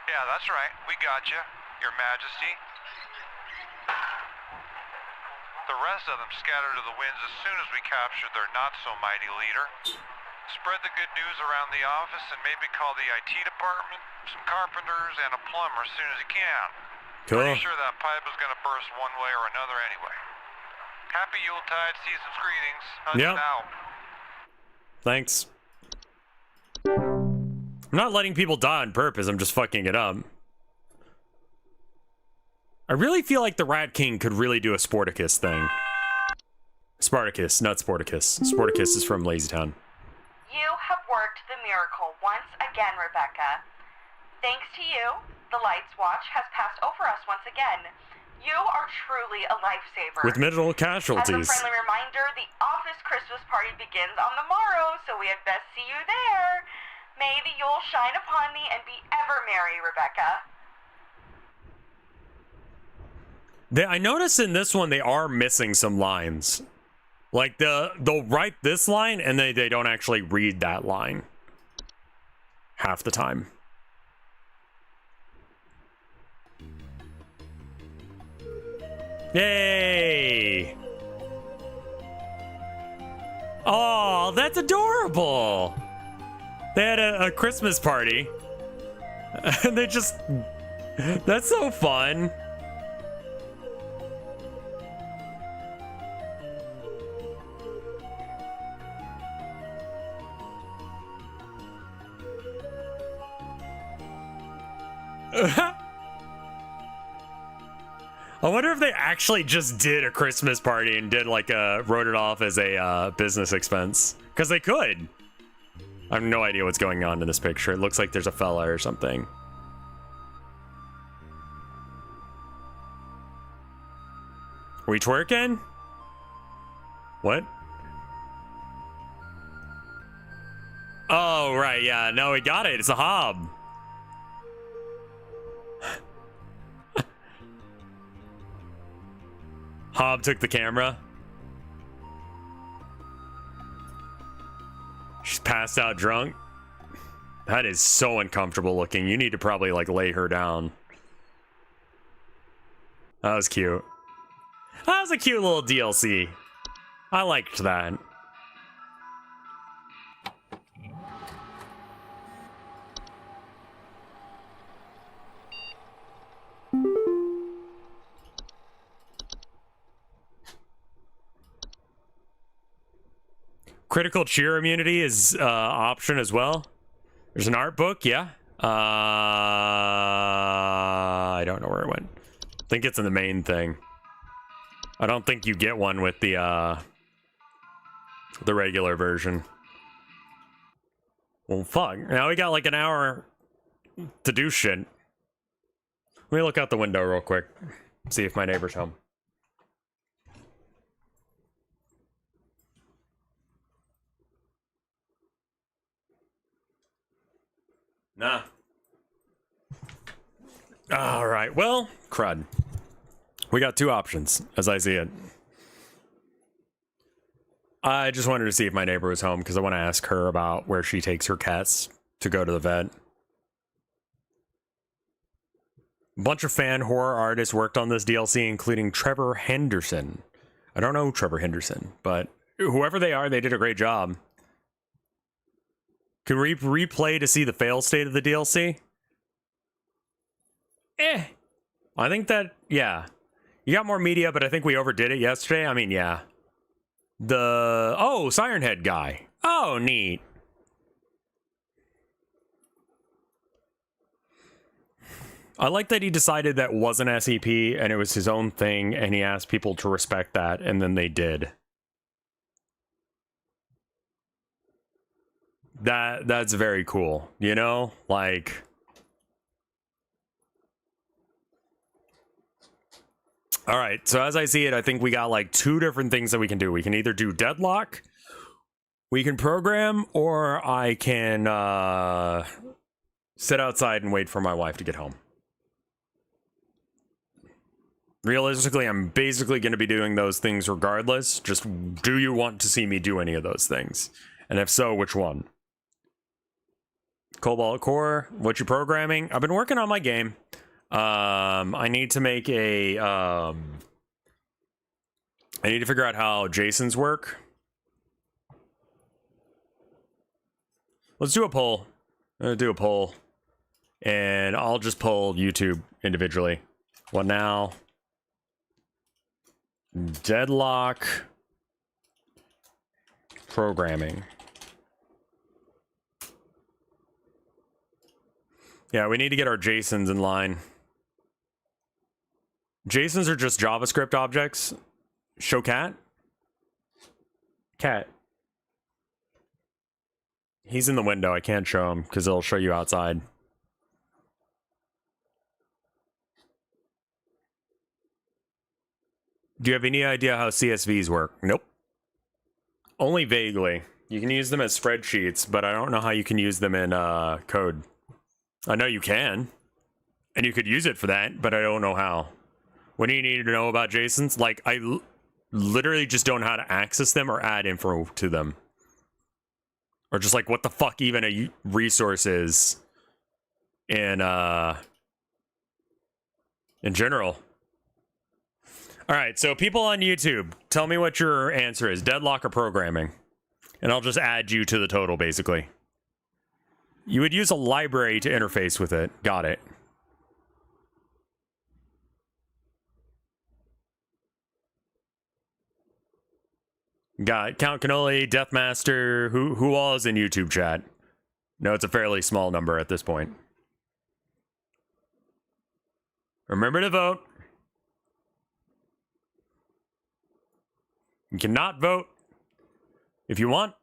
I: Yeah, that's right. We got you, Your Majesty. The rest of them scattered to the winds as soon as we captured their not-so-mighty leader. Spread the good news around the office and maybe call the IT department, some carpenters, and a plumber as soon as you can.
A: Cool.
I: Pretty sure that pipe is gonna burst one way or another anyway. Happy Yuletide, season's greetings. Hudson
A: Yep.
I: out.
A: Thanks. I'm not letting people die on purpose. I'm just fucking it up. I really feel like the Rat King could really do a Sporticus thing. Spartacus, not Sporticus. Sporticus is from Lazytown.
B: You have worked the miracle once again, Rebecca. Thanks to you, the Lights Watch has passed over us once again. You are truly a lifesaver.
A: With minimal
B: As a
A: casualties.
B: friendly reminder, the office Christmas party begins on the morrow, so we had best see you there. May the Yule shine upon thee and be ever merry, Rebecca.
A: I noticed in this one they are missing some lines. Like they'll write this line and they don't actually read that line. Half the time. Yay! Oh, that's adorable! They had a Christmas party. And they just... That's so fun. I wonder if they actually just did a Christmas party and did like wrote it off as a business expense. Because they could. I have no idea what's going on in this picture. It looks like there's a fella or something. Are we twerking? What? Oh, right, yeah. No, we got it. It's a hob. Hob took the camera. She's passed out drunk. That is so uncomfortable looking. You need to probably like lay her down. That was cute. That was a cute little DLC. I liked that. Critical cheer immunity is option as well. There's an art book, yeah. I don't know where it went. I think it's in the main thing. I don't think you get one with the regular version. Well, fuck. Now we got like an hour to do shit. Let me look out the window real quick. See if my neighbor's home. Nah. All right. Well, crud. We got two options, as I see it. I just wanted to see if my neighbor was home because I want to ask her about where she takes her cats to go to the vet. A bunch of fan horror artists worked on this DLC, including Trevor Henderson. I don't know Trevor Henderson, but whoever they are, they did a great job. Can we replay to see the fail state of the DLC? I think that, yeah. You got more media, but I think we overdid it yesterday. I mean, yeah. Oh, Siren Head guy. Oh, neat. I like that he decided that wasn't SEP and it was his own thing, and he asked people to respect that, and then they did. That's very cool, you know? Like, all right, so as I see it, I think we got like two different things that we can do. We can either do deadlock, we can program, or I can sit outside and wait for my wife to get home. Realistically, I'm basically going to be doing those things regardless. Just, do you want to see me do any of those things? And if so, which one? Cobalt Core, what you programming? I've been working on my game. I need to make a, I need to figure out how JSONs work. Let's do a poll. I'm gonna do a poll. And I'll just poll YouTube individually. What now? Deadlock programming. Yeah, we need to get our JSONs in line. JSONs are just JavaScript objects. Show cat. Cat. He's in the window. I can't show him because it'll show you outside. Do you have any idea how CSVs work? Nope. Only vaguely. You can use them as spreadsheets, but I don't know how you can use them in code. I know you can, and you could use it for that, but I don't know how. What do you need to know about JSONs? Like, I literally just don't know how to access them or add info to them. Or just like, what the fuck even a resource is in general. All right, so people on YouTube, tell me what your answer is, deadlock or programming. And I'll just add you to the total, basically. You would use a library to interface with it. Got it. Got it. Count Cannoli, Deathmaster, who all is in YouTube chat? No, it's a fairly small number at this point. Remember to vote. You cannot vote if you want,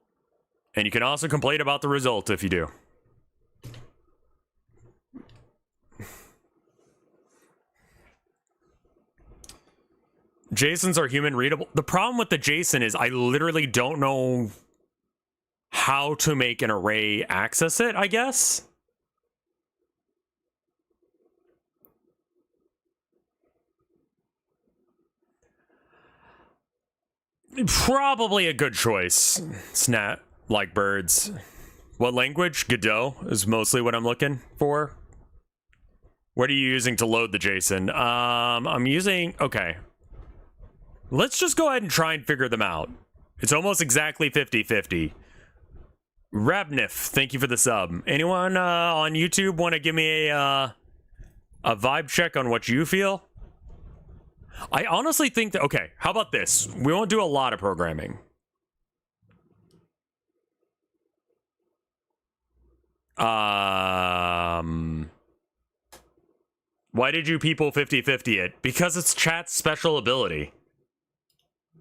A: and you can also complain about the result if you do. JSONs are human readable. The problem with the JSON is I literally don't know how to make an array access it, I guess. Probably a good choice. Snap like birds. What language? Godot is mostly what I'm looking for. What are you using to load the JSON? I'm using, okay. Let's just go ahead and try and figure them out. It's almost exactly 50-50. Rabnif, thank you for the sub. Anyone on YouTube want to give me a vibe check on what you feel? I honestly think that, okay, how about this? We won't do a lot of programming. Why did you people 50-50 it? Because it's chat's special ability.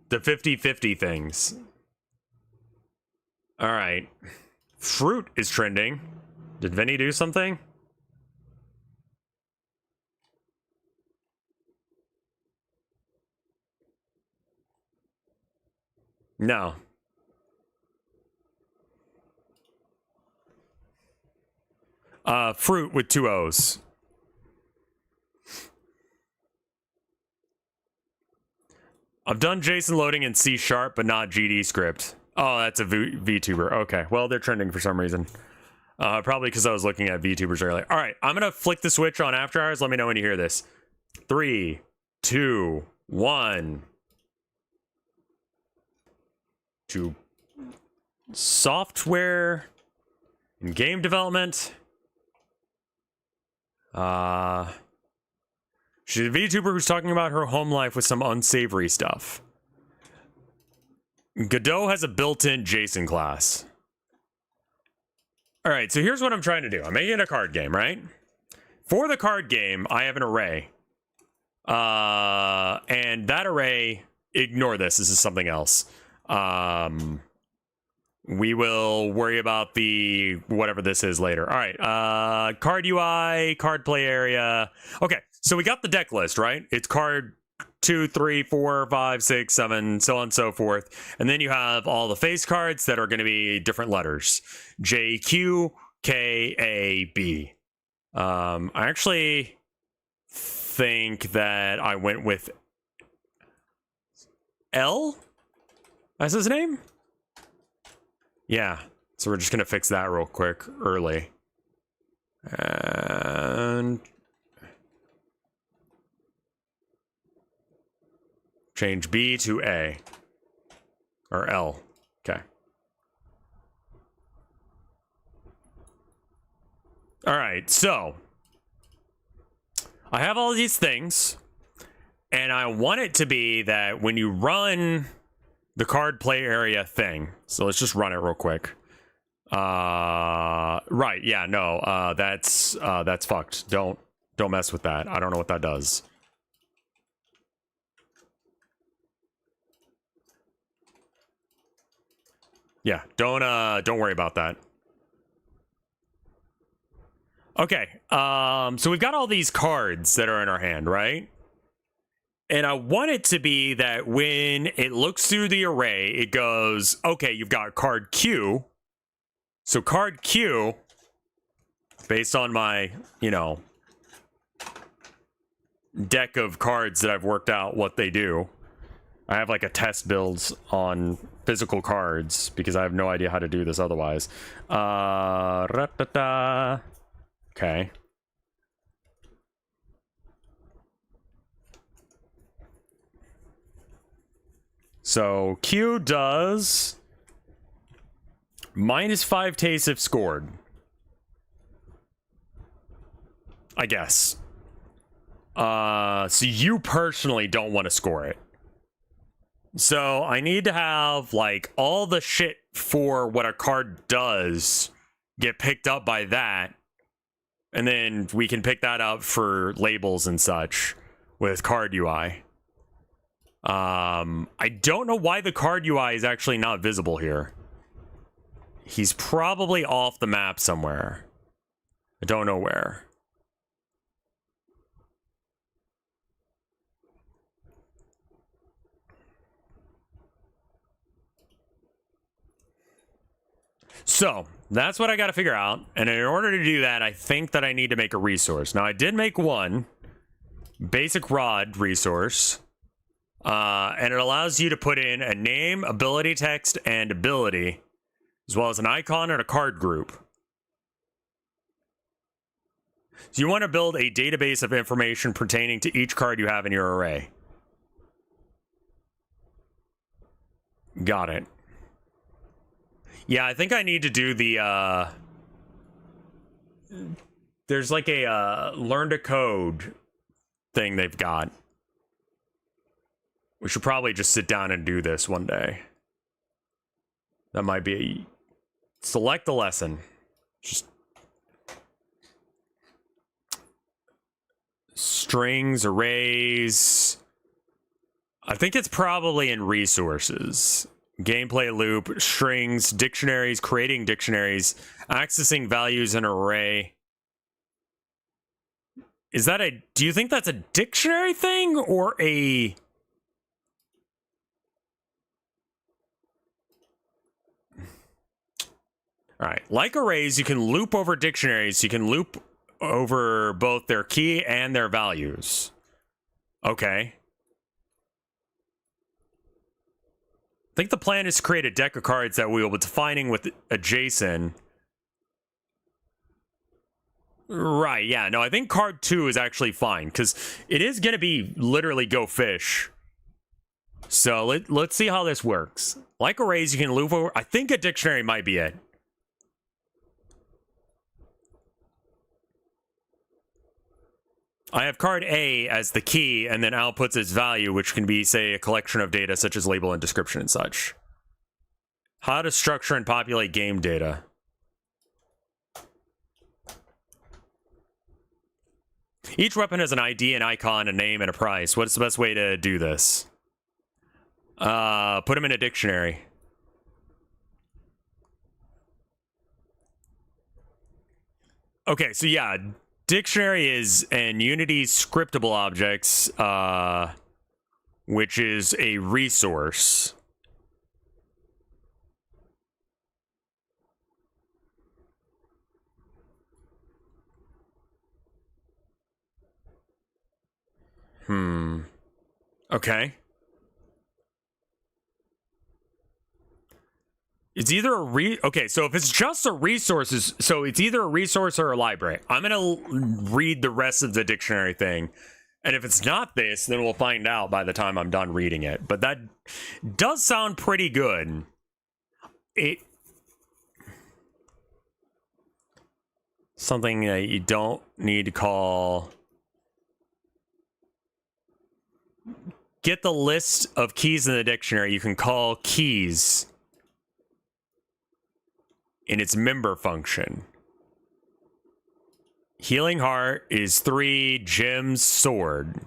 A: The 50-50 things. All right. Fruit is trending. Did Vinny do something? No. Fruit with 2 O's. I've done JSON loading in C# but not GD script. Oh, that's a VTuber. Okay, well, they're trending for some reason. Probably because I was looking at VTubers earlier. All right, I'm going to flick the switch on After Hours. Let me know when you hear this. 3, 2, 1. To software and game development. She's a VTuber who's talking about her home life with some unsavory stuff. Godot has a built-in JSON class. All right, so here's what I'm trying to do. I'm making a card game, right? For the card game, I have an array. And that array, ignore this. This is something else. We will worry about the whatever this is later. All right, card UI, card play area. Okay, so we got the deck list, right? It's card 2, 3, 4, 5, 6, 7, so on and so forth. And then you have all the face cards that are going to be different letters. J, Q, K, A, B. I actually think that I went with L as his name. Yeah, so we're just going to fix that real quick early. And change B to A. Or L. Okay. All right, so I have all these things, and I want it to be that when you run the card play area thing, so let's just run it real quick. Right, yeah, no, that's fucked. Don't mess with that. I don't know what that does. Yeah, don't worry about that. Okay, so we've got all these cards that are in our hand, right? And I want it to be that when it looks through the array, it goes, okay, you've got card Q. So card Q, based on my, deck of cards that I've worked out what they do. I have like a test builds on physical cards because I have no idea how to do this otherwise. Okay. So Q does -5 tastes if scored. I guess. So you personally don't want to score it. So I need to have like all the shit for what a card does get picked up by that. And then we can pick that up for labels and such with card UI. I don't know why the card UI is actually not visible here. He's probably off the map somewhere. I don't know where. So, that's what I got to figure out. And in order to do that, I think that I need to make a resource. Now, I did make one basic rod resource. And it allows you to put in a name, ability text, and ability, as well as an icon and a card group. So you want to build a database of information pertaining to each card you have in your array. Got it. Yeah, I think I need to do the, there's like a learn to code thing they've got. We should probably just sit down and do this one day. That might be a... Select the lesson. Just... Strings, arrays... I think it's probably in resources. Gameplay loop, strings, dictionaries, creating dictionaries, accessing values in an array. Is that a... Do you think that's a dictionary thing or a... All right. Like arrays, you can loop over dictionaries. You can loop over both their key and their values. Okay. I think the plan is to create a deck of cards that we will be defining with a JSON. Right, yeah. No, I think card 2 is actually fine, because it is going to be literally go fish. So let's see how this works. Like arrays, you can loop over. I think a dictionary might be it. I have card A as the key, and then outputs its value, which can be, say, a collection of data such as label and description and such. How to structure and populate game data. Each weapon has an ID, an icon, a name, and a price. What's the best way to do this? Put them in a dictionary. Okay, so yeah, dictionary is an Unity scriptable objects, which is a resource. Okay. It's either a okay, so if it's just a resources, so it's either a resource or a library. I'm gonna read the rest of the dictionary thing. And if it's not this, then we'll find out by the time I'm done reading it. But that does sound pretty good. Something that you don't need to call. Get the list of keys in the dictionary. You can call keys in its member function. Healing Heart is 3, Gem's Sword.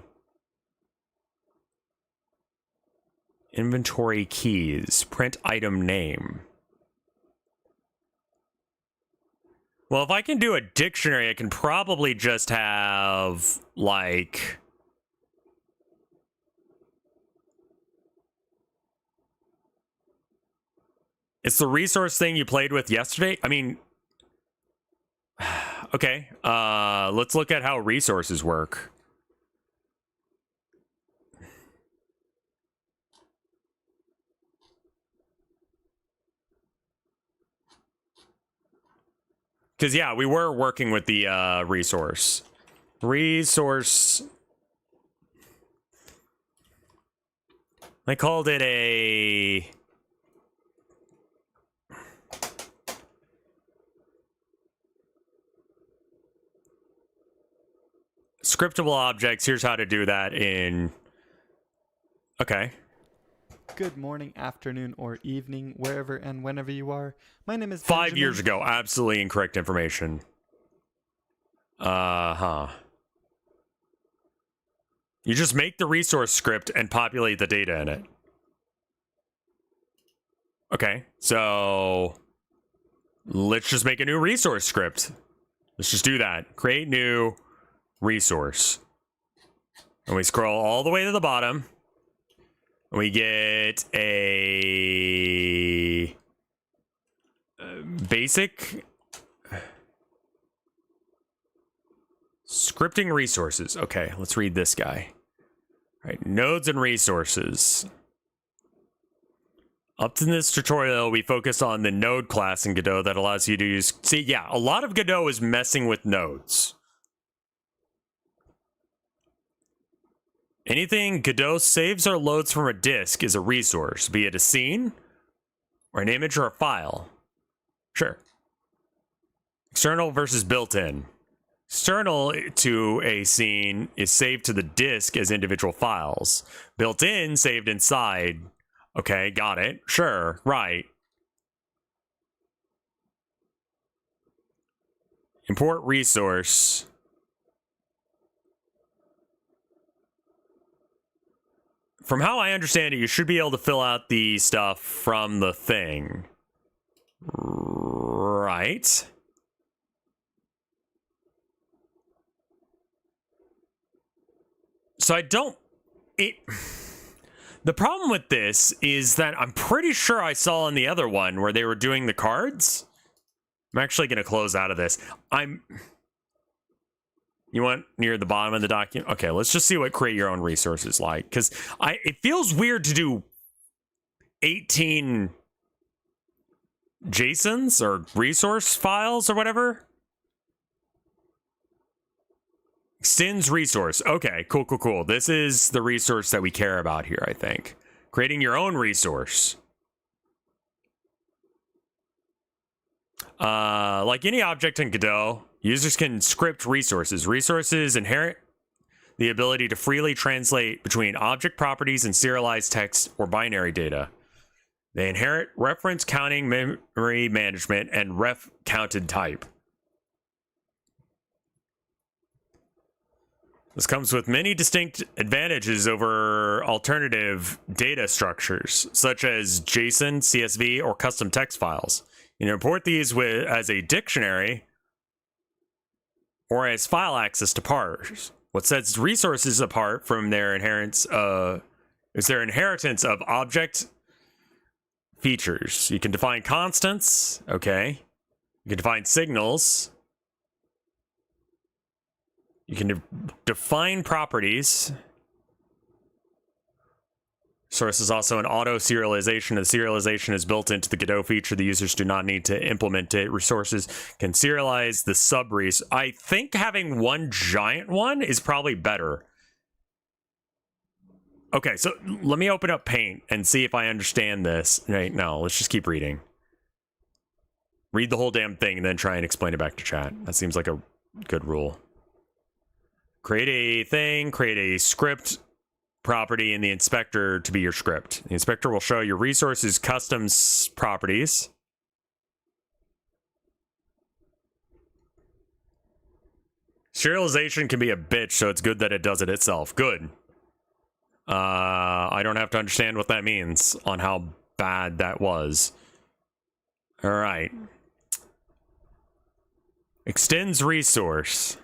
A: Inventory keys, print item name. Well, if I can do a dictionary, I can probably just have, like... It's the resource thing you played with yesterday? I mean... Okay, let's look at how resources work. Because, yeah, we were working with the resource. Resource... I called it a... Scriptable objects. Here's how to do that in... Okay.
J: Good morning, afternoon, or evening, wherever and whenever you are. My name is
A: 5
J: Benjamin.
A: years ago. Absolutely incorrect information. You just make the resource script and populate the data in it. Okay, so... Let's just make a new resource script. Let's just do that. Create new... resource. And we scroll all the way to the bottom. We get a basic scripting resources. Okay, let's read this guy. All right, nodes and resources. Up to this tutorial, we focus on the node class in Godot that allows you to use... See, yeah, a lot of Godot is messing with nodes. Anything Godot saves or loads from a disk is a resource, be it a scene, or an image, or a file. Sure. External versus built-in. External to a scene is saved to the disk as individual files. Built-in, saved inside. Okay, got it. Sure, right. Import resource. From how I understand it, you should be able to fill out the stuff from the thing. Right. So I don't... The problem with this is that I'm pretty sure I saw in the other one where they were doing the cards. I'm actually going to close out of this. You want near the bottom of the document? Okay, let's just see what create your own resources like. Because it feels weird to do 18 JSONs or resource files or whatever. Extends resource. Okay, cool. This is the resource that we care about here, I think. Creating your own resource. Like any object in Godot, users can script resources. Resources inherit the ability to freely translate between object properties and serialized text or binary data. They inherit reference counting, memory management, and ref counted type. This comes with many distinct advantages over alternative data structures, such as JSON, CSV, or custom text files. You can import these as a dictionary or as file access to parse. What sets resources apart from their inheritance is their inheritance of object features. You can define constants, okay. You can define signals. You can define properties. Source is also an auto-serialization. The serialization is built into the Godot feature. The users do not need to implement it. Resources can serialize the sub-res. I think having one giant one is probably better. Okay, so let me open up Paint and see if I understand this. Right, no, let's just keep reading. Read the whole damn thing and then try and explain it back to chat. That seems like a good rule. Create a thing, create a script property in the inspector to be your script. The inspector will show your resources custom properties. Serialization can be a bitch, so it's good that it does it itself. Good. I don't have to understand what that means on how bad that was. All right. Extends resource.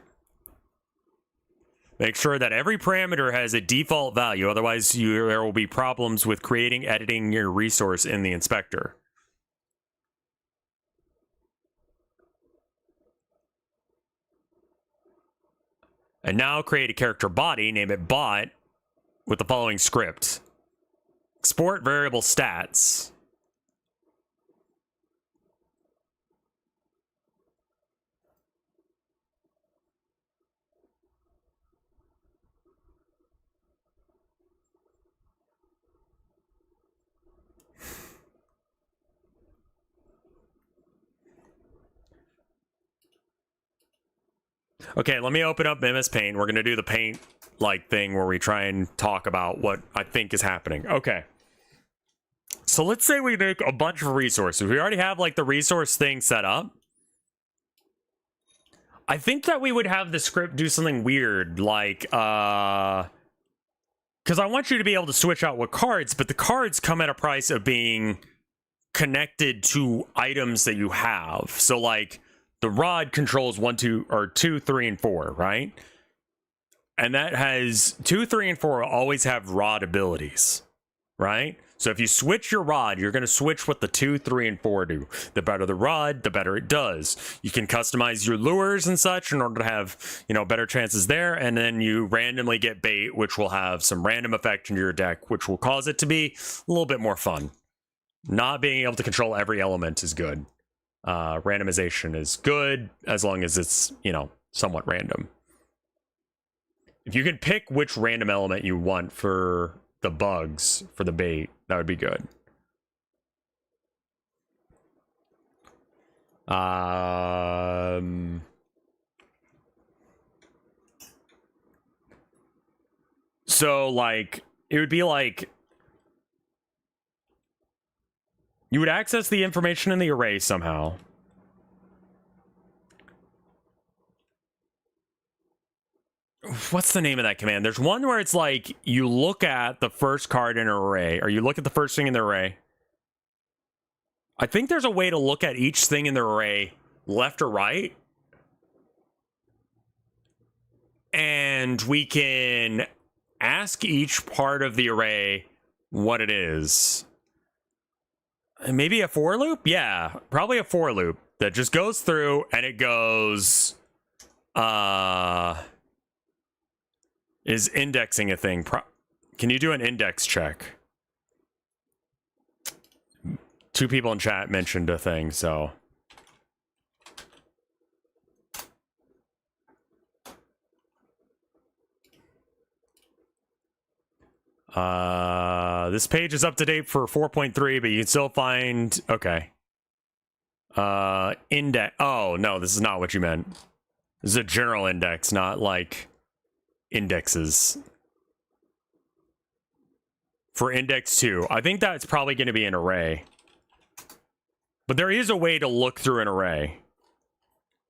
A: Make sure that every parameter has a default value, otherwise there will be problems with creating, editing your resource in the inspector. And now create a character body, name it bot, with the following script. Export variable stats. Okay, let me open up MS Paint. We're going to do the Paint-like thing where we try and talk about what I think is happening. Okay. So let's say we make a bunch of resources. We already have, like, the resource thing set up. I think that we would have the script do something weird, like, because I want you to be able to switch out with cards, but the cards come at a price of being connected to items that you have. So, like, the rod controls 2, 3, and 4, right? And that has 2, 3, and 4 always have rod abilities, right? So if you switch your rod, you're going to switch what the 2, 3, and 4 do. The better the rod, the better it does. You can customize your lures and such in order to have, you know, better chances there. And then you randomly get bait, which will have some random effect in your deck, which will cause it to be a little bit more fun. Not being able to control every element is good. Randomization is good as long as it's, you know, somewhat random. If you could pick which random element you want for the bugs, for the bait, that would be good. So, like, it would be like you would access the information in the array somehow. What's the name of that command? There's one where it's like you look at the first card in an array, or you look at the first thing in the array. I think there's a way to look at each thing in the array, left or right. And we can ask each part of the array what it is. Maybe a for loop? Yeah, probably a for loop. that just goes through and it goes, is indexing a thing? Can you do an index check? 2 people in chat mentioned a thing, so. This page is up to date for 4.3, but you can still find, okay. Index, oh, no, this is not what you meant. This is a general index, not like indexes. For index 2, I think that's probably going to be an array. But there is a way to look through an array.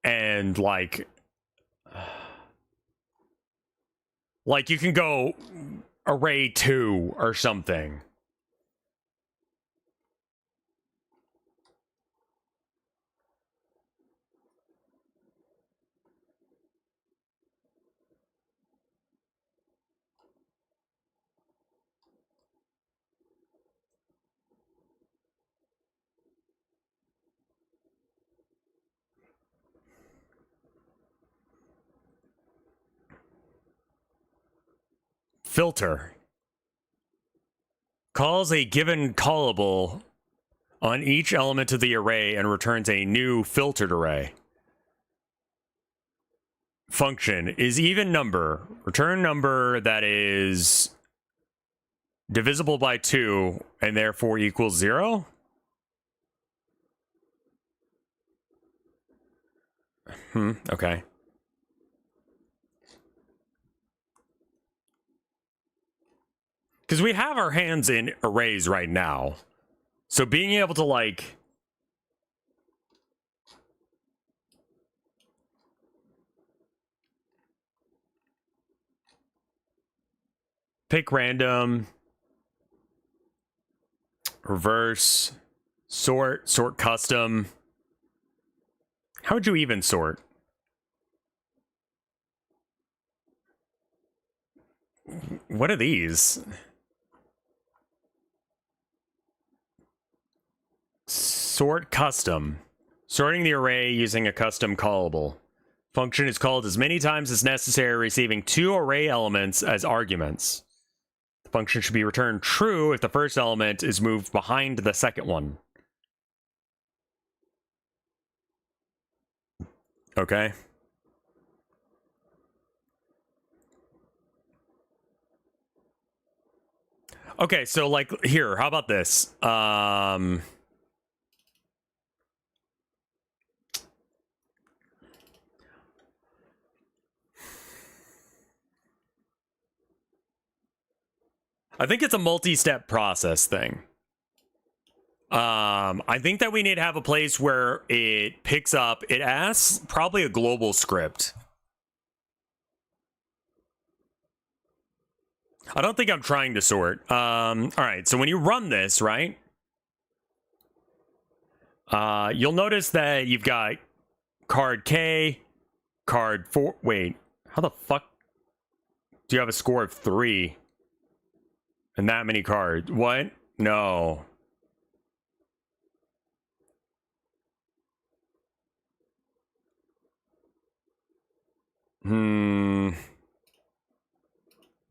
A: And like you can go array 2 or something. Filter calls a given callable on each element of the array and returns a new filtered array. Function is even number. Return number that is divisible by 2 and therefore equals 0. Okay. Because we have our hands in arrays right now. So being able to like pick random, reverse, sort custom. How would you even sort? What are these? Sort custom. Sorting the array using a custom callable. Function is called as many times as necessary, receiving 2 array elements as arguments. The function should be returned true if the first element is moved behind the second one. Okay. Okay, so like here, how about this? I think it's a multi-step process thing. I think that we need to have a place where it picks up, it asks probably a global script. I don't think I'm trying to sort. All right, so when you run this, right? You'll notice that you've got card K, card 4. Wait, how the fuck do you have a score of 3? And that many cards? What? No. I'm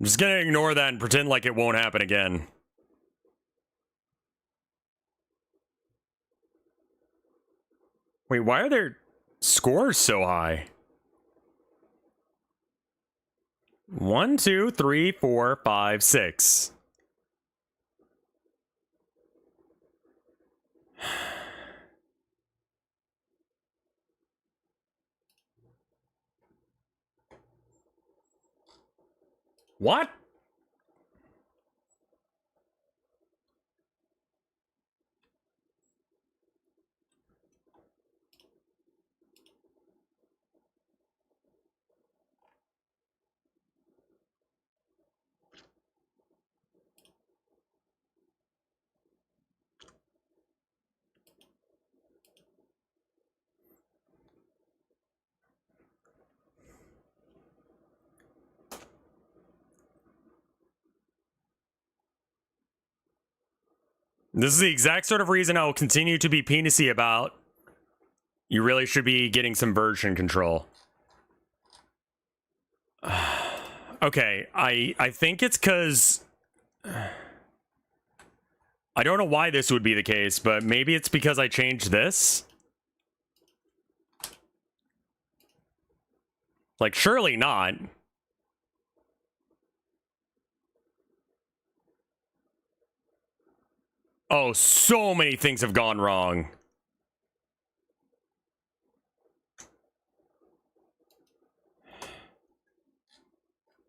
A: just gonna ignore that and pretend like it won't happen again. Wait, why are their scores so high? 1, 2, 3, 4, 5, 6. What? This is the exact sort of reason I will continue to be penisy about You really should be getting some version control. Okay, I think it's because... I don't know why this would be the case, but maybe it's because I changed this? Like, surely not. Oh, so many things have gone wrong.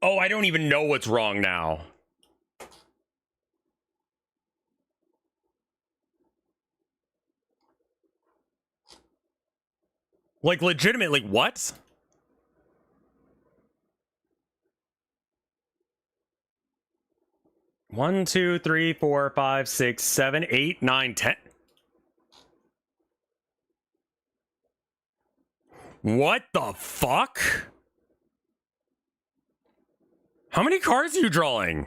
A: Oh, I don't even know what's wrong now. Like, legitimately, what? One, two, three, 4, 5, 6, 7, 8, 9, 10. What the fuck? How many cards are you drawing?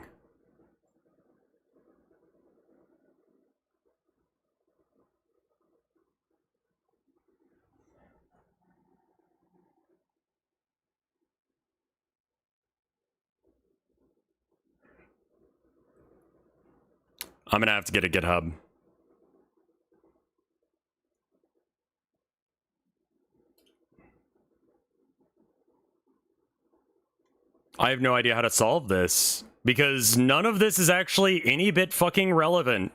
A: I'm gonna have to get a GitHub. I have no idea how to solve this, because none of this is actually any bit fucking relevant.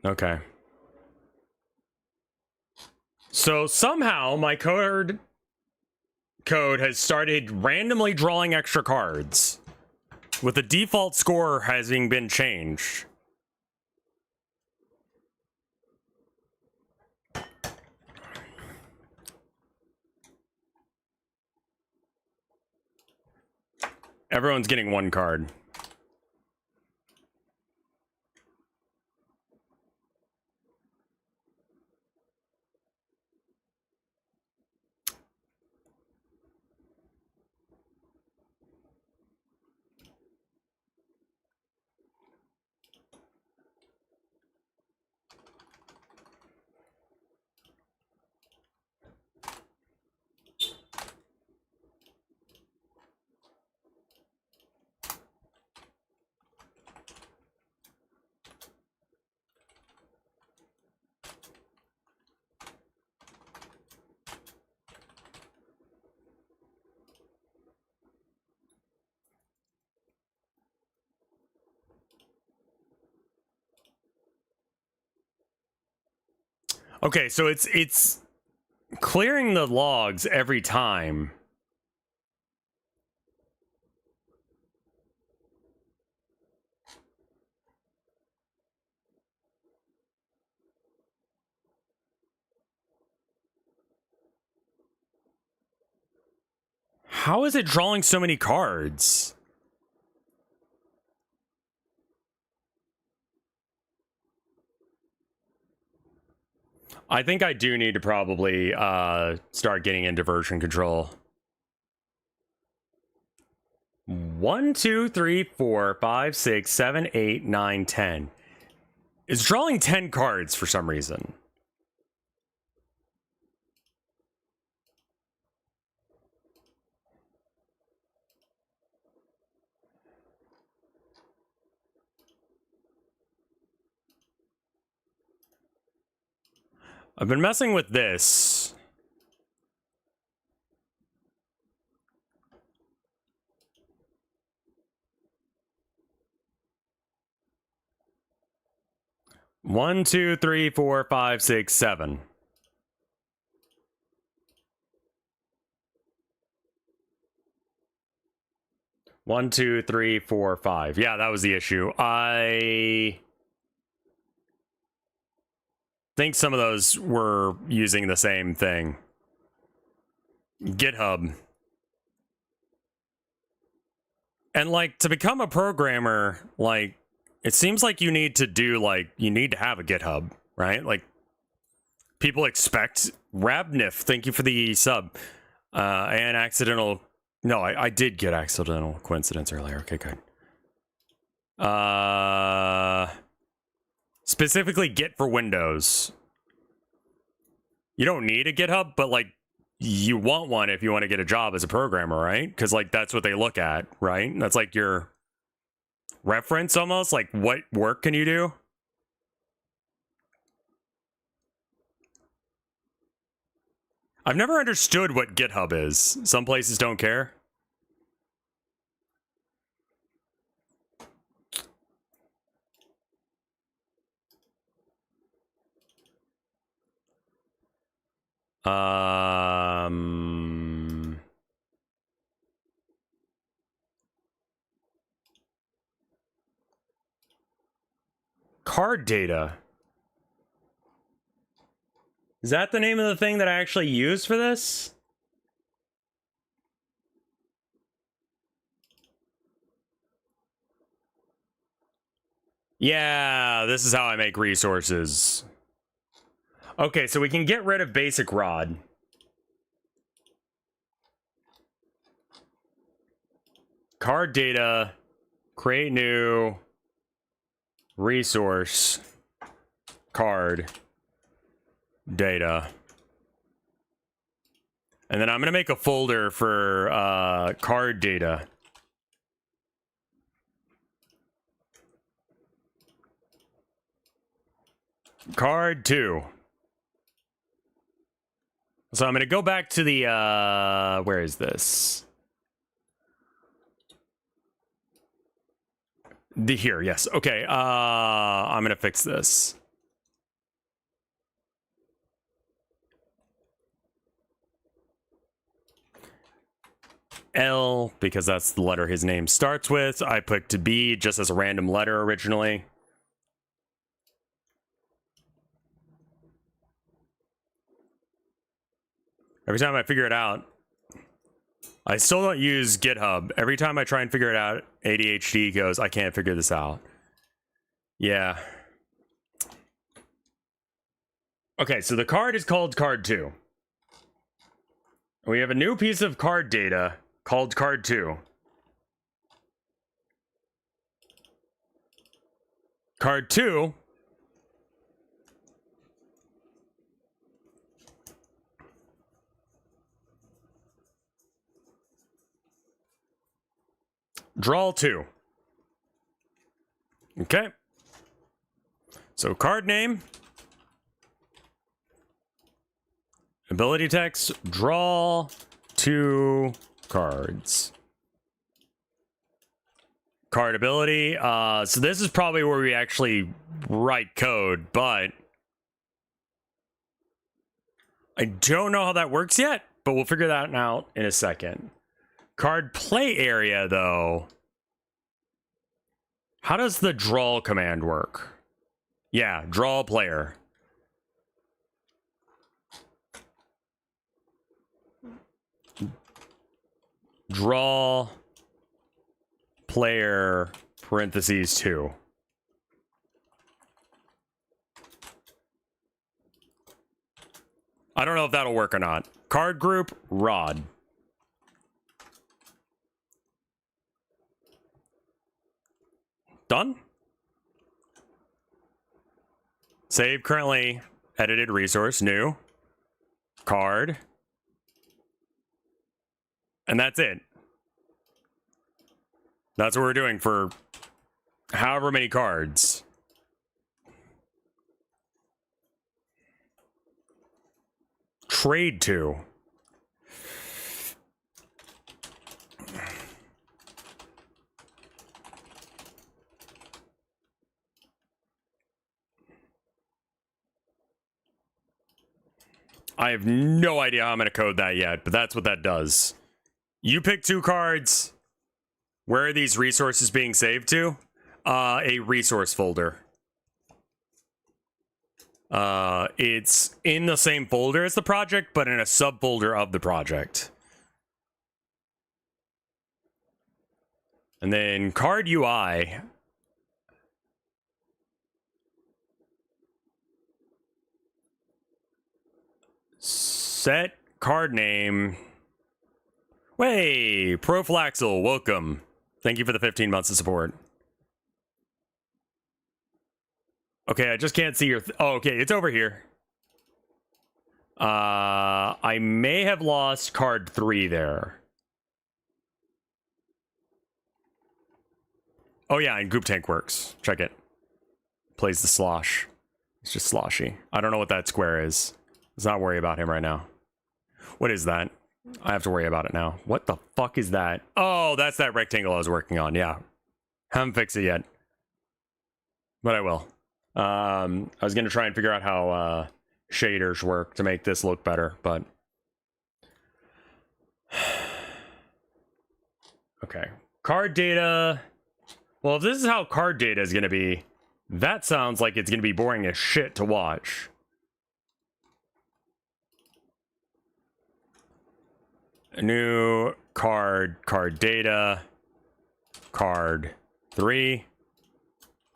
A: Okay. So somehow my code has started randomly drawing extra cards, with the default score having been changed. Everyone's getting one card. Okay, so it's clearing the logs every time. How is it drawing so many cards? I think I do need to probably start getting into version control. 1, 2, 3, 4, 5, 6, 7, 8, 9, 10. It's drawing 10 cards for some reason. I've been messing with this. One, two, three, 4, 5, 6, 7. One, two, three, 4, 5. Yeah, that was the issue. I think some of those were using the same thing. GitHub. And like, to become a programmer, like, It seems like you need to do, like, you need to have a GitHub, right? Like, people expect Rabnif, thank you for the sub. And accidental, no, I did get accidental coincidence earlier. Okay, good. Specifically Git for Windows. You don't need a GitHub, but like, you want one if you want to get a job as a programmer, right? Because like, that's what they look at, right? That's like your reference almost, like what work can you do? I've never understood what GitHub is. Some places don't care. Card data. Is that the name of the thing that I actually use for this? Yeah, this is how I make resources. Okay, so we can get rid of basic rod. Card data, create new resource, card data. And then I'm gonna make a folder for card data. Card 2. So I'm gonna go back to the where is this? Here, yes. Okay, I'm gonna fix this. L, because that's the letter his name starts with. I picked B just as a random letter originally. Every time I figure it out, I still don't use GitHub. Every time I try and figure it out, ADHD goes, I can't figure this out. Yeah. Okay, so the card is called card 2. We have a new piece of card data called card 2. Card 2 draw 2. Okay. So card name, ability text, draw 2 cards. Card ability. So this is probably where we actually write code, but I don't know how that works yet, but we'll figure that out in a second. Card play area, though. How does the draw command work? Yeah, draw player. Draw player parentheses 2. I don't know if that'll work or not. Card group, rod. Done. Save currently edited resource, new. Card. And that's it. That's what we're doing for however many cards. Trade 2. I have no idea how I'm going to code that yet, but that's what that does. You pick 2 cards. Where are these resources being saved to? A resource folder. It's in the same folder as the project, but in a subfolder of the project. And then card UI. Set card name. Way, Proflaxel, welcome. Thank you for the 15 months of support. Okay, I just can't see your... oh, okay, it's over here. I may have lost card 3 there. Oh yeah, and Goop Tank works. Check it. Plays the slosh. It's just sloshy. I don't know what that square is. Let's not worry about him right now. What is that? I have to worry about it now. What the fuck is that? Oh, that's that rectangle I was working on. Yeah. Haven't fixed it yet. But I will. I was going to try and figure out how shaders work to make this look better, but... okay. Card data... well, if this is how card data is going to be, that sounds like it's going to be boring as shit to watch. A new card data, card 3,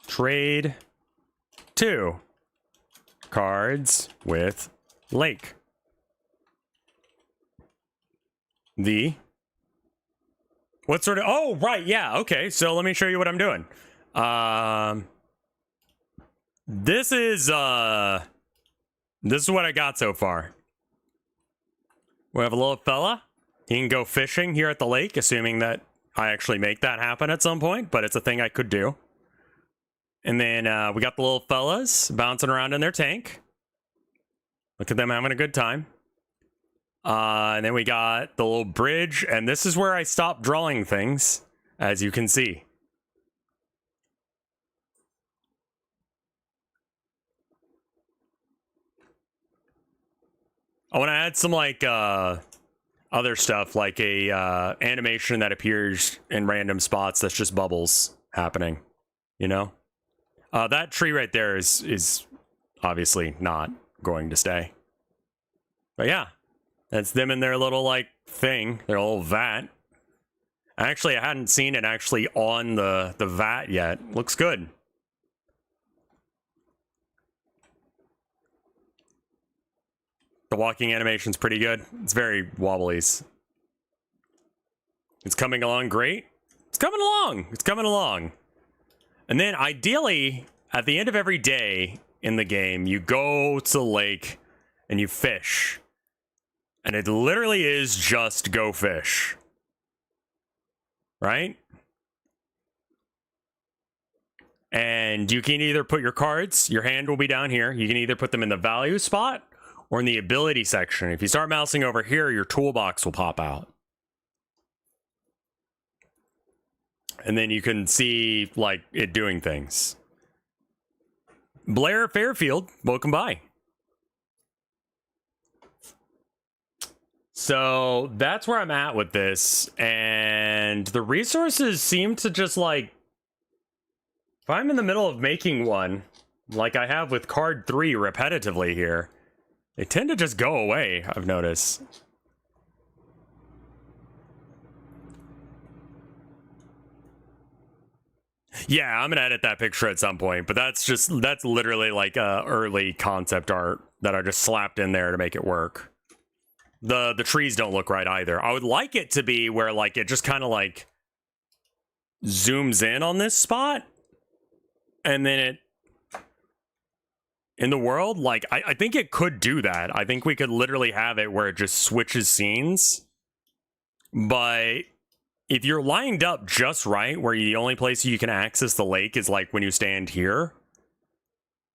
A: trade 2, cards with lake. What sort of... oh, right, yeah, okay, so let me show you what I'm doing. This is what I got so far. We have a little fella. He can go fishing here at the lake, assuming that I actually make that happen at some point, but it's a thing I could do. And then we got the little fellas bouncing around in their tank. Look at them having a good time. And then we got the little bridge, and this is where I stopped drawing things, as you can see. I want to add some, like, other stuff, like a animation that appears in random spots that's just bubbles happening, you know? That tree right there is obviously not going to stay. But yeah. That's them in their little, like, thing. Their little vat. Actually, I hadn't seen it actually on the vat yet. Looks good. The walking animation's pretty good. It's very wobbly. It's coming along great. It's coming along. It's coming along. And then, ideally, at the end of every day in the game, you go to the lake and you fish. And it literally is just go fish. Right? And you can either put your cards, your hand will be down here. You can either put them in the value spot or in the ability section. If you start mousing over here, your toolbox will pop out. And then you can see, like, it doing things. Blair Fairfield, welcome by. So that's where I'm at with this, and the resources seem to just, like, if I'm in the middle of making one, like I have with card 3 repetitively here, they tend to just go away, I've noticed. Yeah, I'm gonna edit that picture at some point, but that's literally like early concept art that I just slapped in there to make it work. The trees don't look right either. I would like it to be where, like, it just kind of, like, zooms in on this spot. And then it... in the world, like, I think it could do that. I think we could literally have it where it just switches scenes. But if you're lined up just right, where the only place you can access the lake is, like, when you stand here,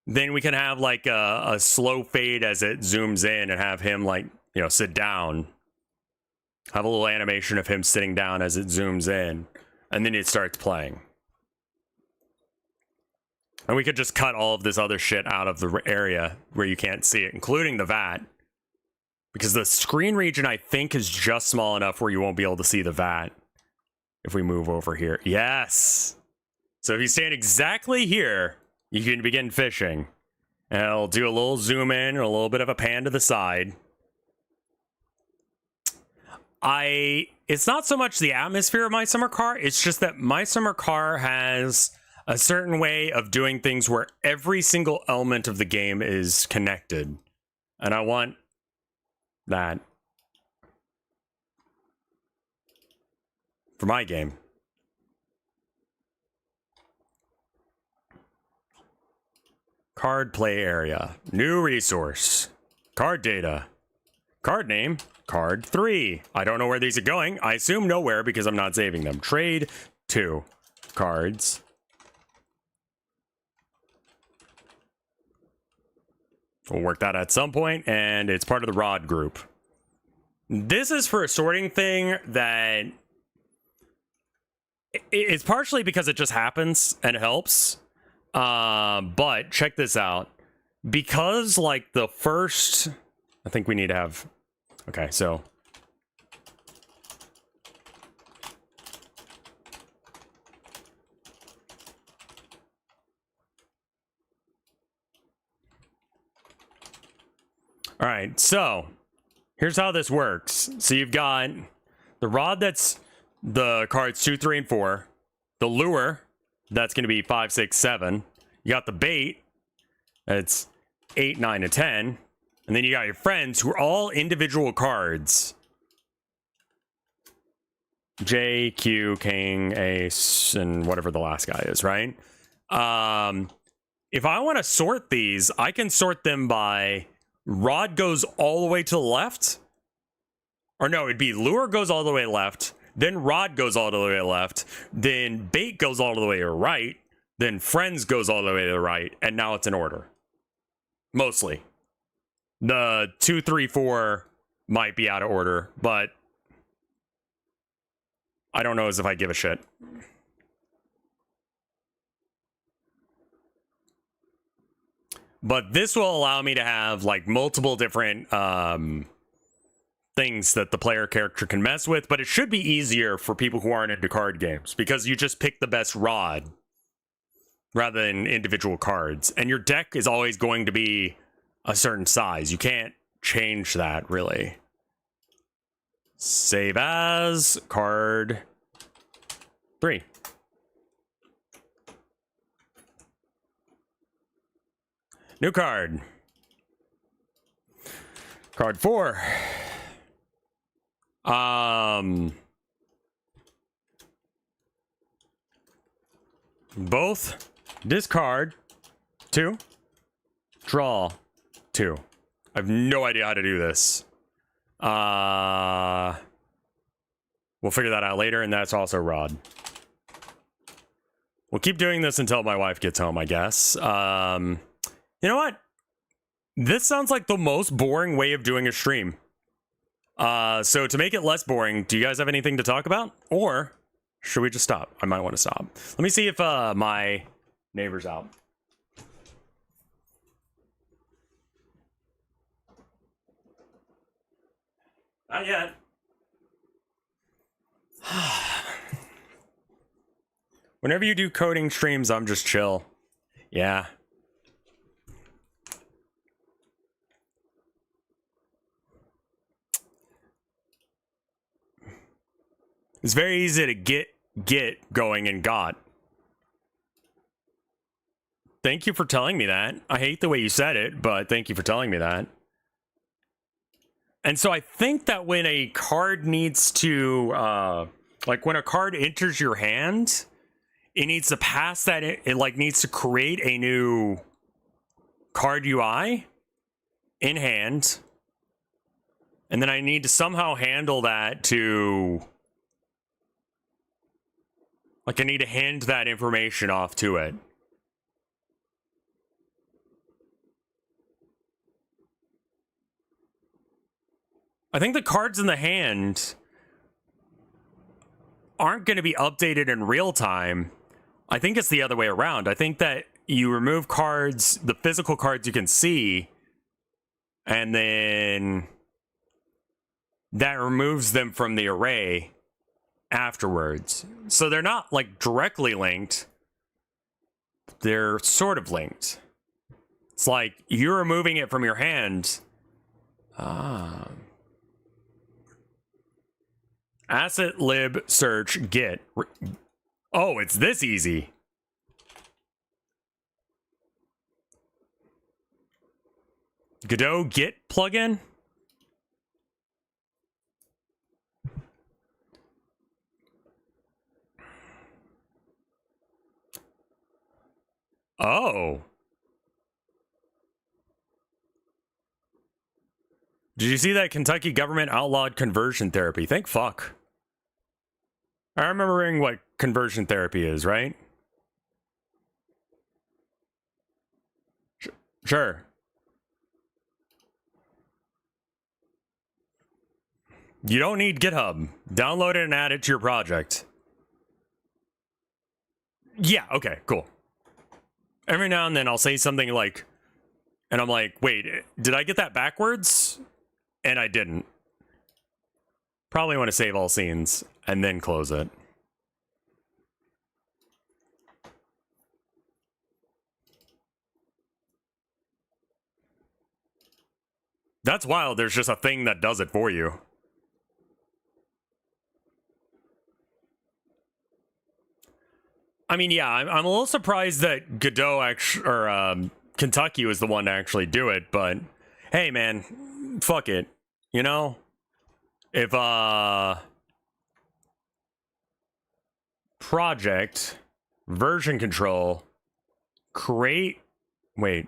A: then we can have, like, a slow fade as it zooms in and have him, like, you know, sit down. Have a little animation of him sitting down as it zooms in. And then it starts playing. And we could just cut all of this other shit out of the area where you can't see it, including the vat. Because the screen region, I think, is just small enough where you won't be able to see the vat. If we move over here. Yes! So if you stand exactly here, you can begin fishing. And it'll do a little zoom in, or a little bit of a pan to the side. It's not so much the atmosphere of My Summer Car, it's just that My Summer Car has a certain way of doing things where every single element of the game is connected. And I want that for my game. Card play area. New resource. Card data. Card name. Card 3. I don't know where these are going. I assume nowhere because I'm not saving them. Trade 2. Cards. We'll work that at some point, and it's part of the rod group. This is for a sorting thing that it's partially because it just happens and it helps. But check this out. Because like the first, I think we need to have, okay, so. All right, so here's how this works. So you've got the rod that's the cards 2, 3, and 4. The lure, that's going to be 5, 6, 7. You got the bait, that's 8, 9, and 10. And then you got your friends who are all individual cards. J, Q, King, Ace, and whatever the last guy is, right? If I want to sort these, I can sort them by rod goes all the way to the left. Or no, it'd be lure goes all the way left. Then rod goes all the way left. Then bait goes all the way to the right. Then friends goes all the way to the right. And now it's in order. Mostly. The 2, 3, 4 might be out of order, but I don't know as if I give a shit. But this will allow me to have like multiple different things that the player character can mess with, but it should be easier for people who aren't into card games because you just pick the best rod rather than individual cards. And your deck is always going to be a certain size. You can't change that really. Save as card 3. New card. Card 4. Both discard 2, draw 2. I have no idea how to do this. We'll figure that out later, and that's also rod. We'll keep doing this until my wife gets home, I guess. You know what? This sounds like the most boring way of doing a stream. So to make it less boring, do you guys have anything to talk about? Or should we just stop? I might want to stop. Let me see if my neighbor's out. Not yet. Whenever you do coding streams, I'm just chill. Yeah. It's very easy to get going and got. Thank you for telling me that. I hate the way you said it, but thank you for telling me that. And so I think that when a card needs to, like when a card enters your hand, it needs to pass that, it like needs to create a new card UI in hand. And then I need to somehow handle that to, like I need to hand that information off to it. I think the cards in the hand aren't going to be updated in real time. I think it's the other way around. I think that you remove cards, the physical cards you can see, and then that removes them from the array afterwards. So they're not like directly linked. They're sort of linked. It's like you're removing it from your hand. Asset lib search get. Oh, it's this easy. Godot Git plugin? Oh. Did you see that Kentucky government outlawed conversion therapy? Thank fuck. I remember remembering what conversion therapy is, right? Sure. You don't need GitHub. Download it and add it to your project. Yeah, okay, cool. Every now and then I'll say something like, and I'm like, wait, did I get that backwards? And I didn't. Probably want to save all scenes and then close it. That's wild. There's just a thing that does it for you. I mean, yeah, I'm a little surprised that Godot actually, or Kentucky was the one to actually do it, but hey, man, fuck it. You know, if project version control create, wait,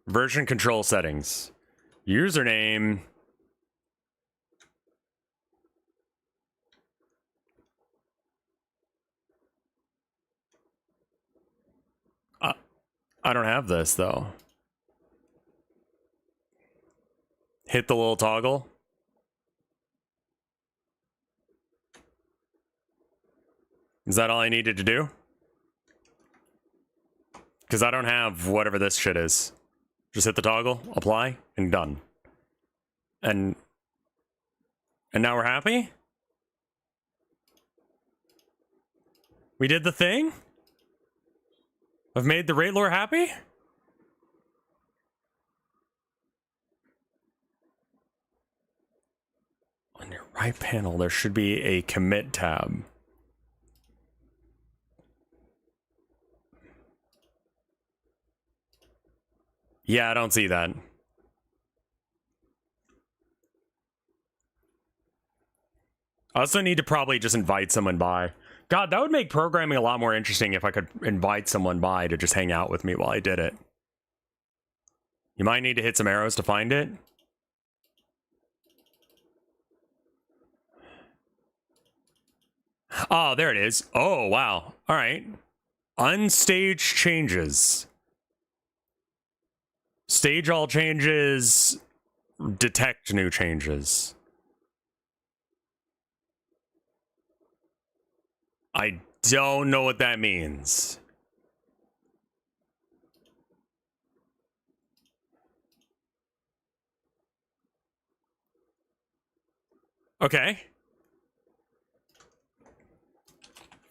A: version control settings, username. I don't have this, though. Hit the little toggle. Is that all I needed to do? Because I don't have whatever this shit is. Just hit the toggle, apply, and done. And now we're happy? We did the thing? I've made the rate lore happy? On your right panel, there should be a commit tab. Yeah, I don't see that. I also need to probably just invite someone by. God, that would make programming a lot more interesting if I could invite someone by to just hang out with me while I did it. You might need to hit some arrows to find it. Oh, there it is. Oh, wow. All right. Unstage changes. Stage all changes. Detect new changes. I don't know what that means. Okay.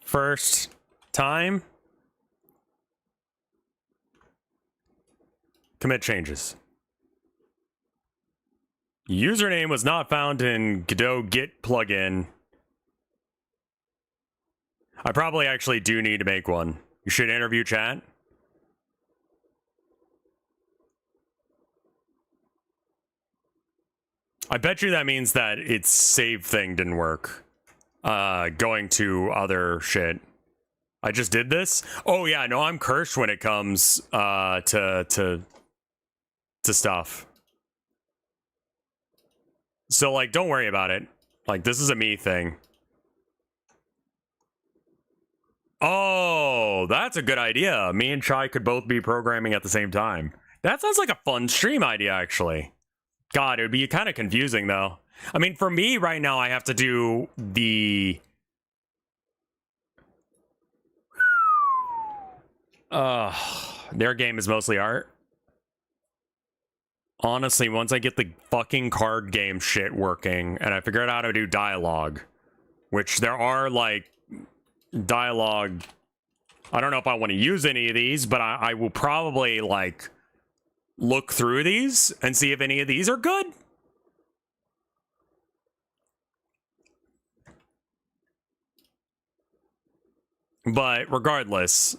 A: First time. Commit changes. Username was not found in Godot Git plugin. I probably actually do need to make one. You should interview chat. I bet you that means that its save thing didn't work. Going to other shit. I just did this? Oh yeah, no, I'm cursed when it comes to stuff. So like, don't worry about it. Like, this is a me thing. Oh, that's a good idea. Me and Chai could both be programming at the same time. That sounds like a fun stream idea, actually. God, it would be kind of confusing, though. I mean, for me right now, I have to do the... their game is mostly art. Honestly, once I get the fucking card game shit working, and I figure out how to do dialogue, which there are, like, dialogue... I don't know if I want to use any of these, but I will probably, like, look through these and see if any of these are good. But regardless,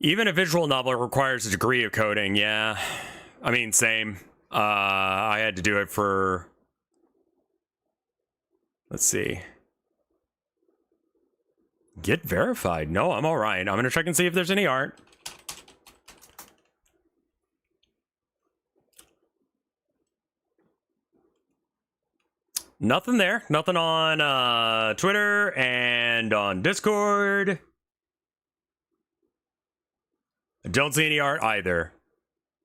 A: even a visual novel requires a degree of coding, yeah. I mean, same. I had to do it for... Let's see. Get verified. No, I'm all right. I'm gonna check and see if there's any art. Nothing there. Nothing on Twitter and on Discord. I don't see any art either.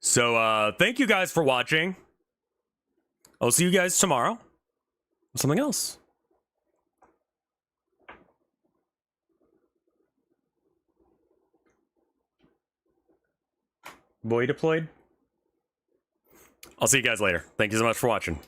A: So thank you guys for watching. I'll see you guys tomorrow with something else. Boy deployed. I'll see you guys later. Thank you so much for watching.